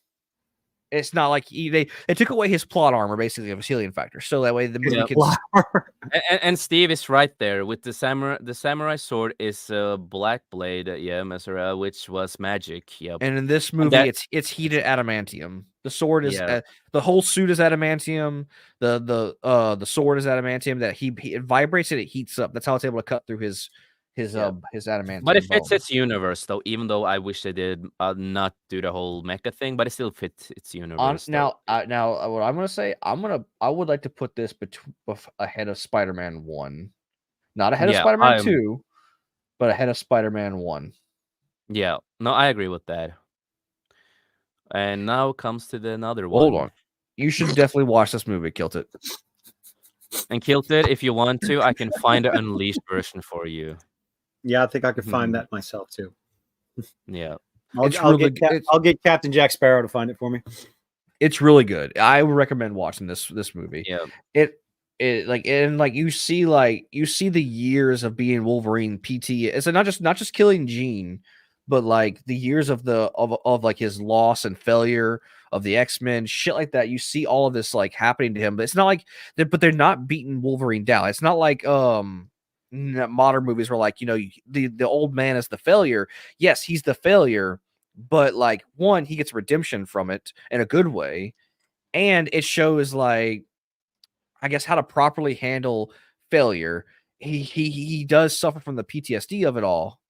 It's not like they took away his plot armor basically of his healing factor, so that way the movie can. And Steve is right there with the samurai. The samurai sword is black blade, Mesera, which was magic. Yep. And in this movie, it's heated adamantium. The sword is the whole suit is adamantium. The sword is adamantium. That it vibrates and it heats up. That's how it's able to cut through his adamantium. But it fits its universe, though. Even though I wish they did not do the whole mecha thing, but it still fits its universe. Now, what I'm gonna say, I would like to put this ahead of Spider-Man 1, not ahead of Spider-Man 2, but ahead of Spider-Man 1. Yeah, no, I agree with that. And now comes to another one. Hold on, you should definitely watch this movie, Kilted. And Kilted, if you want to, I can find an Unleashed version for you. Yeah, I think I could find that myself too. Yeah, I'll get Captain Jack Sparrow to find it for me. It's really good. I would recommend watching this movie. Yeah, you see the years of being Wolverine. It's not just killing Jean, but like the years of like his loss and failure of the X-Men, shit like that. You see all of this like happening to him, but it's not like they're not beating Wolverine down. It's not like modern movies where like the old man is the failure. Yes, he's the failure, but like one, he gets redemption from it in a good way, and it shows like I guess how to properly handle failure. He does suffer from the PTSD of it all,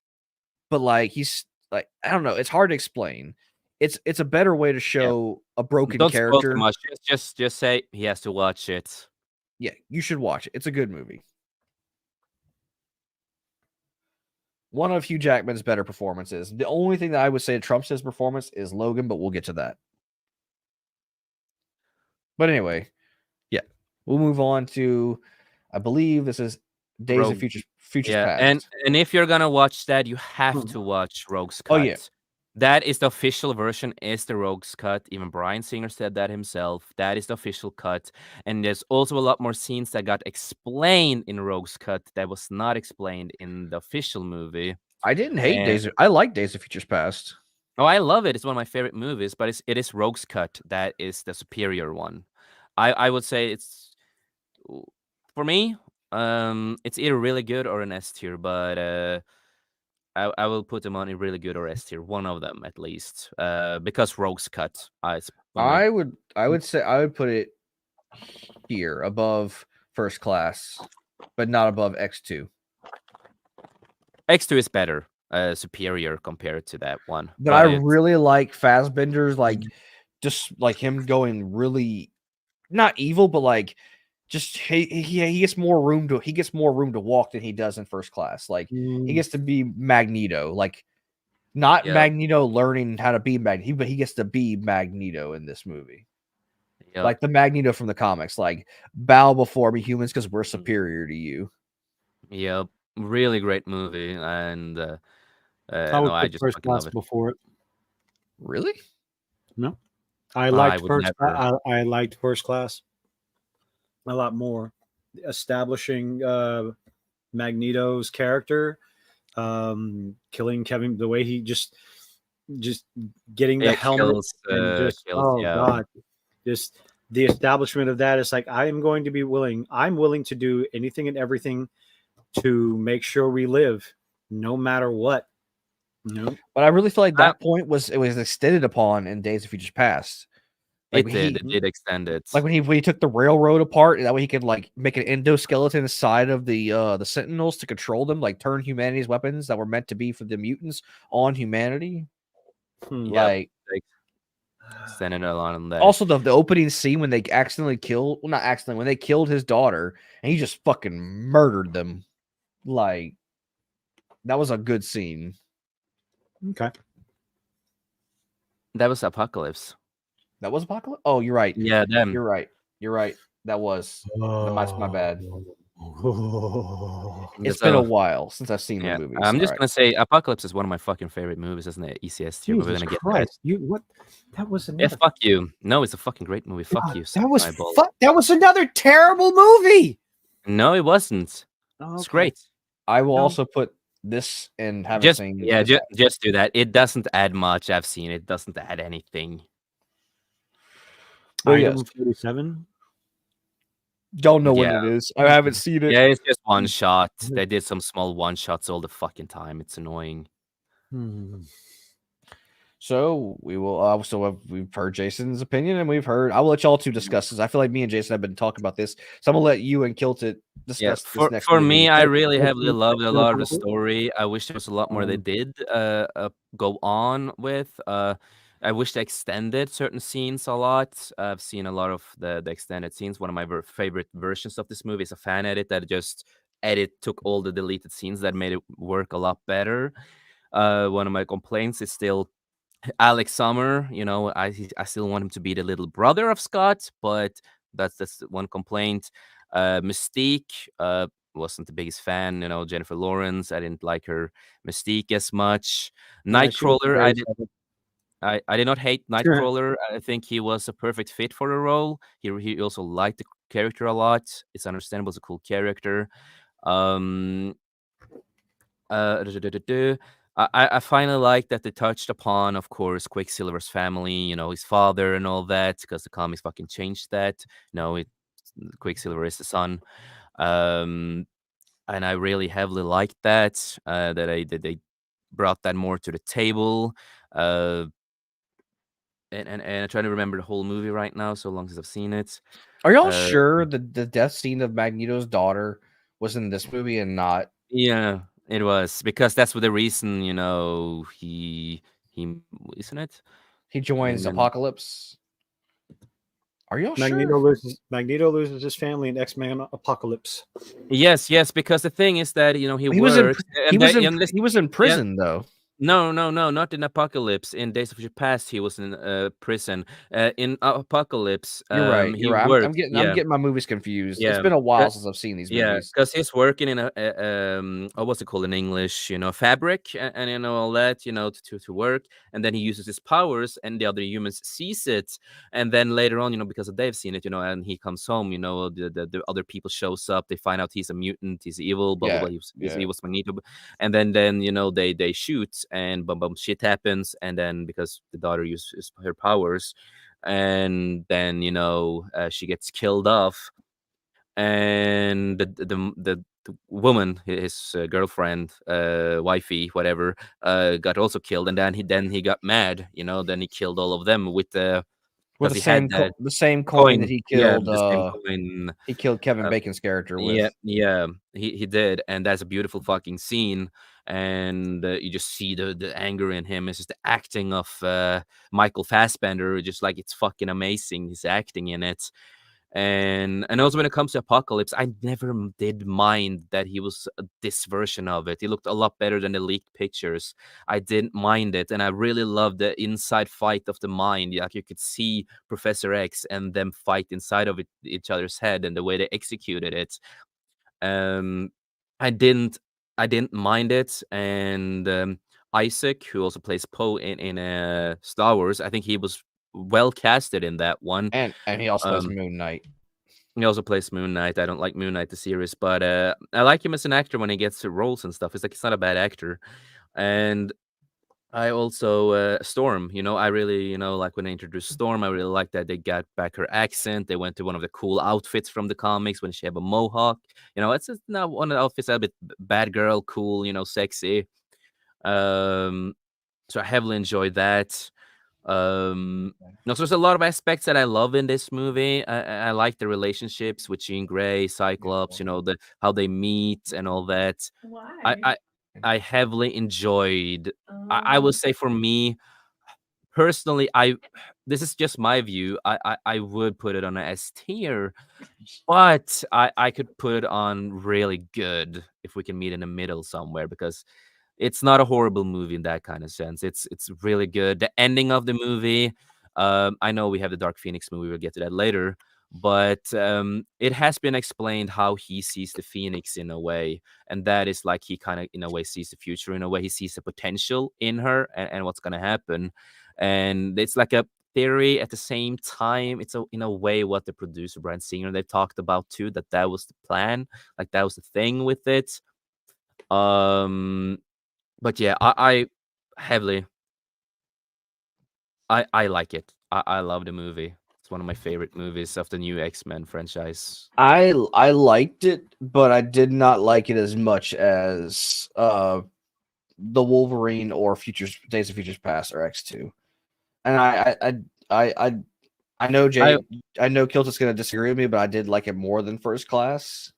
but like he's like I don't know. It's hard to explain. It's a better way to show a broken character. Don't spoil too much. Just say he has to watch it. Yeah, you should watch it. It's a good movie. One of Hugh Jackman's better performances. The only thing that I would say trumps his performance is Logan, but we'll get to that. But anyway, yeah, we'll move on to, I believe this is Days of Future Past. And if you're gonna watch that, you have to watch Rogue's Cut. Oh yeah, that is the official version. Is the Rogue's Cut? Even Bryan Singer said that himself. That is the official cut. And there's also a lot more scenes that got explained in Rogue's Cut that was not explained in the official movie. I didn't hate I like Days of Futures Past. Oh, I love it. It's one of my favorite movies, but it is Rogue's Cut that is the superior one. I would say it's, for me, it's either really good or an S tier, but I will put them on a really good or S tier, one of them at least, because Rogue's Cut. I would say I would put it here above First Class, but not above X2. X2 is better, superior compared to that one. But I really like Fassbender's, like just like him going really not evil, but like just he gets more room to walk than he does in First Class. Like he gets to be Magneto, like not Magneto learning how to be Magneto, but he gets to be Magneto in this movie. Yep. Like the Magneto from the comics, like bow before me, humans, because we're superior to you. Yep, really great movie, and I just First Class before it. Really? No, I liked First. I liked First Class a lot more, establishing Magneto's character, killing Kevin, the way he just getting the helmet, God, just the establishment of that is like I'm willing to do anything and everything to make sure we live, no matter what. But I really feel like that point was extended upon in Days of Futures Past. Like It did extend it. Like when he took the railroad apart, that way he could like make an endoskeleton inside of the Sentinels to control them, like turn humanity's weapons that were meant to be for the mutants on humanity. Like extended a lot on that. also the opening scene when they accidentally killed, well, not accidentally, when they killed his daughter and he just fucking murdered them. Like that was a good scene. Okay. That was Apocalypse. That was Apocalypse? Oh, you're right. Yeah, them. You're right. You're right. That was my bad. It's been a while since I've seen the movie. I'm just gonna say Apocalypse is one of my fucking favorite movies, isn't it? ECS tier. We're gonna get that. What? That was another. Yeah, fuck you. No, it's a fucking great movie. Fuck you. That was another terrible movie. No, it wasn't. It's great. I will also put this and have just seen. Yeah, just do that. It doesn't add much. I've seen it. Doesn't add anything. Item 47. Don't know what it is. I haven't seen it. Yeah, it's just one shot. They did some small one shots all the fucking time. It's annoying. So we will. We've heard Jason's opinion, and I will let y'all two discuss this. I feel like me and Jason have been talking about this, so I'm gonna let you and Kilted discuss. Yeah, this for me, I really heavily loved a lot of the story. I wish there was a lot more they did go on with. I wish they extended certain scenes a lot. I've seen a lot of the extended scenes. One of my favorite versions of this movie is a fan edit that just took all the deleted scenes that made it work a lot better. One of my complaints is still Alex Summer. You know, I still want him to be the little brother of Scott, but that's one complaint. Mystique wasn't the biggest fan. You know, Jennifer Lawrence, I didn't like her Mystique as much. Nightcrawler, I did not hate Nightcrawler. I think he was a perfect fit for the role. He also liked the character a lot. It's understandable. It's a cool character. I finally like that they touched upon, of course, Quicksilver's family. You know, his father and all that, because the comics fucking changed that. Quicksilver is the son. And I really heavily liked that. That they brought that more to the table. And I'm trying to remember the whole movie right now, so long since I've seen it. Are y'all sure the death scene of Magneto's daughter was in this movie and not? Yeah, it was, because that's what the reason, you know, he isn't it? He joins Apocalypse. Are y'all sure? Magneto loses his family in X-Men Apocalypse. Yes, because the thing is that, you know, he was in prison though. No, not in Apocalypse. In Days of Future Past, he was in prison. In Apocalypse, you're right. I'm getting my movies confused. Yeah. It's been a while since I've seen these movies. Yeah, because he's working in what's it called in English? You know, fabric, and you know all that. You know, to work, and then he uses his powers, and the other humans sees it, and then later on, you know, because they've seen it, you know, and he comes home, you know, the other people shows up. They find out he's a mutant. He's evil. Blah blah blah. He's evil Magneto, and then you know they shoot. And boom, shit happens, and then because the daughter uses her powers, and then you know she gets killed off, and the woman, his girlfriend, wifey, whatever, got also killed, and then he got mad, you know, then he killed all of them with the same coin that he killed. The same coin. He killed Kevin Bacon's character with. Yeah, he did, and that's a beautiful fucking scene. And you just see the anger in him. It's just the acting of Michael Fassbender, just like it's fucking amazing. He's acting in it. And also when it comes to Apocalypse, I never did mind that he was this version of it. He looked a lot better than the leaked pictures. I didn't mind it, and I really loved the inside fight of the mind. Like you could see Professor X and them fight inside of each other's head, and the way they executed it. I didn't mind it, and Isaac, who also plays Poe in Star Wars, I think he was well casted in that one. And he also plays Moon Knight. He also plays Moon Knight. I don't like Moon Knight the series, but I like him as an actor when he gets roles and stuff. It's like he's not a bad actor. And I also Storm, you know, I really, you know, like when they introduced Storm, I really like that they got back her accent. They went to one of the cool outfits from the comics when she had a mohawk. You know, it's not one of the outfits a bit bad girl, cool, you know, sexy. So I heavily enjoyed that. No, so there's a lot of aspects that I love in this movie. I like the relationships with Jean Grey, Cyclops, how they meet and all that. I Why? I heavily enjoyed. I would say for me personally, this is just my view. I would put it on a S tier, but I could put it on really good if we can meet in the middle somewhere because it's not a horrible movie in that kind of sense. It's really good. The ending of the movie, I know we have the Dark Phoenix movie. We'll get to that later, but it has been explained how he sees the Phoenix in a way, and that is like he kind of in a way sees the future. In a way, he sees the potential in her and what's gonna happen, and it's like a theory at the same time. It's in a way what the producer Bryan Singer they've talked about too. That was the plan, like that was the thing with it. Um, but yeah, I heavily I like it. I love the movie. It's one of my favorite movies of the new X-Men franchise. I liked it, but I did not like it as much as the Wolverine or Days of Futures Past or X2. And I know Jay, I know Kilt's gonna disagree with me, but I did like it more than First Class.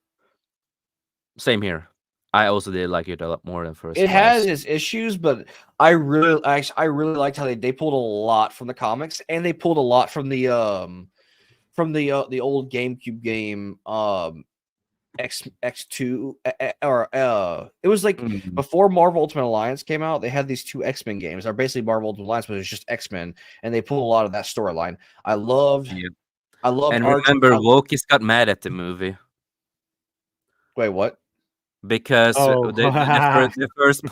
Same here. I also did like it a lot more than First It Class. has its issues, but I really liked how they pulled a lot from the comics, and they pulled a lot from the old GameCube game X2 or it was like before Marvel Ultimate Alliance came out. They had these two X-Men games. They're basically Marvel Ultimate Alliance, but it's just X-Men, and they pulled a lot of that storyline. I loved. And remember, Wokies got mad at the movie. Wait, what? Because Oh. the first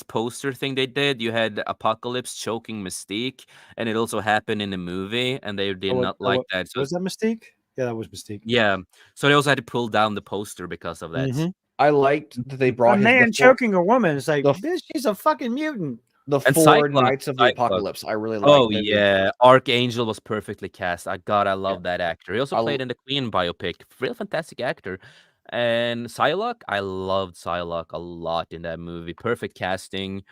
poster thing they did, you had Apocalypse choking Mystique, and it also happened in the movie, and they did not like that. So Was that Mystique? Yeah, that was Mystique. yeah, so they also had to pull down the poster because of that. Mhm. I liked that they brought a man choking a woman. It's like, bitch, she's a fucking mutant. The And four Cyclops- Knights of the Cyclops. Apocalypse. I really liked. Oh yeah, Archangel was perfectly cast. I love that actor. He also I played in the Queen biopic. Real fantastic actor. And Psylocke, I loved Psylocke a lot in that movie. Perfect casting.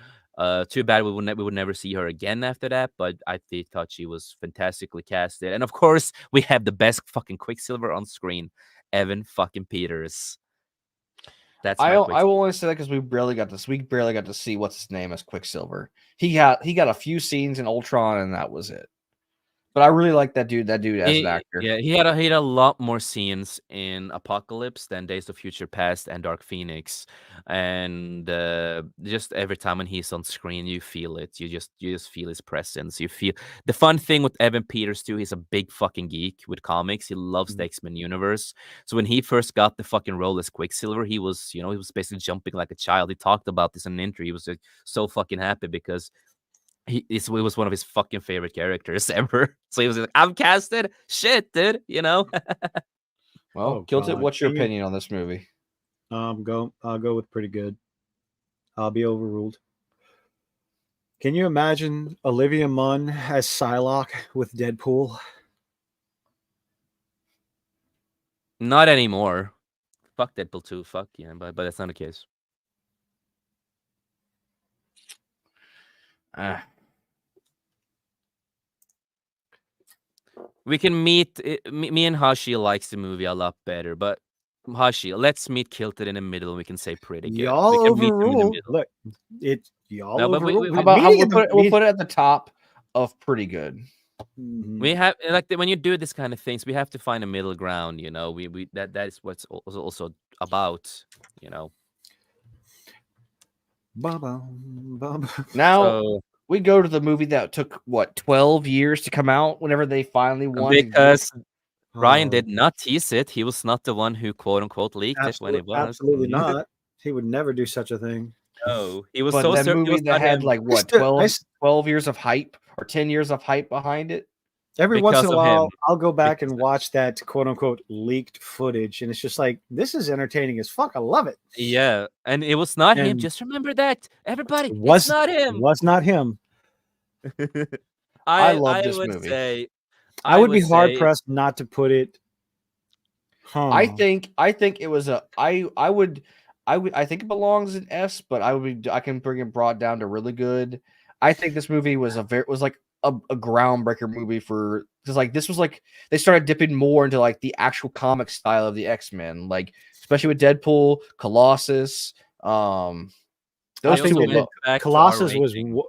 Too bad we would never see her again after that. But I thought she was fantastically casted. And of course, we have the best fucking Quicksilver on screen, Evan fucking Peters. That's I will only say that because we barely got to see what's his name as Quicksilver. He got a few scenes in Ultron, and that was it. But I really like that dude as an actor. Yeah, he had a lot more scenes in Apocalypse than Days of Future Past and Dark Phoenix, and just every time when he's on screen, you feel it. You just feel his presence. You feel the fun thing with Evan Peters too. He's a big fucking geek with comics. He loves the X-Men universe. So when he first got the fucking role as Quicksilver, he was he was basically jumping like a child. He talked about this in an interview. He was like, so fucking happy because it was one of his fucking favorite characters ever. So he was like, I'm casted. Shit, dude. Well, Kilted, what's your opinion on this movie? I'll go with pretty good. I'll be overruled. Can you imagine Olivia Munn as Psylocke with Deadpool? Not anymore. Fuck Deadpool 2. Fuck yeah, but that's not the case. We can meet me and Hashi likes the movie a lot better, but Hashi, let's meet Kilted in the middle. We can say pretty good. Y'all we can meet them in the overruled. middle. Look, y'all No, but overruled. How about we'll put it at the top of pretty good. We have when you do this kind of things, we have to find a middle ground. We that is what's also about. Now we go to the movie that took 12 years to come out. Whenever they finally won, because Ryan did not tease it. He was not the one who quote unquote leaked it when it was. Absolutely not. He would never do such a thing. No, he was but so that certain. movie that had 12 years of hype or 10 years of hype behind it. Every once in a while, I'll go back and watch that quote unquote leaked footage, and it's just like, this is entertaining as fuck. I love it. Yeah, and it was not him. Just remember that, everybody. It's not him. Was not him. I love this movie. I would be hard pressed not to put it. I think it was I think it belongs in S, but I can bring it brought down to really good. I think this movie was like a groundbreaker movie for, because like this was like they started dipping more into like the actual comic style of the X-Men, like especially with Deadpool, Colossus. Those think two that alone. Colossus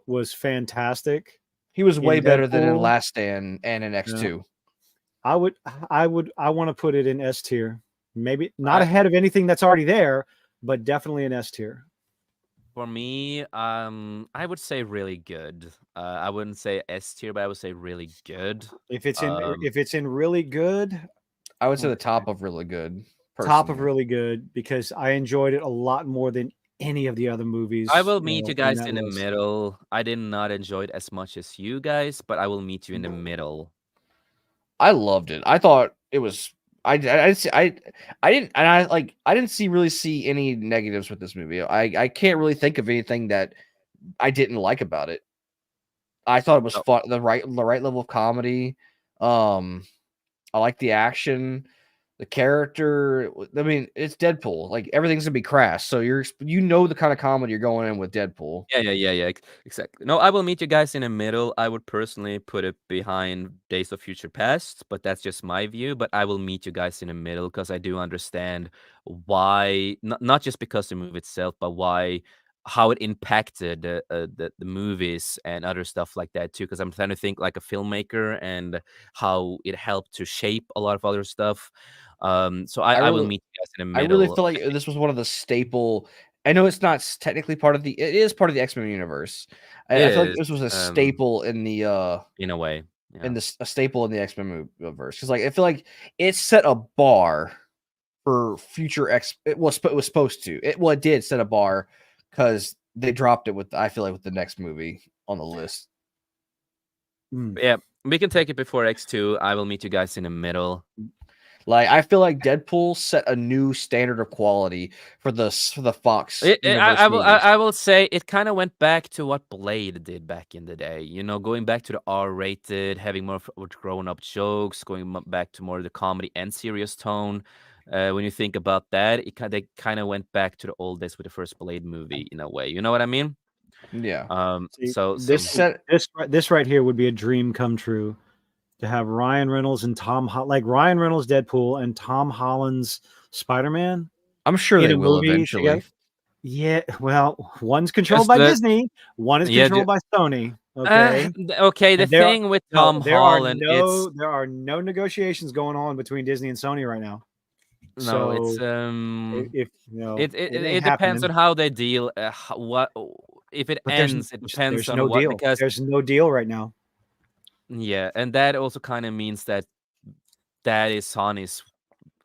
was fantastic. He was way better than in Deadpool. Last Stand and in X2. I want to put it in S tier. Maybe not ahead of anything that's already there, but definitely in S tier. For me, I would say really good. I wouldn't say S tier, but I would say really good. If it's in really good, I would say the top of really good. Top of really good, because I enjoyed it a lot more than any of the other movies. I will meet you guys in the list. middle. I did not enjoy it as much as you guys, but I will meet you in the middle. I loved it. I thought it was. I didn't really see any negatives with this movie. I can't really think of anything that I didn't like about it. I thought it was fun, the right level of comedy. I like the action, the character. I mean, it's Deadpool. Like everything's gonna be crass, so you know the kind of comedy you're going in with Deadpool. Yeah, exactly. No, I will meet you guys in the middle. I would personally put it behind Days of Future Past, but that's just my view. But I will meet you guys in the middle because I do understand why, not just because the movie itself, but how it impacted the movies and other stuff like that too. Because I'm trying to think like a filmmaker and how it helped to shape a lot of other stuff. So I will meet you guys in the middle. I really feel like this was one of the staple. I know it's not technically part of it is part of the X-Men universe. I feel like this was a staple in the in a way, in a staple in the X-Men universe, because like I feel like it set a bar for future It was supposed to. It did set a bar because they dropped it with, I feel like, with the next movie on the list. Yeah, we can take it before X2. I will meet you guys in the middle. Like I feel like Deadpool set a new standard of quality for the Fox. I will say it kind of went back to what Blade did back in the day. You know, going back to the R-rated, having more grown-up jokes, going back to more of the comedy and serious tone. When you think about that, they kind of went back to the old days with the first Blade movie in a way. You know what I mean? Yeah. This right here would be a dream come true. To have Ryan Reynolds and Ryan Reynolds Deadpool and Tom Holland's Spider-Man. I'm sure they will eventually. Together. Yeah, well, one's controlled by Disney, one is controlled by Sony. Okay. Okay. The thing with Tom Holland, there are no negotiations going on between Disney and Sony right now. No, so it's it depends on how they deal. If it ends? It depends on what. Because there's no deal right now. Yeah, and that also kind of means that is Sony's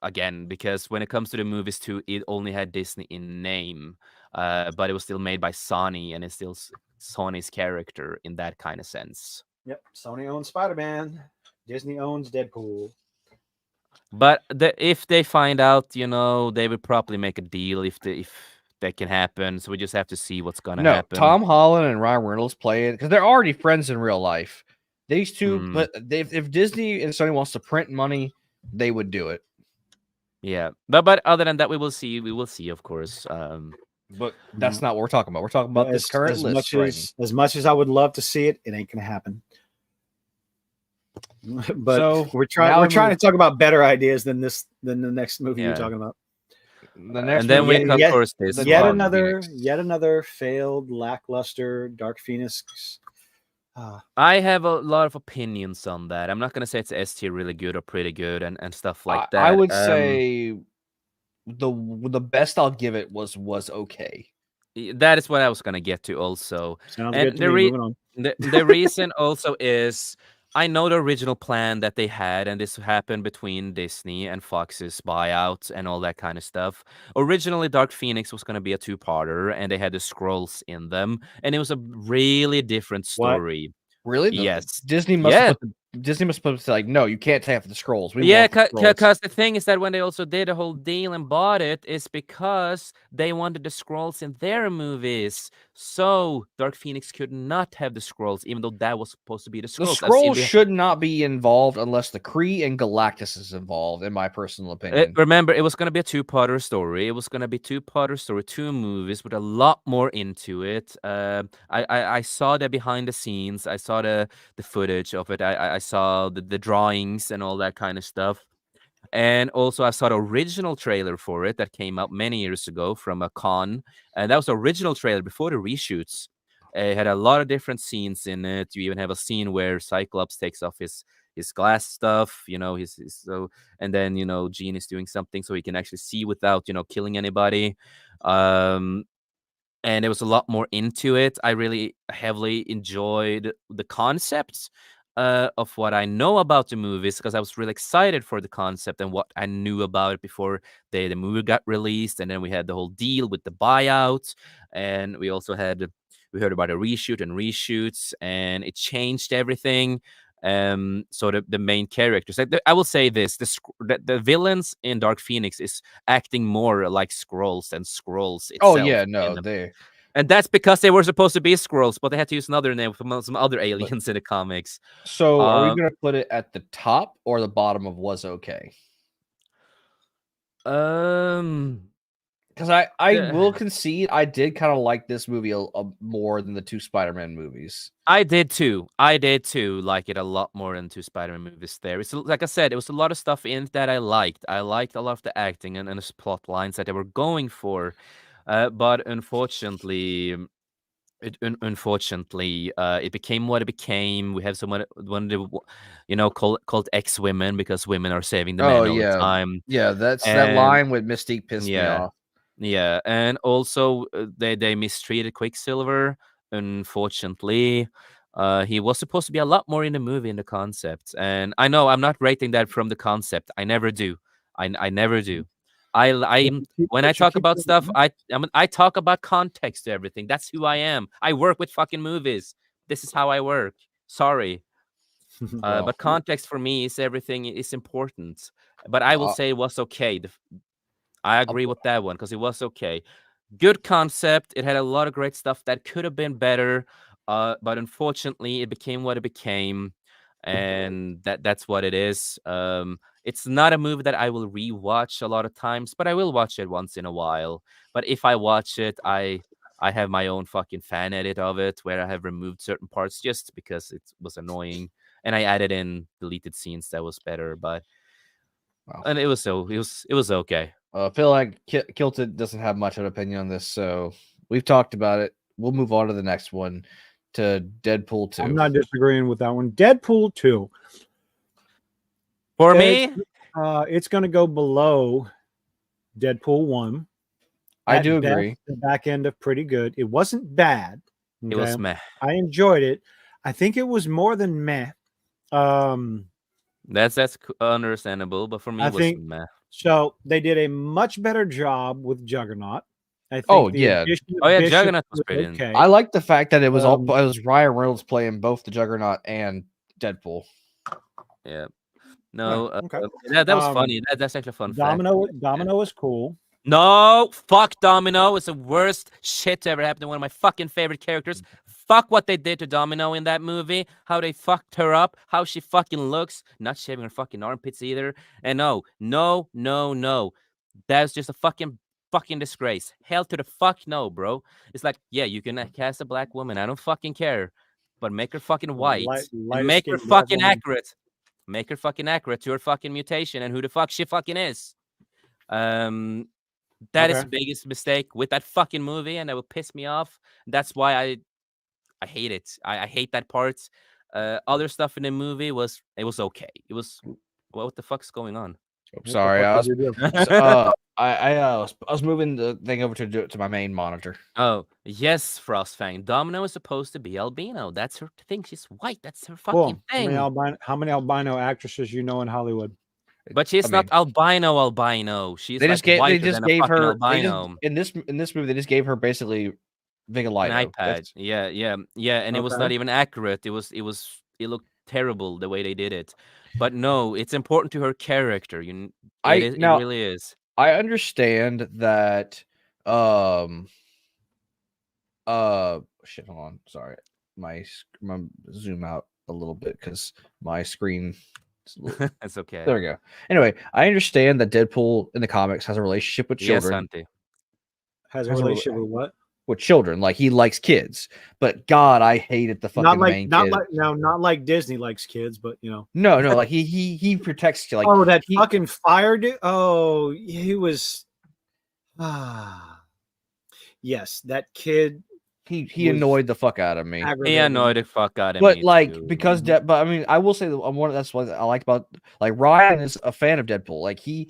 again, because when it comes to the movies too, it only had Disney in name, but it was still made by Sony, and it's still Sony's character in that kind of sense. Yep, Sony owns Spider-Man, Disney owns Deadpool. But if they find out, they would probably make a deal if that can happen. So we just have to see what's gonna happen. Tom Holland and Ryan Reynolds play it because they're already friends in real life. These two, but if Disney and Sony wants to print money, they would do it. Yeah, but other than that, we will see. Of course. But that's not what we're talking about. We're talking about this current list. As much as I would love to see it, it ain't gonna happen. But we're trying to talk about better ideas than the next movie you're talking about. The next, and then we of course yet another failed lackluster Dark Phoenix. I have a lot of opinions on that. I'm not gonna say it's S tier, really good or pretty good, and stuff like that. I would say the best I'll give it was okay. That is what I was gonna get to also. Sounds and good to me. Moving on. The reason also is I know the original plan that they had, and this happened between Disney and Fox's buyout and all that kind of stuff. Originally, Dark Phoenix was going to be a two-parter, and they had the Skrulls in them, and it was a really different story. What? Really? Yes. Disney must have put Disney was supposed to say, like, no, you can't have the scrolls. We Yeah, want the scrolls. because the thing is that when they also did a whole deal and bought it, is because they wanted the scrolls in their movies. So Dark Phoenix could not have the scrolls, even though that was supposed to be the The scrolls. scrolls should not be involved unless the Kree and Galactus is involved, in my personal opinion. Remember, it was going to be a two-parter story. It was going to be two-parter story, 2 movies with a lot more into it. I saw the behind the scenes. I saw the footage of it. I saw the drawings and all that kind of stuff. And also, I saw the original trailer for it that came out many years ago from a con. And that was the original trailer before the reshoots. It had a lot of different scenes in it. You even have a scene where Cyclops takes off his glass stuff, his so, and then Jean is doing something so he can actually see without killing anybody. And there was a lot more into it. I really heavily enjoyed the concepts of what I know about the movies, because I was really excited for the concept and what I knew about it before the movie got released. And then we had the whole deal with the buyout, and we heard about a reshoot and reshoots, and it changed everything. So the main characters, I will say this: the villains in Dark Phoenix is acting more like Skrulls than Skrulls itself. Oh yeah, no, and that's because they were supposed to be Skrulls, but they had to use another name from some other aliens in the comics. So are we gonna put it at the top or the bottom of was okay? Because I will concede I did kind of like this movie more than the 2 Spider-Man movies. I did too. Like it a lot more than 2 Spider-Man movies there. It's like I said, it was a lot of stuff in it that I liked. I liked a lot of the acting and the plot lines that they were going for. But unfortunately, it became what it became. We have someone called X-women because women are saving the men all the time. Yeah, that line with Mystique pissed me off. Yeah, and also they mistreated Quicksilver. Unfortunately, he was supposed to be a lot more in the movie in the concept, and I know I'm not rating that from the concept. I never do. I never do. When I talk about stuff, I talk about context to everything. That's who I am. I work with fucking movies. This is how I work. Sorry. But context for me is everything is important. But I will say it was okay. I agree with that one because it was okay. Good concept. It had a lot of great stuff that could have been better. But unfortunately, it became what it became. And that's what it is. It's not a movie that I will rewatch a lot of times, but I will watch it once in a while. But if I watch it, I have my own fucking fan edit of it where I have removed certain parts just because it was annoying, and I added in deleted scenes that was better. But and it was okay. I feel like Kilted doesn't have much of an opinion on this, so we've talked about it. We'll move on to the next one, to Deadpool 2. I'm not disagreeing with that one. Deadpool 2. For me, it's going to go below Deadpool 1. I do agree. The back end of pretty good. It wasn't bad. Okay? It was meh. I enjoyed it. I think it was more than meh. That's understandable, but for me, it was meh. So they did a much better job with Juggernaut. I think Juggernaut was great. Okay. I like the fact that it was it was Ryan Reynolds playing both the Juggernaut and Deadpool. Yeah. No, that was funny. That's actually a fun Domino is cool. No, fuck Domino. It's the worst shit to ever happen to one of my fucking favorite characters. Fuck what they did to Domino in that movie. How they fucked her up. How she fucking looks. Not shaving her fucking armpits either. And no. That's just a fucking disgrace. Hell to the fuck no, bro. It's like, yeah, you can cast a black woman. I don't fucking care. But make her fucking white. Make her fucking accurate. Make her fucking accurate to her fucking mutation and who the fuck she fucking is. That is the biggest mistake with that fucking movie, and that will piss me off. That's why I hate it. I hate that part. Other stuff in the movie was okay. It was what the fuck's going on? Sorry, I was moving the thing over to my main monitor. Oh yes, Frostfang. Domino is supposed to be albino. That's her thing. She's white. That's her fucking thing. How many albino actresses you know in Hollywood? But she's not albino. She's they just gave her albino. In this movie. They just gave her basically vitiligo. An iPad. Yeah. And it was not even accurate. It looked terrible the way they did it. But no, it's important to her character. It really is. I understand that. Shit. Hold on. Sorry, my zoom out a little bit because my screen. It's okay. There we go. Anyway, I understand that Deadpool in the comics has a relationship with Yes, children. Auntie. Has a relationship with what? With children, like he likes kids. But God, I hated the fucking main kid. Not like Disney likes kids, but No, like he protects like. Oh, that fucking fire dude. Oh, he was. Yes, that kid. He annoyed the fuck out of me. He annoyed the fuck out of but me. Like too. because but I mean I will say that that's what I like about like Ryan is a fan of Deadpool. Like he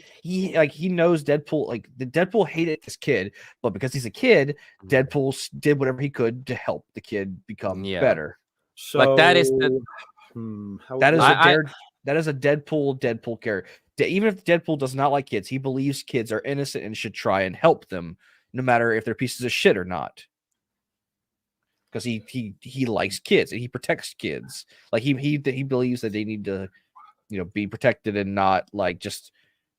knows Deadpool. Like the Deadpool hated this kid, but because he's a kid, Deadpool did whatever he could to help the kid become better. So, but that is the that is a Deadpool character. Even if Deadpool does not like kids, he believes kids are innocent and should try and help them, no matter if they're pieces of shit or not. Because he likes kids and he protects kids. Like he believes that they need to, be protected and not like just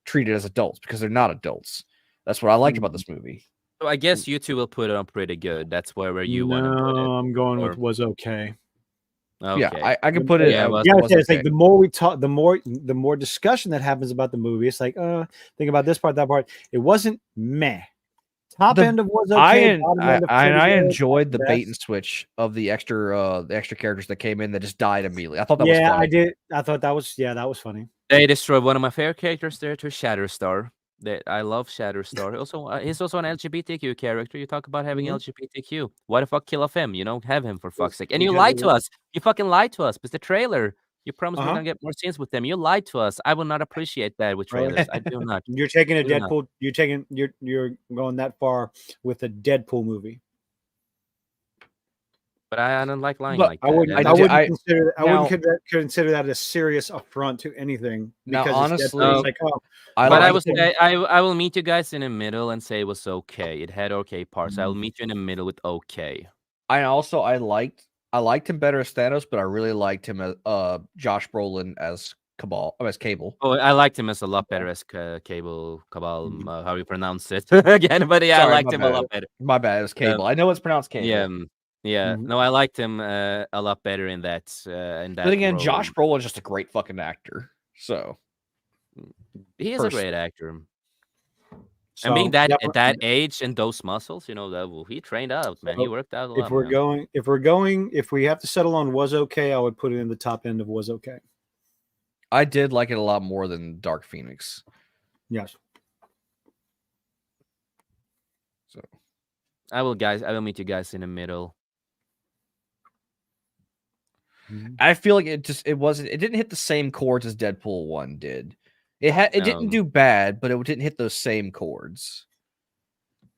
treated as adults because they're not adults. That's what I liked about this movie. So I guess you two will put it on pretty good. That's where you want to put it. I'm going with was okay. Okay. Yeah, I can put it. It's like the more we talk, the more discussion that happens about the movie. It's like, think about this part, that part. It wasn't meh. Top end of was okay. I enjoyed the bait and switch of the extra characters that came in that just died immediately. I thought that was funny. I did. I thought that was funny. They destroyed one of my favorite characters there to Shatterstar. I love Shatterstar. Also, he's also an LGBTQ character. You talk about having LGBTQ. Why the fuck kill off him? Have him for fuck's sake. And you lied to us. You fucking lied to us. Because the trailer, you promised we're gonna get more scenes with them. You lied to us. I will not appreciate that with trailers. I do not. You're taking a Deadpool. You're going that far with a Deadpool movie. But I don't like lying like that. I wouldn't consider that a serious affront to anything. Now, because honestly, I will meet you guys in the middle and say it was okay. It had okay parts. I will meet you in the middle with okay. I liked him better as Thanos, but I really liked him as Josh Brolin as Cable. Oh, I liked him as a lot better as Cabal, how you pronounce it again. But yeah, Sorry, I liked him a lot better. My bad, it was Cable. I know it's pronounced Cable. Yeah. No, I liked him a lot better in that. But again, role. Josh Brolin is just a great fucking actor. So he is a great actor. So, and being that at that age and those muscles, he trained out, man. He worked out a lot. If we have to settle on was okay, I would put it in the top end of was okay. I did like it a lot more than Dark Phoenix. Yes. So I will meet you guys in the middle. I feel like it didn't hit the same chords as Deadpool 1 did. It didn't do bad, but it didn't hit those same chords.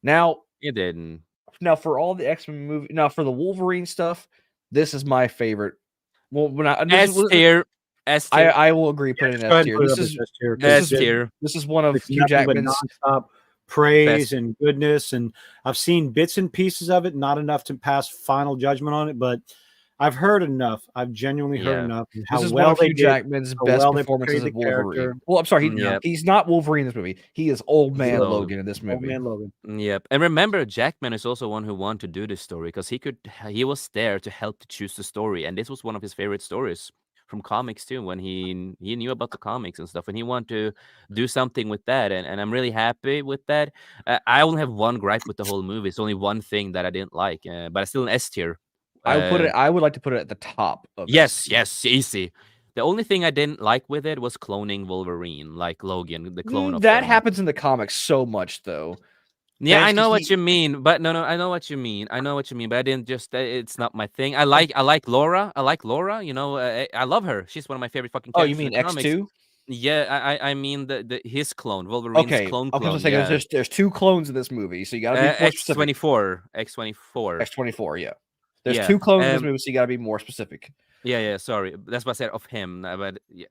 Now it didn't. Now for all the X-Men movie, now for the Wolverine stuff, this is my favorite. Well, S tier. I will agree. Put it in S tier. This is one of Hugh Jackman's praise and goodness, and I've seen bits and pieces of it. Not enough to pass final judgment on it, but I've heard enough. I've genuinely heard enough. This is one of Hugh Jackman's best performances of Wolverine. Well, I'm sorry, he's not Wolverine in this movie. He is Old Man Logan in this movie. Old Man Logan. Yep. And remember, Jackman is also one who wanted to do this story because he was there to help to choose the story, and this was one of his favorite stories from comics too. When he knew about the comics and stuff, and he wanted to do something with that, and I'm really happy with that. I only have one gripe with the whole movie. It's only one thing that I didn't like, but it's still an S tier. I would like to put it at the top of yes, easy. The only thing I didn't like with it was cloning Wolverine, like Logan, the clone of that happens in the comics so much, though. Yeah, I know what you mean, but no, I know what you mean. But I didn't just. It's not my thing. I like Laura. I love her. She's one of my favorite fucking characters. Oh, you mean X2? Yeah, I mean his clone, Wolverine's clone. I was saying there's two clones in this movie, so you gotta be more specific. X24, yeah. There's two clones in this movie, so you gotta be more specific. Yeah, sorry. That's what I said of him. But yeah.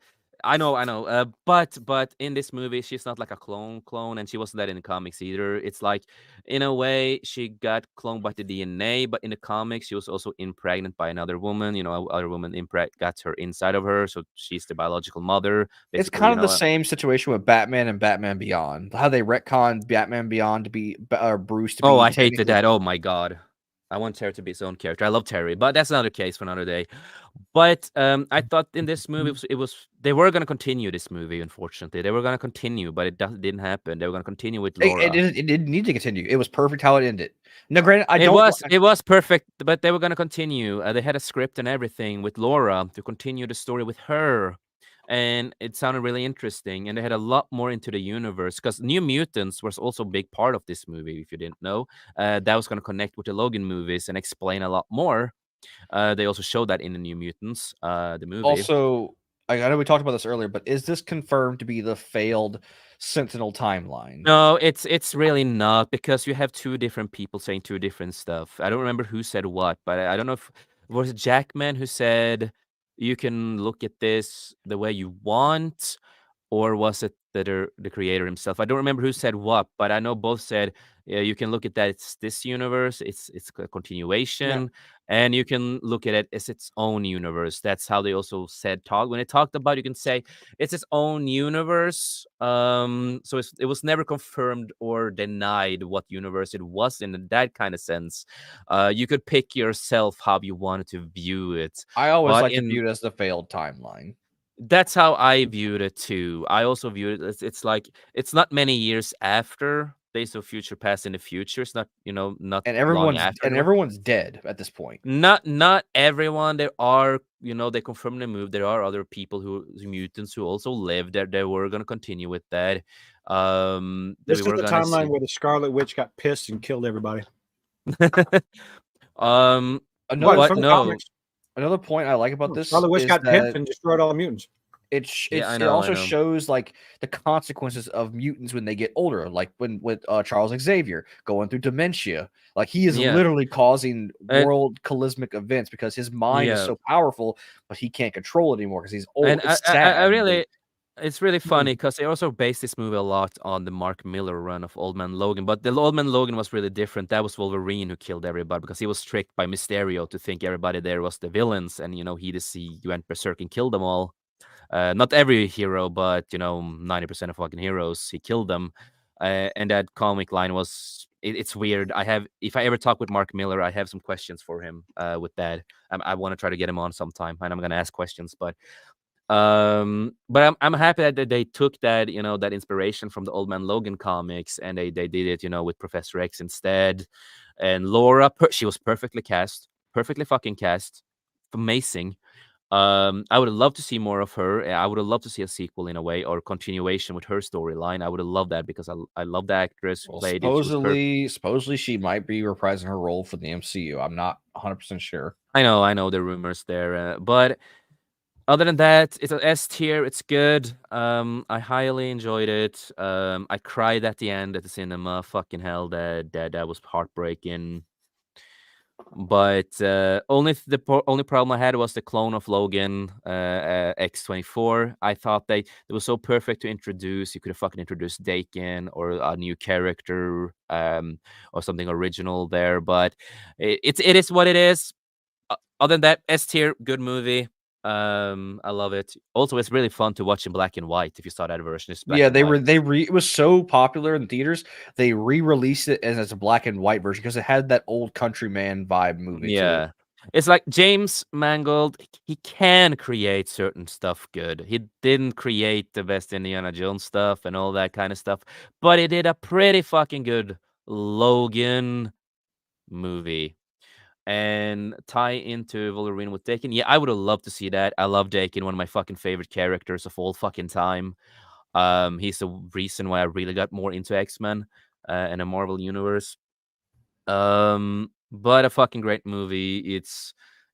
I know. But in this movie, she's not like a clone, and she wasn't that in the comics either. It's like, in a way, she got cloned by the DNA, but in the comics, she was also impregnated by another woman. Other woman got her inside of her, so she's the biological mother. It's Basically, kind of the same situation with Batman and Batman Beyond. How they retconned Batman Beyond to be Bruce to be. Oh, I hated that. Oh my god. I want Terry to be his own character. I love Terry, but that's another case for another day. But I thought in this movie they were going to continue this movie. Unfortunately, they were going to continue, but it didn't happen. They were going to continue with Laura. It didn't need to continue. It was perfect how it ended. Now, granted, It was perfect, but they were going to continue. They had a script and everything with Laura to continue the story with her. And it sounded really interesting, and they had a lot more into the universe because New Mutants was also a big part of this movie. If you didn't know, that was going to connect with the Logan movies and explain a lot more. They also showed that in the New Mutants, the movie. Also, I know we talked about this earlier, but is this confirmed to be the failed Sentinel timeline? No, it's really not, because you have two different people saying two different stuff. I don't remember who said what, but I don't know if was it Jackman who said you can look at this the way you want, or was it the creator himself? I don't remember who said what, but I know both said, yeah, you can look at that it's this universe, it's a continuation, and you can look at it as its own universe. That's how they also said when they talked about, you can say it's its own universe. So it was never confirmed or denied what universe it was in that kind of sense. You could pick yourself how you wanted to view it. I always like to view it as the failed timeline. That's how I viewed it too. I also viewed it as it's like it's not many years after Days of Future Past in the future. It's not not and long after. Everyone's dead at this point. Not everyone. There are they confirmed the move. There are other people mutants who also live there. They were gonna continue with that. This is the timeline where the Scarlet Witch got pissed and killed everybody. Another point I like about this Scarlet Witch got pissed and destroyed all the mutants. It also shows like the consequences of mutants when they get older, like with Charles Xavier going through dementia. Like he is literally causing world cataclysmic events because his mind is so powerful, but he can't control it anymore because he's old. And it's really funny because they also based this movie a lot on the Mark Miller run of Old Man Logan. But the Old Man Logan was really different. That was Wolverine who killed everybody because he was tricked by Mysterio to think everybody there was the villains. And, he went berserk and killed them all. Not every hero, but, 90% of fucking heroes, he killed them. And that comic line was, it's weird. If I ever talk with Mark Miller, I have some questions for him with that. I want to try to get him on sometime, and I'm going to ask questions, but I'm happy that they took that that inspiration from the Old Man Logan comics, and they did it with Professor X instead. And Laura, she was perfectly fucking cast, amazing. I would have loved to see more of her. I would have loved to see a sequel in a way, or continuation with her storyline. I would have loved that because I love the actress who played it. Supposedly she might be reprising her role for the MCU. I'm not 100% sure. I know the rumors there, but other than that, it's an S tier. It's good. I highly enjoyed it. I cried at the end at the cinema. Fucking hell, that was heartbreaking. But only problem I had was the clone of Logan, X-24. I thought it was so perfect to introduce. You could have fucking introduced Dakin or a new character, or something original there. But it is what it is. Other than that, S tier, good movie. I love it. Also, it's really fun to watch in black and white. If you saw that version, it was so popular in theaters. They re-released it as a black and white version because it had that old countryman vibe movie. Yeah, it's like James Mangold. He can create certain stuff good. He didn't create the best Indiana Jones stuff and all that kind of stuff, but he did a pretty fucking good Logan movie. And tie into Wolverine with Dakin. Yeah, I would have loved to see that. I love Dakin, one of my fucking favorite characters of all fucking time. He's the reason why I really got more into X-Men and the Marvel universe. But a fucking great movie.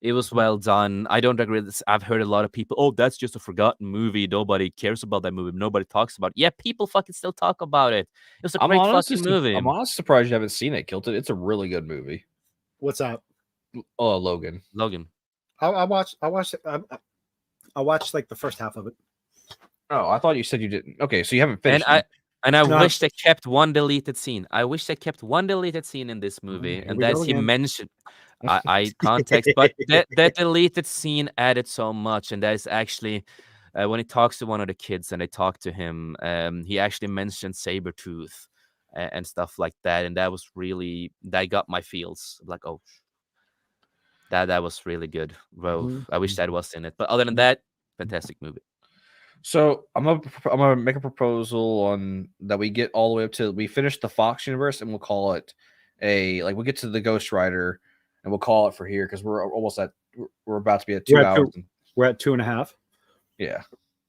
It was well done. I don't agree with this. I've heard a lot of people, oh, that's just a forgotten movie. Nobody cares about that movie. Nobody talks about it. Yeah, people fucking still talk about it. It was a great fucking movie. I'm honestly surprised you haven't seen it, Kilted. It's a really good movie. What's that? Oh, Logan. Logan. I watched like the first half of it. Oh, I thought you said you didn't. Okay, so you haven't And finished. I No. wish they kept one deleted scene. I wish they kept one deleted scene in this movie, Here and we go that's he again. mentioned. I context, but that deleted scene added so much, and that is actually when he talks to one of the kids and they talk to him. He actually mentioned Sabretooth and stuff like that, and that was really that got my feels like, oh, that was really good. Well, Mhm. I wish that was in it, but other than that, fantastic movie. So I'm gonna make a proposal on that we get all the way up to we finish the Fox universe, and we'll call it we'll get to the Ghost Rider, and we'll call it for here because we're almost at we're about to be at 2 hours. We're at 2.5. Yeah.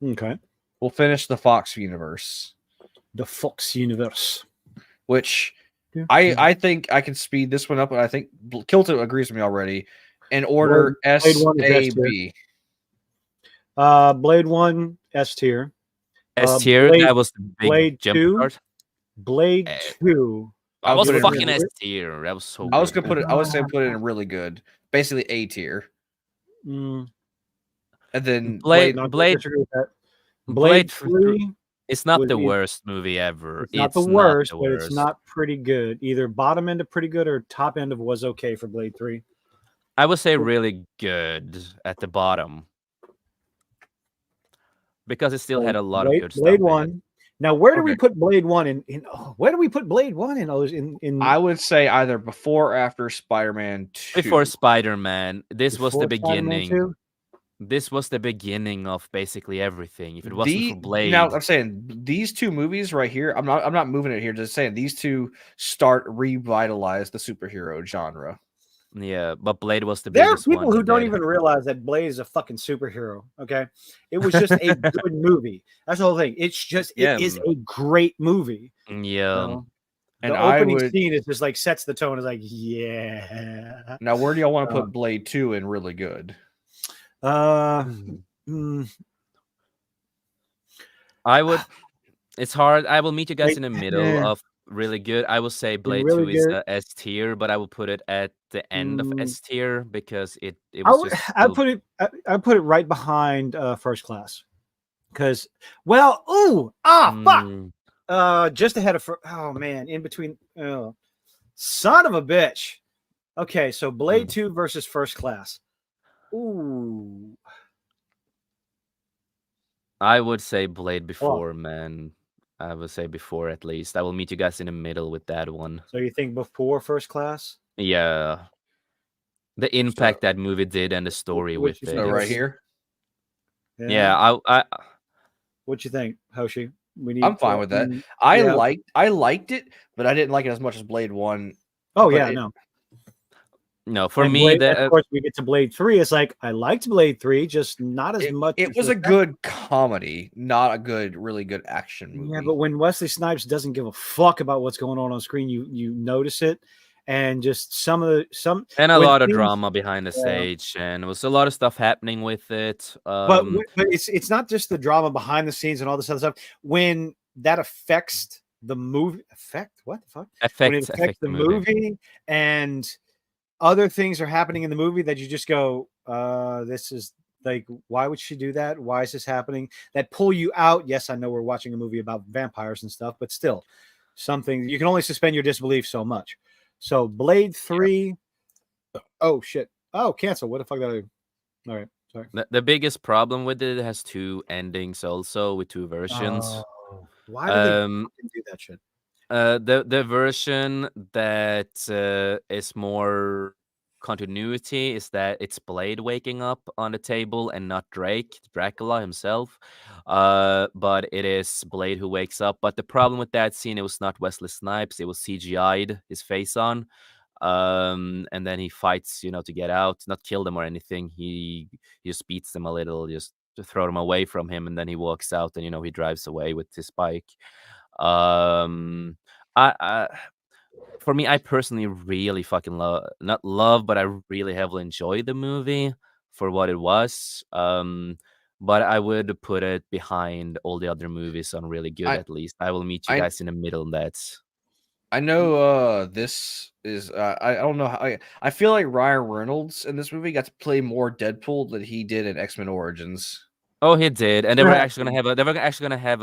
Okay. We'll finish the Fox universe. The Fox universe. Which Yeah. I think I can speed this one up, and I think Kilto agrees with me already. In order Blade S, 1 is A, S tier. B. Blade 1, S tier. S tier, that was the big Blade jump 2. start. Blade 2. I was put it fucking in- S tier. That was so I was good. gonna put it. I would say put it in really good, basically A tier, Mm, and then Blade no, I Blade disagree with that. Blade 3. It's not was the either- worst movie ever. It's not the worst, but it's not pretty good. Either bottom end of pretty good or top end of was okay for Blade 3. I would say really good at the bottom because it still had a lot of good stuff. Blade in it. 1. Now, where do we Okay. put Blade 1 where do we put Blade 1 in I would say either before or after Spider-Man 2. Before Spider-Man, this was the before Spider-Man beginning. 2? This was the beginning of basically everything. If it wasn't for Blade, Now I'm saying these two movies right here. I'm not moving it here. Just saying these two revitalize the superhero genre. yeah, but Blade was the There are biggest one. people who that don't did. even realize that Blade is a fucking superhero. Okay, it was just a good movie. That's the whole thing. It's just Yeah. it is a great movie. Yeah. You know? And the I opening would scene is just like sets the tone. It's like, yeah. now where do y'all want to put Blade 2 in really good? I would. It's hard. I will meet you guys Like, in the middle yeah. of really good. I will say Blade really 2 is good. S tier, but I will put it at the end of S tier because it I was would, just. I still- put it. I put it right behind First Class, because fuck. Mm, Just ahead of. Oh man, in between. Oh, son of a bitch. Okay, so Blade 2 versus First Class. Ooh. I would say Blade before, man. I would say before at least. I will meet you guys in the middle with that one. So you think before First Class? Yeah. The impact that movie did and the story what with you it. think So right it's- here, Yeah, I What you think, Hoshi? We need. I'm fine with that. mm, I yeah. liked it, but I didn't like it as much as Blade 1. Oh but yeah, it- no. no, for And me Blade, that of course, we get to Blade 3. It's like I liked Blade 3, just not as much. It as was the a good comedy, not a really good action movie. Yeah, but when Wesley Snipes doesn't give a fuck about what's going on screen, you notice it, and just some and a when lot of things- drama behind the stage, and there was a lot of stuff happening with it. But it's not just the drama behind the scenes and all this other stuff. When that affects the movie, what the fuck? When it affects the movie and other things are happening in the movie that you just go, this is like, why would she do that? Why is this happening? That pull you out. Yes, I know we're watching a movie about vampires and stuff, but still, something you can only suspend your disbelief so much. So Blade 3. Oh shit. Oh, cancel. What the fuck did I do? All right. Sorry. The biggest problem with it has two endings also with two versions. Oh, why do they fucking do that shit? The version that is more continuity is that it's Blade waking up on the table and not Dracula himself. But it is Blade who wakes up. But the problem with that scene, it was not Wesley Snipes, it was CGI'd his face on. And then he fights, to get out, not kill them or anything. He just beats them a little, just to throw them away from him, and then he walks out and he drives away with his bike. I for me, I personally really fucking not love, but I really heavily enjoyed the movie for what it was. But I would put it behind all the other movies on really good. At least I will meet you guys in the middle. I know this is I don't know how I feel like Ryan Reynolds in this movie got to play more Deadpool than he did in X-Men Origins. Oh, he did, and they were Yeah. actually gonna have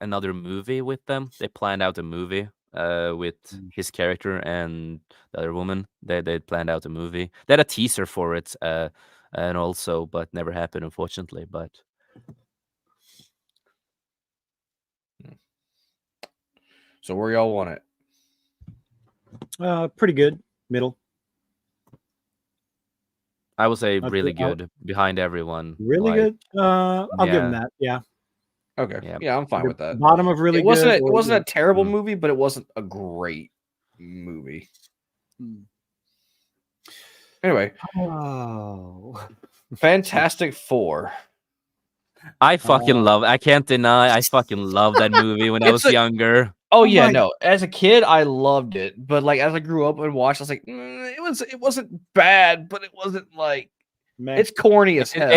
another movie with them. They planned out a movie with his character and the other woman. They planned out a movie. They had a teaser for it, and also, but never happened, unfortunately. But So where y'all want it? Pretty good. Middle. I would say I'll- really I'll- good behind everyone. Really like, good. I'll give him yeah. that. Yeah. Okay. Yeah. Yeah, I'm fine The with that. Bottom of really It wasn't good. it wasn't a terrible Mm. movie, but it wasn't a great movie. Anyway, Oh. Fantastic Four. I fucking love. I can't deny. I fucking love that movie when I was younger. Oh yeah, my- no. As a kid, I loved it, but like as I grew up and watched, I was like, it wasn't bad, but it wasn't like Man. it's corny as hell.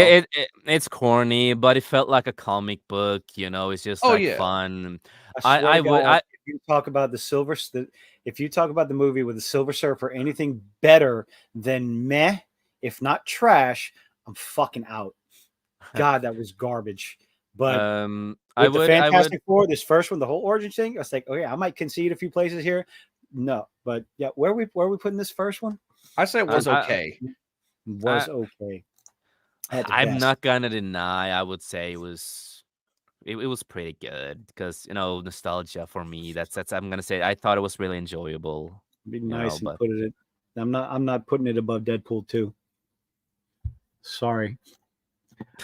It's corny, but it felt like a comic book. It's just Oh, like yeah. fun. I swear I to would. God, if you talk about if you talk about the movie with the Silver Surfer, anything better than meh, if not trash, I'm fucking out. God, that was garbage. But I with the would. Fantastic Four, this first one, the whole origin thing, I was like, okay, I might concede a few places here. No, but yeah, where are we putting this first one? I say it was I- okay. Was okay. At the I'm best. not gonna deny. I would say it was. It was pretty good because nostalgia for me. That's. I'm gonna say I thought it was really enjoyable. Be nice and but put it. I'm not putting it above Deadpool 2. Sorry.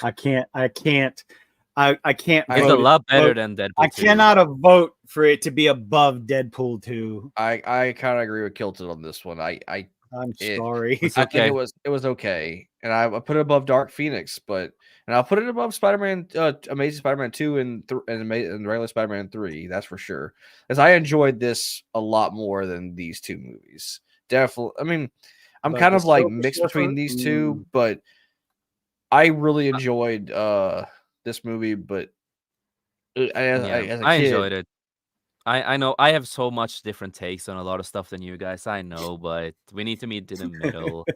I can't. I can't it's a vote lot better vote- than Deadpool. I 2. cannot vote for it to be above Deadpool 2. I kind of agree with Kilton on this one. I'm It- sorry. It's I think okay. it was okay, and I put it above Dark Phoenix, and I'll put it above Spider-Man, Amazing Spider-Man 2 and regular Spider-Man 3. That's for sure, as I enjoyed this a lot more than these two movies. Definitely, I mean, I'm But kind the of like Silver mixed between Surfer? these two, but I really enjoyed this movie. But as a I kid, enjoyed it. I know I have so much different takes on a lot of stuff than you guys. I know, but we need to meet in the middle.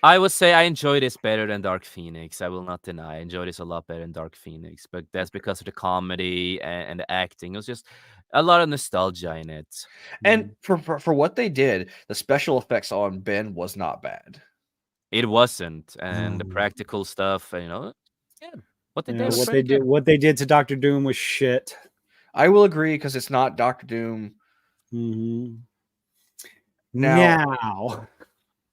I would say I enjoy this better than Dark Phoenix. I will not deny. I enjoy this a lot better than Dark Phoenix, but that's because of the comedy and the acting. It was just a lot of nostalgia in it. and for what they did, the special effects on Ben was not bad. It wasn't, and the Mm. practical stuff. Yeah, what they Yeah, did was what pretty they did, good. what they did to Doctor Doom was shit. I will agree because it's not Doctor Doom. Mhm. Now-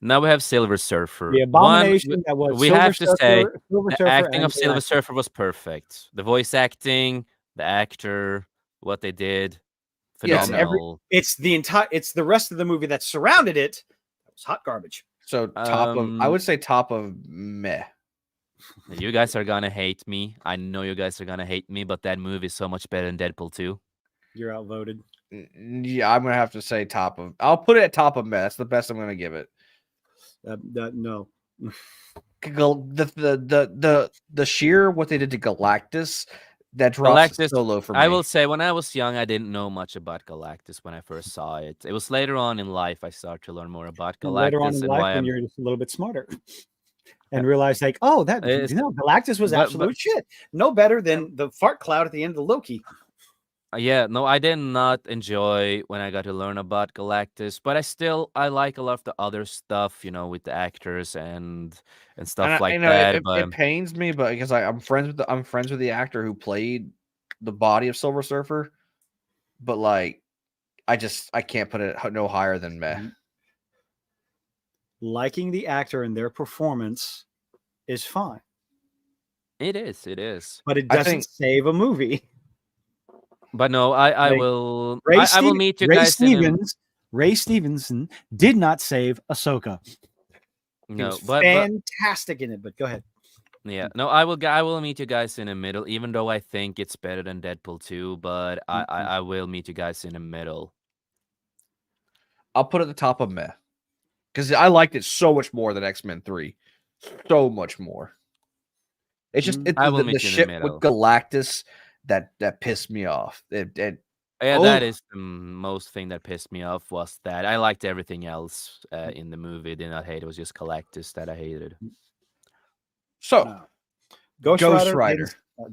Now we have Silver Surfer. the abomination that was we Silver have to Surfer, say Silver the Surfer acting and of Silver Galactus. Surfer was perfect. The voice acting, the actor, what they did, Yes, phenomenal. It's the rest of the movie that surrounded it. That was hot garbage. So I would say top of meh. You guys are gonna hate me. I know you guys are gonna hate me, but that movie is so much better than Deadpool 2. You're outvoted. Yeah, I'm gonna have to say top of. I'll put it at top of meh. That's the best I'm gonna give it. No. The sheer what they did to Galactus that drops Galactus, so low for me. I will say, when I was young, I didn't know much about Galactus when I first saw it. It was later on in life I started to learn more about And Galactus later on in and life, why when you're just a little bit smarter, and realize like, oh, Galactus was but- absolute shit. No better than the fart cloud at the end of the Loki. Yeah, no, I did not enjoy when I got to learn about Galactus, but I like a lot of the other stuff, with the actors and stuff And like I know that. it pains me, but because I'm friends with the actor who played the body of Silver Surfer, but like I can't put it no higher than meh. Liking the actor and their performance is fine, It is. but it I doesn't think- save a movie. But no, I Like, will. I will meet you guys. Ray Stevenson did not save Ahsoka. He No, was but fantastic in it. But go ahead. yeah, no, I will meet you guys in the middle. Even though I think it's better than Deadpool 2, but I will meet you guys in the middle. I'll put it at the top of meh because I liked it so much more than X-Men 3, so much more. It's just I will the meet you in the shit with middle. Galactus that pissed me off. Yeah, Oh. that is the most thing that pissed me off was that I liked everything else in the movie. Did not hate it. Was just Galactus that I hated. So Ghost Rider. Rider.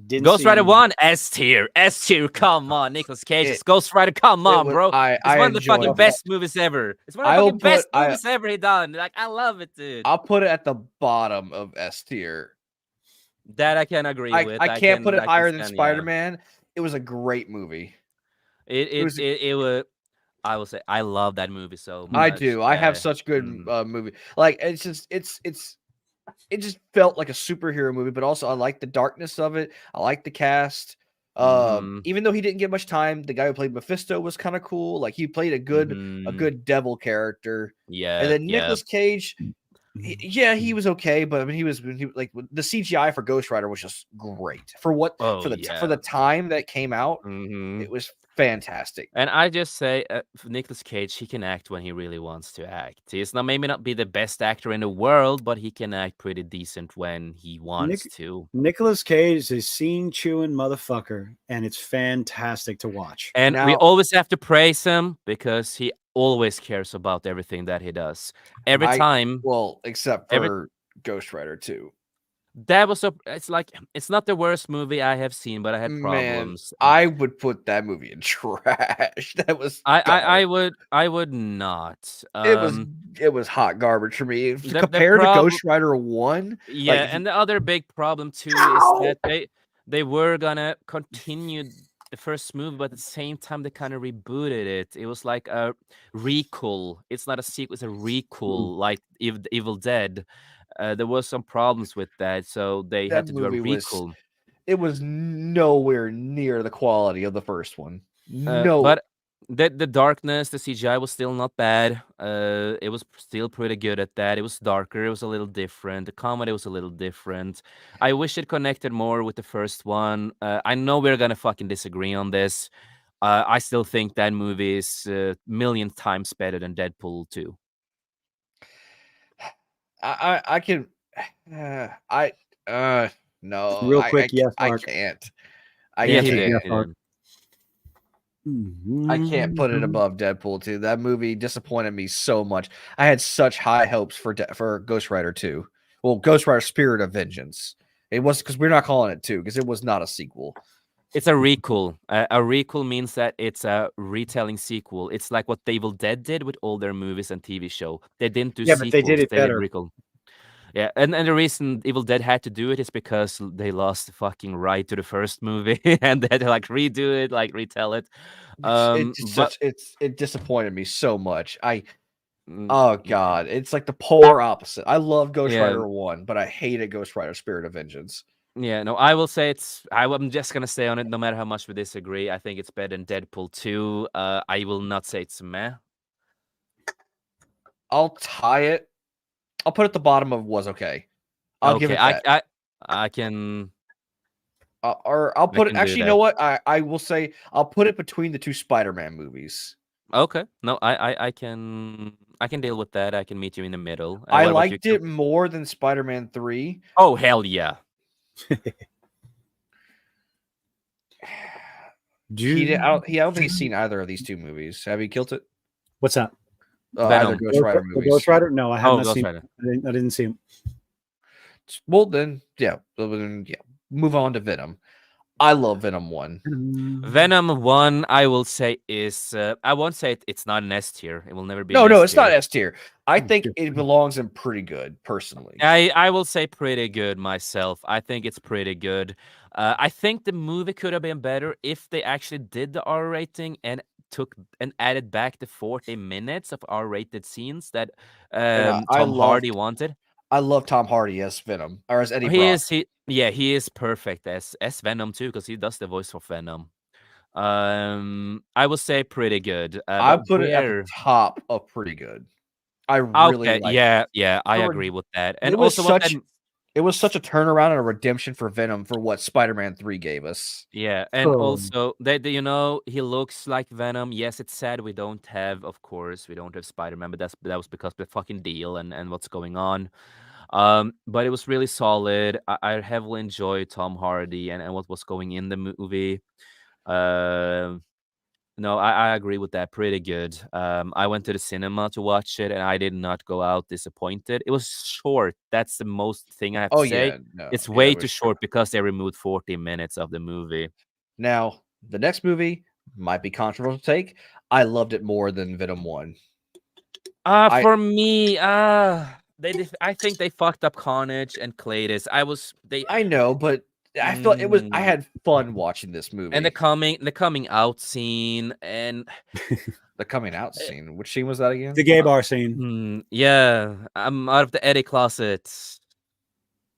Didn't Ghost see Rider any- 1, S tier. S tier. Come on, Nicolas Cage. It's Ghost Rider. Come on, was- bro. I It's one of the fucking enjoyed it. best movies ever. It's one of the I'll fucking best put- I- movies ever he done. Like, I love it, dude. I'll put it at the bottom of S tier. That I can agree with. I can't put it I can higher than stand, yeah. Spider-Man. It was a great movie. It was. I will say I love that movie so much. I do. I have such good movie. Like it just felt like a superhero movie, but also I like the darkness of it. I like the cast. Even though he didn't get much time, the guy who played Mephisto was kind of cool. Like he played a good devil character. Yeah. And then Nicolas Cage, he was okay, but I mean he was like the CGI for Ghost Rider was just great for the time that came out. It was fantastic. And I just say, for Nicolas Cage, he can act when he really wants to act. He's maybe not be the best actor in the world, but he can act pretty decent when he wants to. Nicolas Cage is a scene-chewing motherfucker, and it's fantastic to watch. And we always have to praise him because he always cares about everything that he does. Every time. Well, except for Ghost Rider 2. That was it's not the worst movie I have seen, but I had problems. Man, I would put that movie in trash. That was I would not. It was hot garbage for me compared to Ghost Rider 1. Yeah, like, and the other big problem too is that they were gonna continue the first movie, but at the same time they kind of rebooted it. It was like a recall. It's not a sequel; it's a recall, like Evil Dead. There was some problems with that, so they had to do a recall. It was nowhere near the quality of the first one. But the darkness, the CGI was still not bad. It was still pretty good at that. It was darker. It was a little different. The comedy was a little different. I wish it connected more with the first one. I know we're gonna fucking disagree on this. I still think that movie is a million times better than Deadpool 2. I can no. Real quick, yes, I Mark. can't. I can't put it above Deadpool 2. That movie disappointed me so much. I had such high hopes for Ghost Rider 2. Well, Ghost Rider Spirit of Vengeance. It was because we're not calling it 2 because it was not a sequel. It's a recall. A recall means that it's a retelling sequel. It's like what Evil Dead did with all their movies and TV show. They didn't do sequels. But they did it better. Recall. Yeah, and the reason Evil Dead had to do it is because they lost the fucking right to the first movie, and they had to like redo it, like retell it. It disappointed me so much. Oh god, it's like the polar opposite. I love Ghost Rider 1, but I hated Ghost Rider Spirit of Vengeance. Yeah, no, I will say I'm just gonna stay on it, no matter how much we disagree. I think it's better than Deadpool 2. I will not say it's meh. I'll tie it. I'll put it at the bottom of was okay. I'll give it that. I can. Or I'll put it. Actually, you know what? I will say I'll put it between the two Spider-Man movies. Okay, no, I can deal with that. I can meet you in the middle. I liked it more than Spider-Man 3. Oh hell yeah! I don't think he's seen either of these two movies. Have you killed it? What's that? Either Ghost Rider movies. Ghost Rider? No, I haven't seen. Rider. I didn't see him. Well, then, yeah. Move on to Venom. I love Venom 1. Venom 1, I will say is I won't say it's not an S tier. It will never be. No, it's not S tier. I think it belongs in pretty good, personally. I will say pretty good myself. I think it's pretty good. I think the movie could have been better if they actually did the R rating and added back the 40 minutes of R-rated scenes that Tom Hardy wanted. I love Tom Hardy as Venom or as Eddie Brock. He is perfect as Venom too because he does the voice for Venom. I would say pretty good. I put it at the top of pretty good. I really like it. Yeah, I agree with that. And it was such a turnaround and a redemption for Venom for what Spider-Man 3 gave us. Yeah, and also he looks like Venom. Yes, it's sad we don't have Spider-Man, but that was because of the fucking deal and what's going on. But it was really solid. I heavily enjoyed Tom Hardy and what was going in the movie. No, I agree with that. Pretty good. I went to the cinema to watch it, and I did not go out disappointed. It was short. That's the most thing I have to Oh say. yeah, no, It's yeah, way it too was true. short because they removed 40 minutes of the movie. Now the next movie might be controversial take. I loved it more than Venom 1. I- For me, I think they fucked up Carnage and Claytis. I know, but I felt it was. I Mm. had fun watching this movie. And the coming out scene and the coming out scene. Which scene was that again? The gay bar scene. yeah, I'm out of the Eddie closet.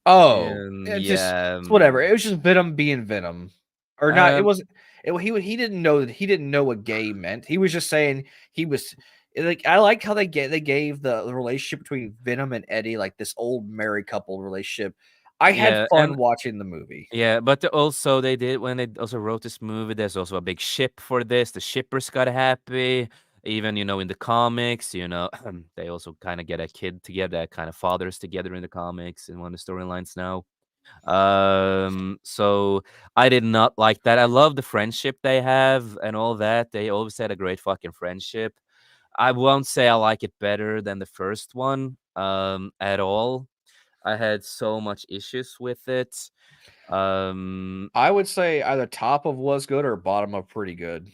Oh, And it's yeah, it's whatever. It was just Venom being Venom, or not. It Um, wasn't. He didn't know that he didn't know what gay meant. He was just saying he was like. I like how they gave the relationship between Venom and Eddie like this old married couple relationship. I had Yeah, fun and- watching the movie. yeah, but also they did when they also wrote this movie. There's also a big ship for this. The shippers got happy. Even in the comics, they also kind of get a kid together, kind of fathers together in the comics in one of the storylines now. So I did not like that. I love the friendship they have and all that. They always had a great fucking friendship. I won't say I like it better than the first one, at all. I had so much issues with it. I would say either top of was good or bottom of pretty good,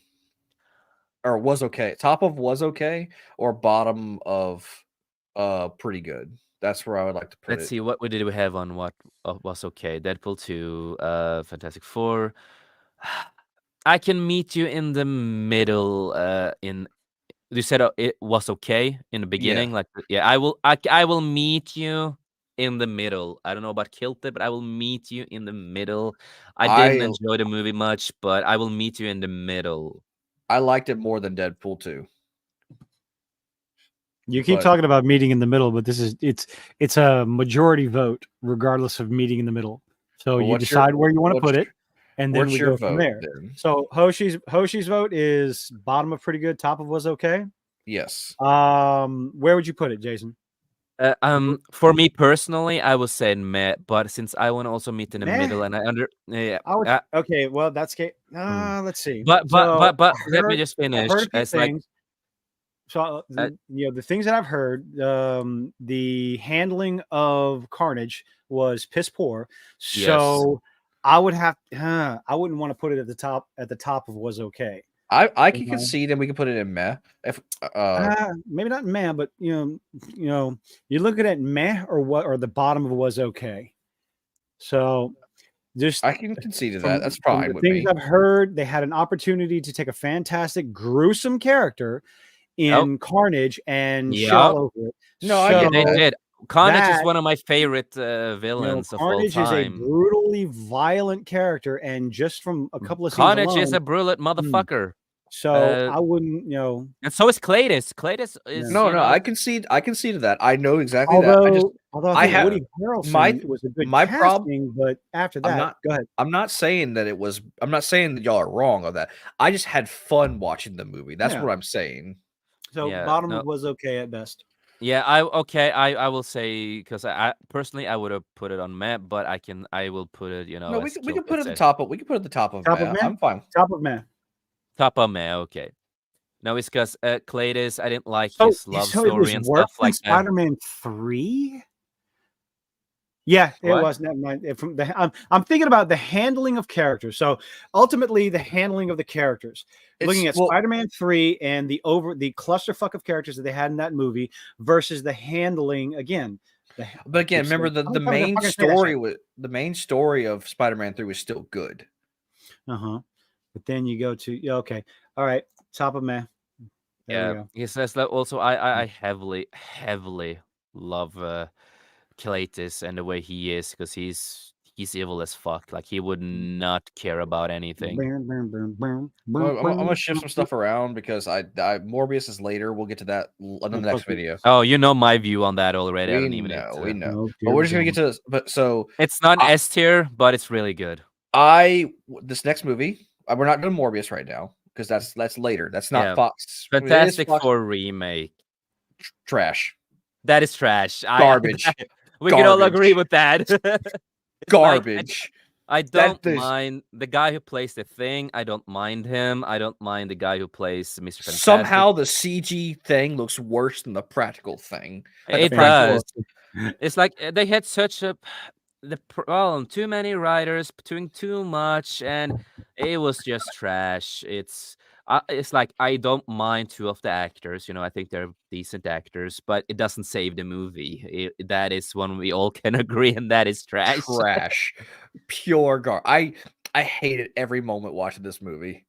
or was okay. Top of was okay, or bottom of pretty good. That's where I would like to put Let's it. see what did we have on what was okay. Deadpool 2, Fantastic Four. I can meet you in the middle. You said it was okay in the beginning. Like, yeah, I will meet you in the middle. I don't know about killed it, but I will meet you in the middle. I didn't enjoy the movie much, but I will meet you in the middle. I liked it more than Deadpool 2. You keep talking about meeting in the middle, but it's a majority vote, regardless of meeting in the middle. So you decide where you want to put it, and then we go from there. Then? So Hoshi's vote is bottom of pretty good, top of was okay. Yes. Where would you put it, Jason? For me personally, I would say meh, but since I want to also meet in the middle, and okay, well that's okay. Let's see. But let me just finish. It's like, so the things that I've heard, the handling of Carnage was piss poor. So I wouldn't want to put it at the top of was okay. I can concede, and we can put it in meh. If maybe not meh, but you're looking at meh or the bottom of was okay. So just I can concede to that. That's fine with things me. I've heard, they had an opportunity to take a fantastic, gruesome character in Carnage and shit all over it. No, I get they that. did. Carnage is one of my favorite villains of all Carnage is a time. brutally violent character, and just from a couple of scenes Carnage is alone, a brilliant motherfucker. So I wouldn't, and so is Claytis. Claytis is no. I concede to that. I know exactly that. Although I think Woody Harrelson was a good casting, but after that, go ahead. I'm not saying that it was. I'm not saying that y'all are wrong on that. I just had fun watching the movie. That's what I'm saying. So bottom was okay at best. Yeah, I will say, because I personally I would have put it on meh, but I will put it, No, we can put it at the top of. We can put it at the top of meh. I'm fine. Top of meh. Top of meh. Okay. No, it's because Claytis, I didn't like his love story and stuff like that. Spider-Man 3. Yeah, it was. Never mind. I'm thinking about the handling of characters. So ultimately, the handling of the characters. Looking at Spider-Man 3 and the clusterfuck of characters that they had in that movie versus the handling again. But again, remember the main story of Spider-Man 3 was still good. But then you go to okay, all right, top of meh. Yeah, he says that also. I heavily love Claytis and the way he is, because he's evil as fuck. Like, he would not care about anything. I'm gonna shift some stuff around because I Morbius is later. We'll get to that in the next video. Oh, you know my view on that already. We know. But we're just gonna get to this. But so it's not S tier, but it's really good. This next movie, we're not doing Morbius right now because that's later. That's not Fox. Fantastic Four remake. Trash. That is trash. Garbage. We can all agree with that. Garbage. I don't is- mind the guy who plays the Thing. I don't mind him. I don't mind the guy who plays Mr. Fantastic. Somehow the CG thing looks worse than the practical thing. Like, the It practical- does. It's like they had such a the problem. Too many writers doing too much, and it was just trash. It's like I don't mind two of the actors. You know, I think they're decent actors, but it doesn't save the movie. That is one we all can agree, and that is trash. Trash, pure garbage. I hated every moment watching this movie.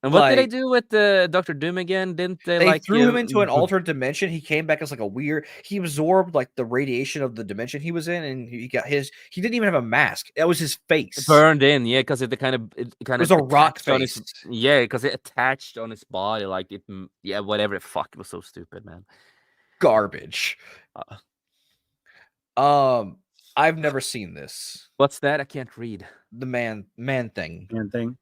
And what did they Like, do with the Dr. Doom again? Didn't they They like threw him into an alternate dimension. He came back as like a weird. He absorbed like the radiation of the dimension he was in, and he got his. He didn't even have a mask. That was his face. burned in? Yeah, because it kind of was a rock attached on face. yeah, because it attached on his body like it. Yeah, whatever. Fuck, it was so stupid, man. Garbage. I've never seen this. What's that? I can't read. The man thing. Man thing.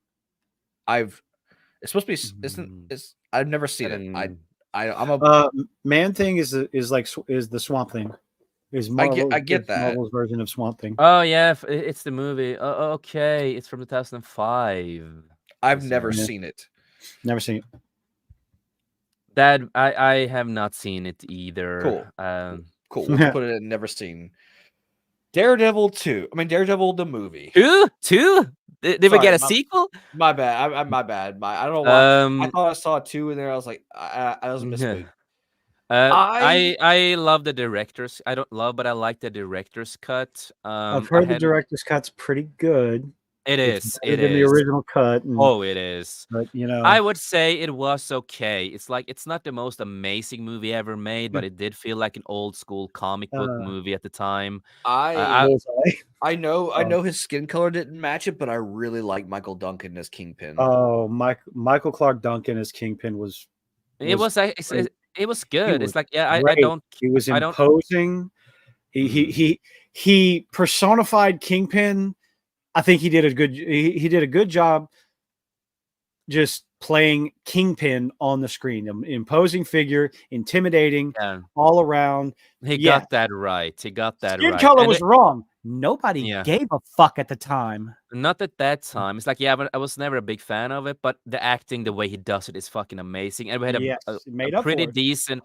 It's supposed to be. It's. I've never seen it. I'm a. Man thing is the Swamp Thing. Is I get that. Marvel's version of Swamp Thing. Oh yeah, it's the movie. Okay, it's from 2005. I've never seen it. Never seen it. That I have not seen it either. Cool. Cool. We'll put it in never seen. Daredevil 2. I mean Daredevil the movie. Two? Did we get a sequel? My bad. My bad. I don't know why. I thought I saw 2 in there. I was like, I was missing. I love the director's. I don't love, but I like the director's cut. I've heard the director's cut's pretty good. It's better than the original cut. Oh, it is. But you know, I would say it was okay. It's like it's not the most amazing movie ever made, but it did feel like an old school comic book movie at the time. I know his skin color didn't match it, but I really like Michael Duncan as Kingpin. Oh, Michael Clark Duncan as Kingpin was it was good. It's like I don't. He was imposing. He personified Kingpin. I think he did a good job just playing Kingpin on the screen. An imposing figure, intimidating all around. He got that right. Skin color was wrong. Nobody gave a fuck at the time. Not at that time. It's like, I was never a big fan of it, but the acting, the way he does it is fucking amazing. And we had a pretty decent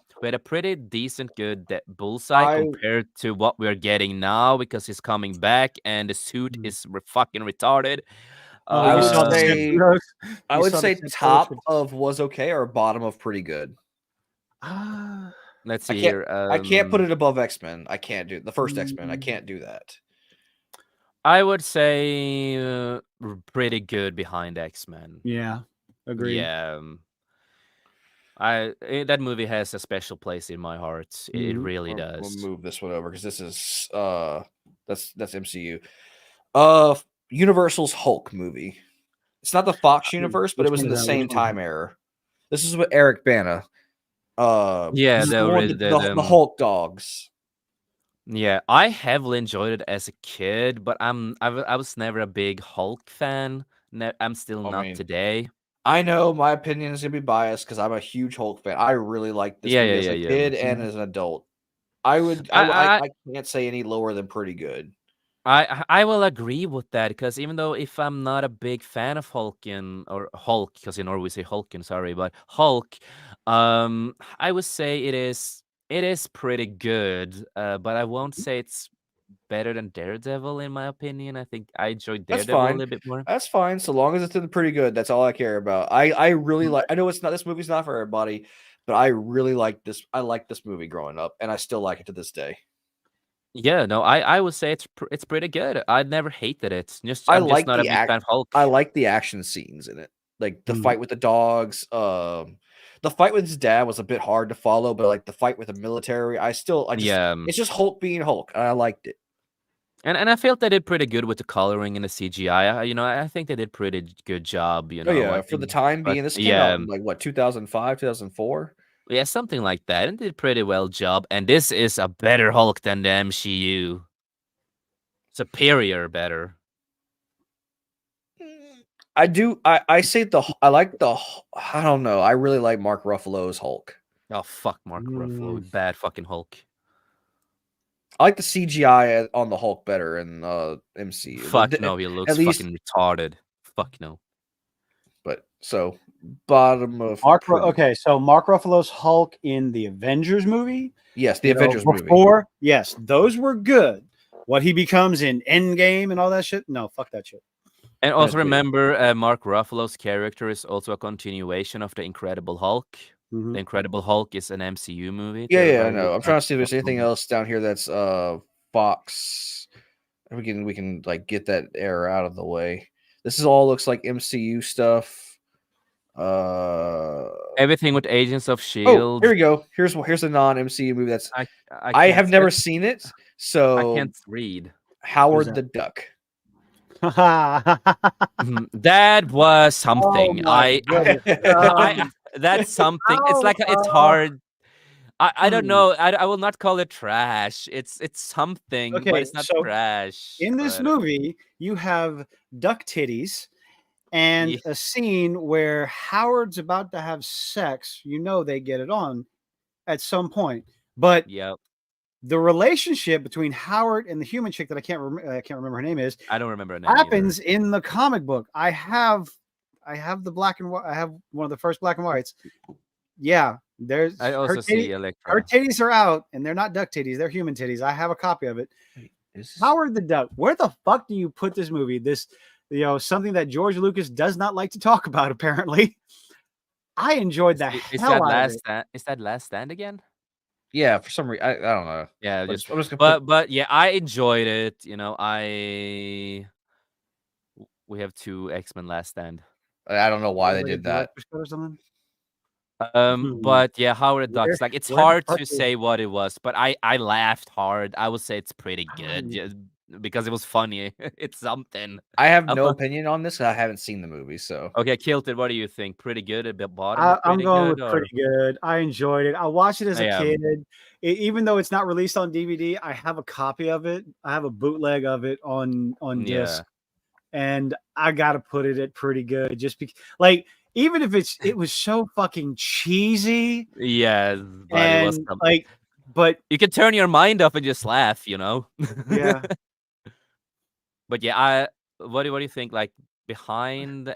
good Bullseye compared to what we're getting now because he's coming back and the suit is fucking retarded. I would say top of was okay or bottom of pretty good. Let's see here. I can't put it above X-Men. I can't do the first X-Men. I can't do that. I would say pretty good behind X-Men. Yeah, agree. Yeah, that movie has a special place in my heart. It really does. We'll move this one over because this is that's MCU. Universal's Hulk movie. It's not the Fox universe, but it was in the same time era. This is with Eric Bana. The Hulk dogs. Yeah, I heavily enjoyed it as a kid, but I was never a big Hulk fan. I'm still not today. I know my opinion is gonna be biased because I'm a huge Hulk fan. I really like this movie as a kid and as an adult. I can't say any lower than pretty good. I will agree with that because even though if I'm not a big fan of Hulk because in Norway we say Hulken, sorry, but Hulk, I would say it is pretty good, but I won't say it's better than Daredevil in my opinion. I think I enjoyed Daredevil a little bit more. That's fine, so long as it's in pretty good. That's all I care about. I really like. I know it's not. This movie's not for everybody, but I really like this. I liked this movie growing up, and I still like it to this day. Yeah, no, I would say it's pretty good. I never hated it. I'm just not a big fan of Hulk. I like the action scenes in it, like the fight with the dogs. The fight with his dad was a bit hard to follow, but like the fight with the military, it's just Hulk being Hulk, and I liked it. And I felt they did pretty good with the coloring and the CGI. I think they did pretty good job. For the time being, this came out in like what 2005, 2004. Yeah, something like that, and did pretty well job. And this is a better Hulk than the MCU. Superior, better. I do. I say I like the. I don't know. I really like Mark Ruffalo's Hulk. Oh fuck, Mark Ruffalo, bad fucking Hulk. I like the CGI on the Hulk better in MCU. Fuck no, he looks at least, fucking retarded. Fuck no. But so bottom of Okay, so Mark Ruffalo's Hulk in the Avengers movie. Yes, the Avengers movie. Before, yes, those were good. What he becomes in Endgame and all that shit, no, fuck that shit. And also remember, Mark Ruffalo's character is also a continuation of the Incredible Hulk. Mhm. The Incredible Hulk is an MCU movie. Yeah, I know. I'm trying to see if there's anything else down here that's Fox. We can like get that error out of the way. This is all looks like MCU stuff. Everything with Agents of Oh, Shield. here we go. Here's a non-MCU movie that's I have never seen it, so I can't read. Howard the Duck. That was something. my That's something. It's like it's hard. I don't know. I will not call it trash. It's something, but Okay, it's not so trash. In this but- movie, you have duck titties and a scene where Howard's about to have sex. You know they get it on at some point, but Yep. the relationship between Howard and the human chick that I can't remember her name is I don't remember her name happens in the comic book. I have the black and white. I have one of the first black and whites. Yeah, there's. I also see Electra. Her titties are out, and they're not duck titties; they're human titties. I have a copy of it. Howard the Duck. Where the fuck do you put this movie? This, something that George Lucas does not like to talk about. Apparently, I enjoyed the hell out of it. Is that Last Stand again? Yeah, for some reason I don't know. Yeah, I'm just, just gonna but yeah, I enjoyed it. We have 2 X-Men Last Stand. I don't know why they did that. Or something. But yeah, Howard the Duck's like it's where the hard fuck to is- say what it was, but I laughed hard. I would say it's pretty good just because it was funny. It's something. I have no thought- opinion on this. I haven't seen the movie, so Okay, Kilted, what do you think? Pretty good at the bottom? I'm going with good, pretty good. I enjoyed it. I watched it as a Yeah. kid. Even though it's not released on DVD, I have a copy of it. I have a bootleg of it on disc, and I gotta put it at pretty good. Just because, like, even if it was so fucking cheesy, Yeah, but it was and like, but you can turn your mind off and just laugh, yeah. But yeah, what do you think? Like behind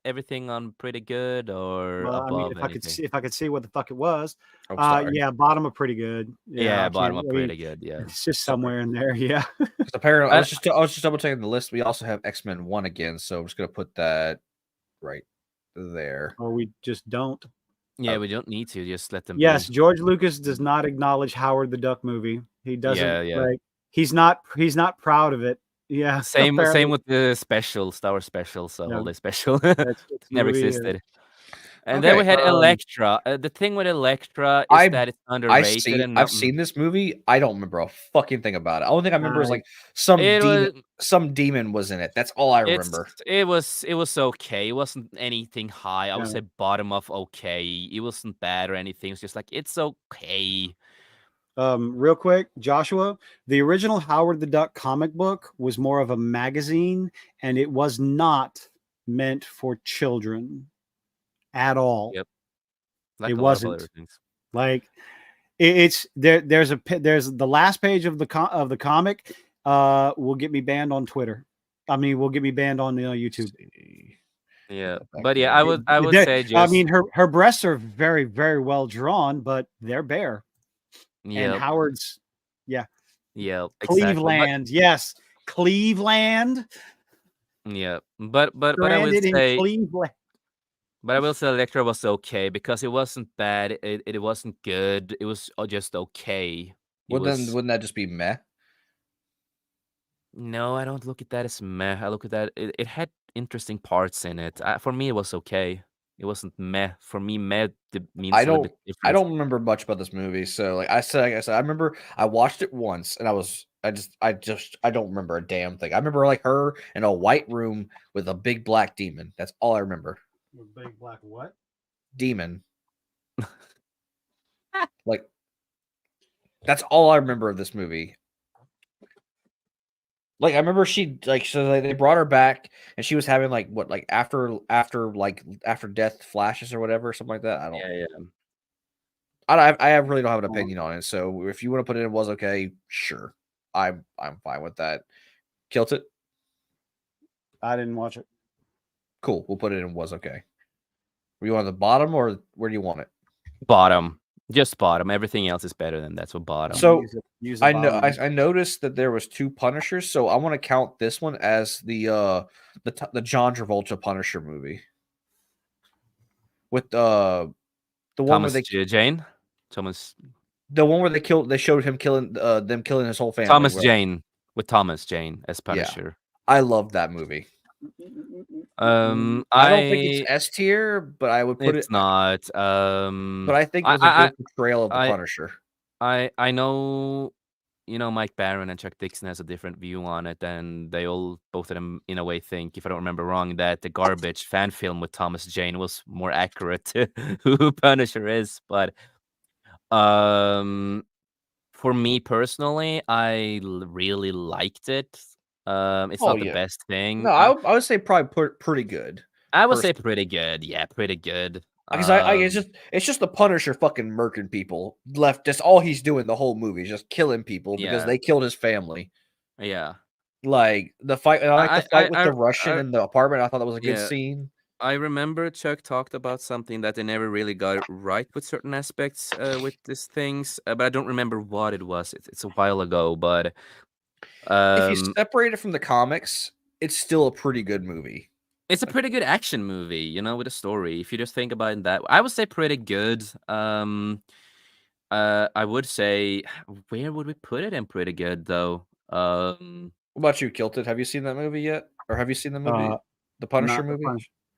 everything on pretty good or Well, above I mean, anything? if I could see what the fuck it was, I'm sorry. yeah, bottom of pretty good. Yeah, I bottom can't- of I mean, pretty good. Yeah. It's just somewhere in there. Yeah. 'Cause apparently I was just double checking the list. We also have X-Men 1 again, so I'm just gonna put that right there. Or we just don't. Yeah, we don't need to just let them. Yes, be. George Lucas does not acknowledge Howard the Duck movie. He doesn't. Yeah. Like, he's not proud of it. Yeah. Same apparently. with the special, Star Wars special, so Yeah. holiday special. That's Never movie, existed. And then Okay, we had Electra. The thing with Electra is that it's underrated. I've seen this movie. I don't remember a fucking thing about it. The only thing I remember is like some It demon, some demon was in it. That's all I remember. It was okay. It wasn't anything high. I would Yeah. say bottom of okay. It wasn't bad or anything. It was just like it's okay. Real quick, Joshua, the original Howard the Duck comic book was more of a magazine, and it was not meant for children at all. Yep. Like It a lot of wasn't. other things. Like it's there. There's the last page of the comic. Will get me banned on Twitter. I mean, will get me banned on YouTube. Yeah, but yeah, I would say just. I mean, her breasts are very, very well drawn, but they're bare. Yeah. And Howard's, yeah, exactly. Cleveland, yes, Cleveland. Yeah, but I would Stranded in say. Cleveland. But I will say Electra was okay because it wasn't bad. It wasn't good. It was just okay. Wouldn't that just be meh? No, I don't look at that as meh. I look at that. It had interesting parts in it. For me, it was okay. It wasn't meh. For me, meh means I a little don't. bit I different. don't remember much about this movie. So like I said, I remember I watched it once, and I don't remember a damn thing. I remember like her in a white room with a big black demon. That's all I remember. Big black what? Demon. Like that's all I remember of this movie. Like I remember they brought her back and she was having like what like after death flashes or whatever, something like that. I don't. Yeah. I really don't have an opinion on it. So if you want to put it in was okay, sure. I'm fine with that. Kilt it. I didn't watch it. Cool. We'll put it in was okay. Were you on the bottom or where do you want it? Bottom. Just bottom. Everything else is better than that. So bottom. So Use I know I noticed that there was 2 Punishers, so I want to count this one as the John Travolta Punisher movie with the one Thomas where they Jane. Thomas they showed him killing them killing his whole family. Thomas right? Jane with Thomas Jane as Punisher. I love that movie. I don't think it's S tier, but I would put it's it. not. But I think it was a good portrayal of the Punisher. I know, Mike Barron and Chuck Dixon has a different view on it, and they both of them, in a way, think, if I don't remember wrong, that the garbage fan film with Thomas Jane was more accurate to who Punisher is. But for me personally, I really liked it. It's not the best thing. No, I would say probably pretty good. I would say pretty good. Yeah, pretty good. Because it's just the Punisher fucking murking people left. That's all he's doing the whole movie, just killing people because they killed his family. Yeah, like the fight. I like the fight with the Russian in the apartment. I thought that was a good scene. I remember Chuck talked about something that they never really got right with certain aspects with these things, but I don't remember what it was. It's a while ago, but if you separate it from the comics, it's still a pretty good movie. It's a pretty good action movie, with a story. If you just think about it that, I would say pretty good. I would say, where would we put it in pretty good though? What about you, Kilted? Have you seen that movie yet, or have you seen the movie, the Punisher movie?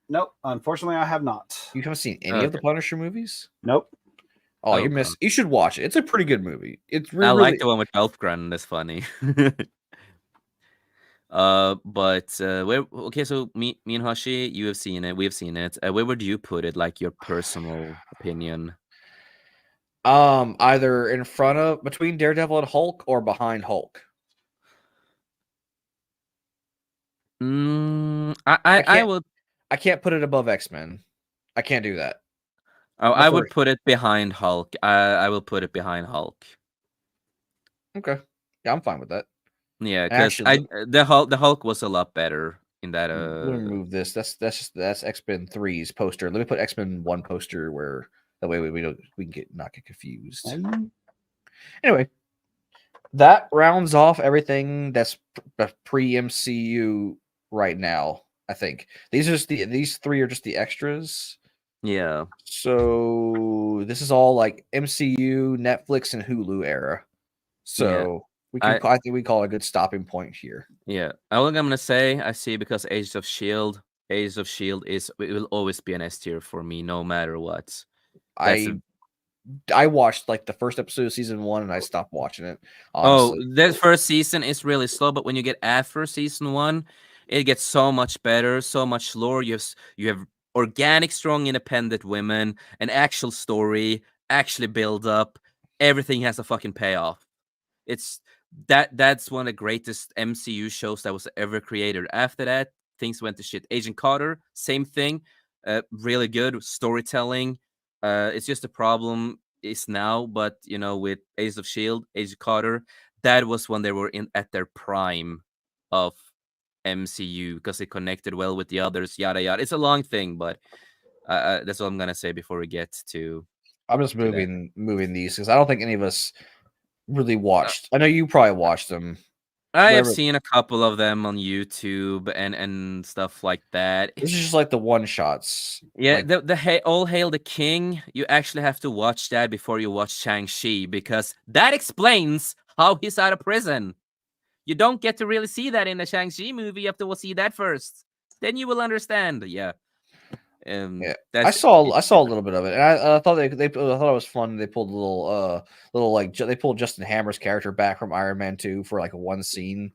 Nope, unfortunately, I have not. You haven't seen any of the Punisher movies? Nope. Oh, you missed. You should watch it. It's a pretty good movie. It's really. I like the one with Elfgren. That's funny. Okay, so me and Hashi, you have seen it, we have seen it. Where would you put it, like your personal opinion? Either in front of, between Daredevil and Hulk, or behind Hulk. I can't put it above X-Men. I can't do that. Oh, I would put it behind Hulk. I will put it behind Hulk. Okay, yeah, I'm fine with that. Yeah, because the Hulk was a lot better in that. Let me remove this. That's X-Men 3's poster. Let me put X-Men 1 poster where that way we can not get confused. Anyway, that rounds off everything that's pre-MCU right now. I think these 3 are just the extras. Yeah. So this is all like MCU, Netflix, and Hulu era. So I think we call it a good stopping point here. Yeah. All I'm gonna say, I see, because Agents of Shield it will always be an S tier for me, no matter what. I watched like the first episode of season 1 and I stopped watching it. Honestly. Oh, that first season is really slow, but when you get after season 1, it gets so much better, so much slower. You have organic, strong, independent women, an actual story, actually build up. Everything has a fucking payoff. That's one of the greatest MCU shows that was ever created. After that, things went to shit. Agent Carter, same thing. Really good storytelling. It's just a problem is now, but with Agents of Shield, Agent Carter, that was when they were at their prime of MCU, because it connected well with the others. Yada yada. It's a long thing, but that's all I'm gonna say before we get to. I'm just moving these because I don't think any of us really watched. I know you probably watched them. I have seen a couple of them on YouTube and stuff like that. This is just like the one shots. Yeah, the All Hail the King. You actually have to watch that before you watch Shang-Chi, because that explains how he's out of prison. You don't get to really see that in the Shang-Chi movie. You have to see that first. Then you will understand. Yeah. I saw a little bit of it, and I thought I thought it was fun. They pulled a little they pulled Justin Hammer's character back from Iron Man 2 for like one scene.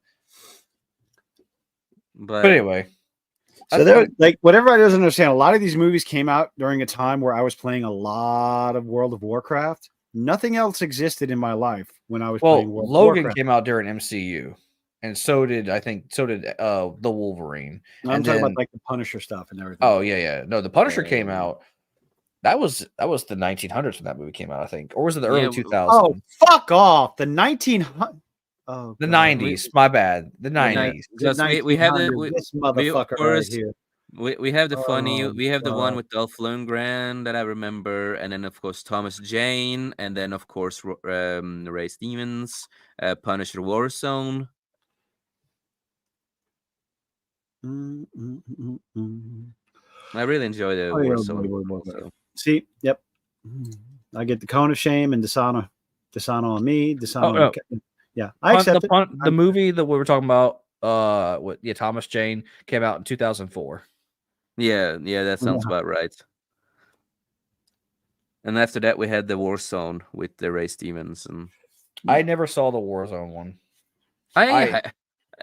But anyway, so there, like, what everybody doesn't understand, a lot of these movies came out during a time where I was playing a lot of World of Warcraft. Nothing else existed in my life when I was playing World of Warcraft. Logan came out during MCU. And so did the Wolverine. I'm talking about like the Punisher stuff and everything. Oh yeah. No, the Punisher came out. That was the 1900s when that movie came out, I think, or was it the early 2000s? Oh, fuck off! The 1900. Oh, The God. 90s. My bad. The Yeah, 90s. the Because we have the 1900s, this we of motherfucker right course here. we have the funny Oh, we have the one God. with Dolph Lundgren that I remember, and then of course Thomas Jane, and then of course Ray Stevens, Punisher Warzone. Mm, mm, mm, mm. I really enjoy the Oh, yeah, Warzone. boy. Also. See, yep. I get the cone of shame and dishonor on me, dishonor on no. yeah, I accept it. The movie that we were talking about, Thomas Jane came out in 2004. Yeah, that sounds about right. And after that, we had the Warzone with the Ray Stevens, and I never saw the Warzone one.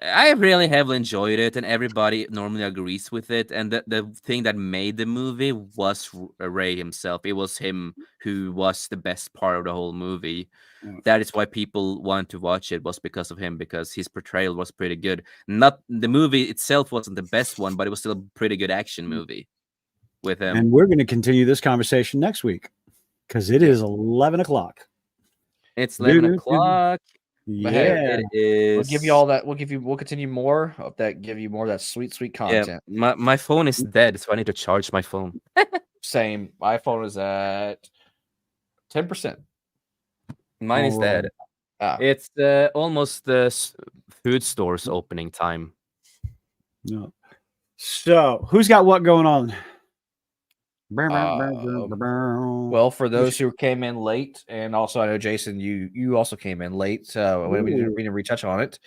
I really have enjoyed it, and everybody normally agrees with it. And the thing that made the movie was Ray himself. It was him who was the best part of the whole movie. That is why people want to watch it, was because of him, because his portrayal was pretty good. Not the movie itself wasn't the best one, but it was still a pretty good action movie with him. And we're going to continue this conversation next week because it is 11 o'clock. It's 11 o'clock. Yeah, it is. We'll give you all that. We'll continue more of that. Give you more of that sweet content. Yeah, my phone is dead, so I need to charge my phone. Same. My phone is at 10%. Mine is dead. It's almost the food store's opening time. No. So, who's got what going on? Well, for those who came in late, and also I know Jason, you also came in late, so we didn't retouch on it.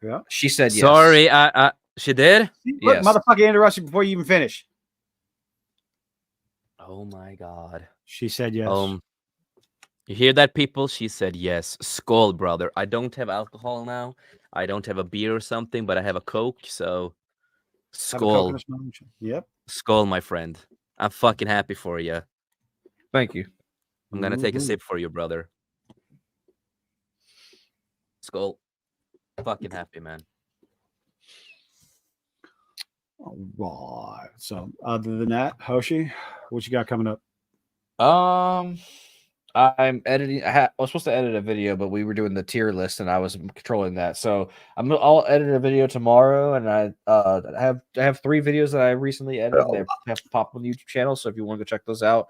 Yeah, she said yes. Sorry, she did. Look, motherfucker, interrupted you before you even finish. Oh my God, she said yes. You hear that, people? She said yes. Skull, brother. I don't have alcohol now. I don't have a beer or something, but I have a Coke. So, Skull. Yep. Skull, my friend. I'm fucking happy for you. Thank you. I'm gonna take a sip for you, brother. Skull. Fucking happy, man. All right. So, other than that, Hoshi, what you got coming up? I'm editing. I was supposed to edit a video, but we were doing the tier list, and I was controlling that. So I'll edit a video tomorrow, and I have 3 videos that I recently edited that have popped on the YouTube channel. So if you want to go check those out,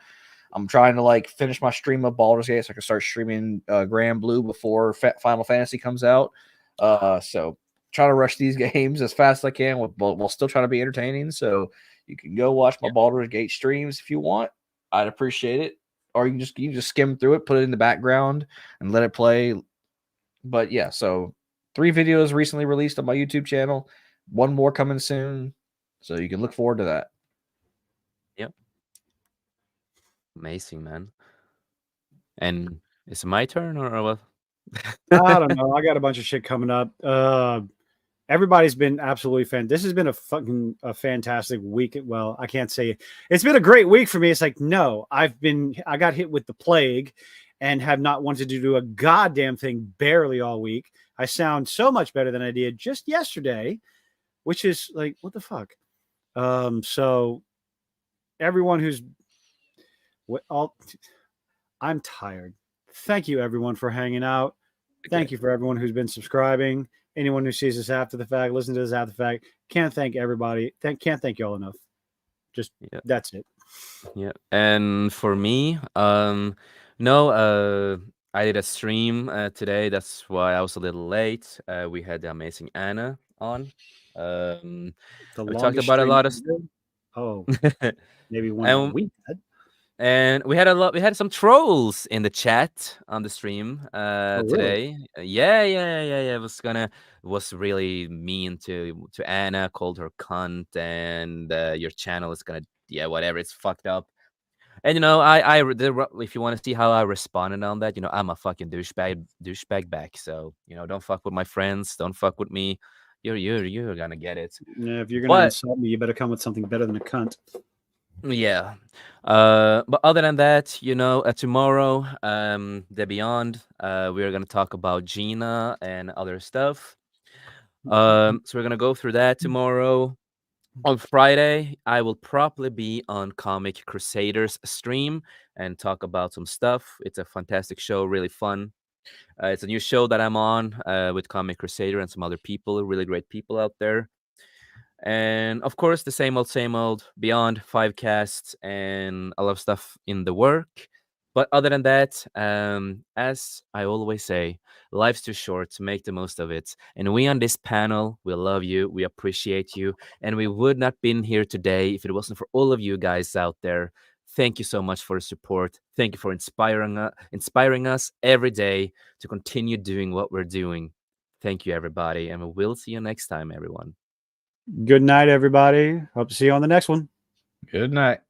I'm trying to finish my stream of Baldur's Gate so I can start streaming Grand Blue before Final Fantasy comes out. So trying to rush these games as fast as I can while still trying to be entertaining. So you can go watch my Baldur's Gate streams if you want. I'd appreciate it. Or you can just skim through it, put it in the background, and let it play. But yeah, so 3 videos recently released on my YouTube channel. 1 more coming soon, so you can look forward to that. Yep. Amazing, man. And is it my turn or what? I don't know. I got a bunch of shit coming up. Everybody's been absolutely This has been a fantastic week. Well, I can't say it's been a great week for me. It's like, no, I got hit with the plague and have not wanted to do a goddamn thing barely all week. I sound so much better than I did just yesterday, which is like, what the fuck? So everyone I'm tired. Thank you everyone for hanging out. Thank you for everyone who's been subscribing. Anyone who sees this after the fact, listen to this after the fact. Can't thank everybody. Can't thank y'all enough. Just that's it. Yeah. And for me, I did a stream today. That's why I was a little late. We had the amazing Anna on. We talked about a lot of maybe one week. And we had some trolls in the chat on the stream today. Really? Yeah. It was really mean to Anna, called her cunt, and your channel is gonna whatever, it's fucked up. And if you want to see how I responded on that, I'm a fucking douchebag back. So don't fuck with my friends, don't fuck with me. You're gonna get it. Yeah, if you're gonna insult me, you better come with something better than a cunt. Yeah. But other than that, tomorrow, the Beyond, we're gonna talk about Gina and other stuff. So we're gonna go through that tomorrow. On Friday, I will probably be on Comic Crusaders stream and talk about some stuff. It's a fantastic show, really fun. It's a new show that I'm on with Comic Crusader and some other people, really great people out there. And of course, the same old, beyond 5 casts and a lot of stuff in the work. But other than that, as I always say, life's too short to make the most of it. And we on this panel, we love you, we appreciate you, and we would not been here today if it wasn't for all of you guys out there. Thank you so much for the support. Thank you for inspiring us every day to continue doing what we're doing. Thank you, everybody, and we'll see you next time, everyone. Good night, everybody. Hope to see you on the next one. Good night.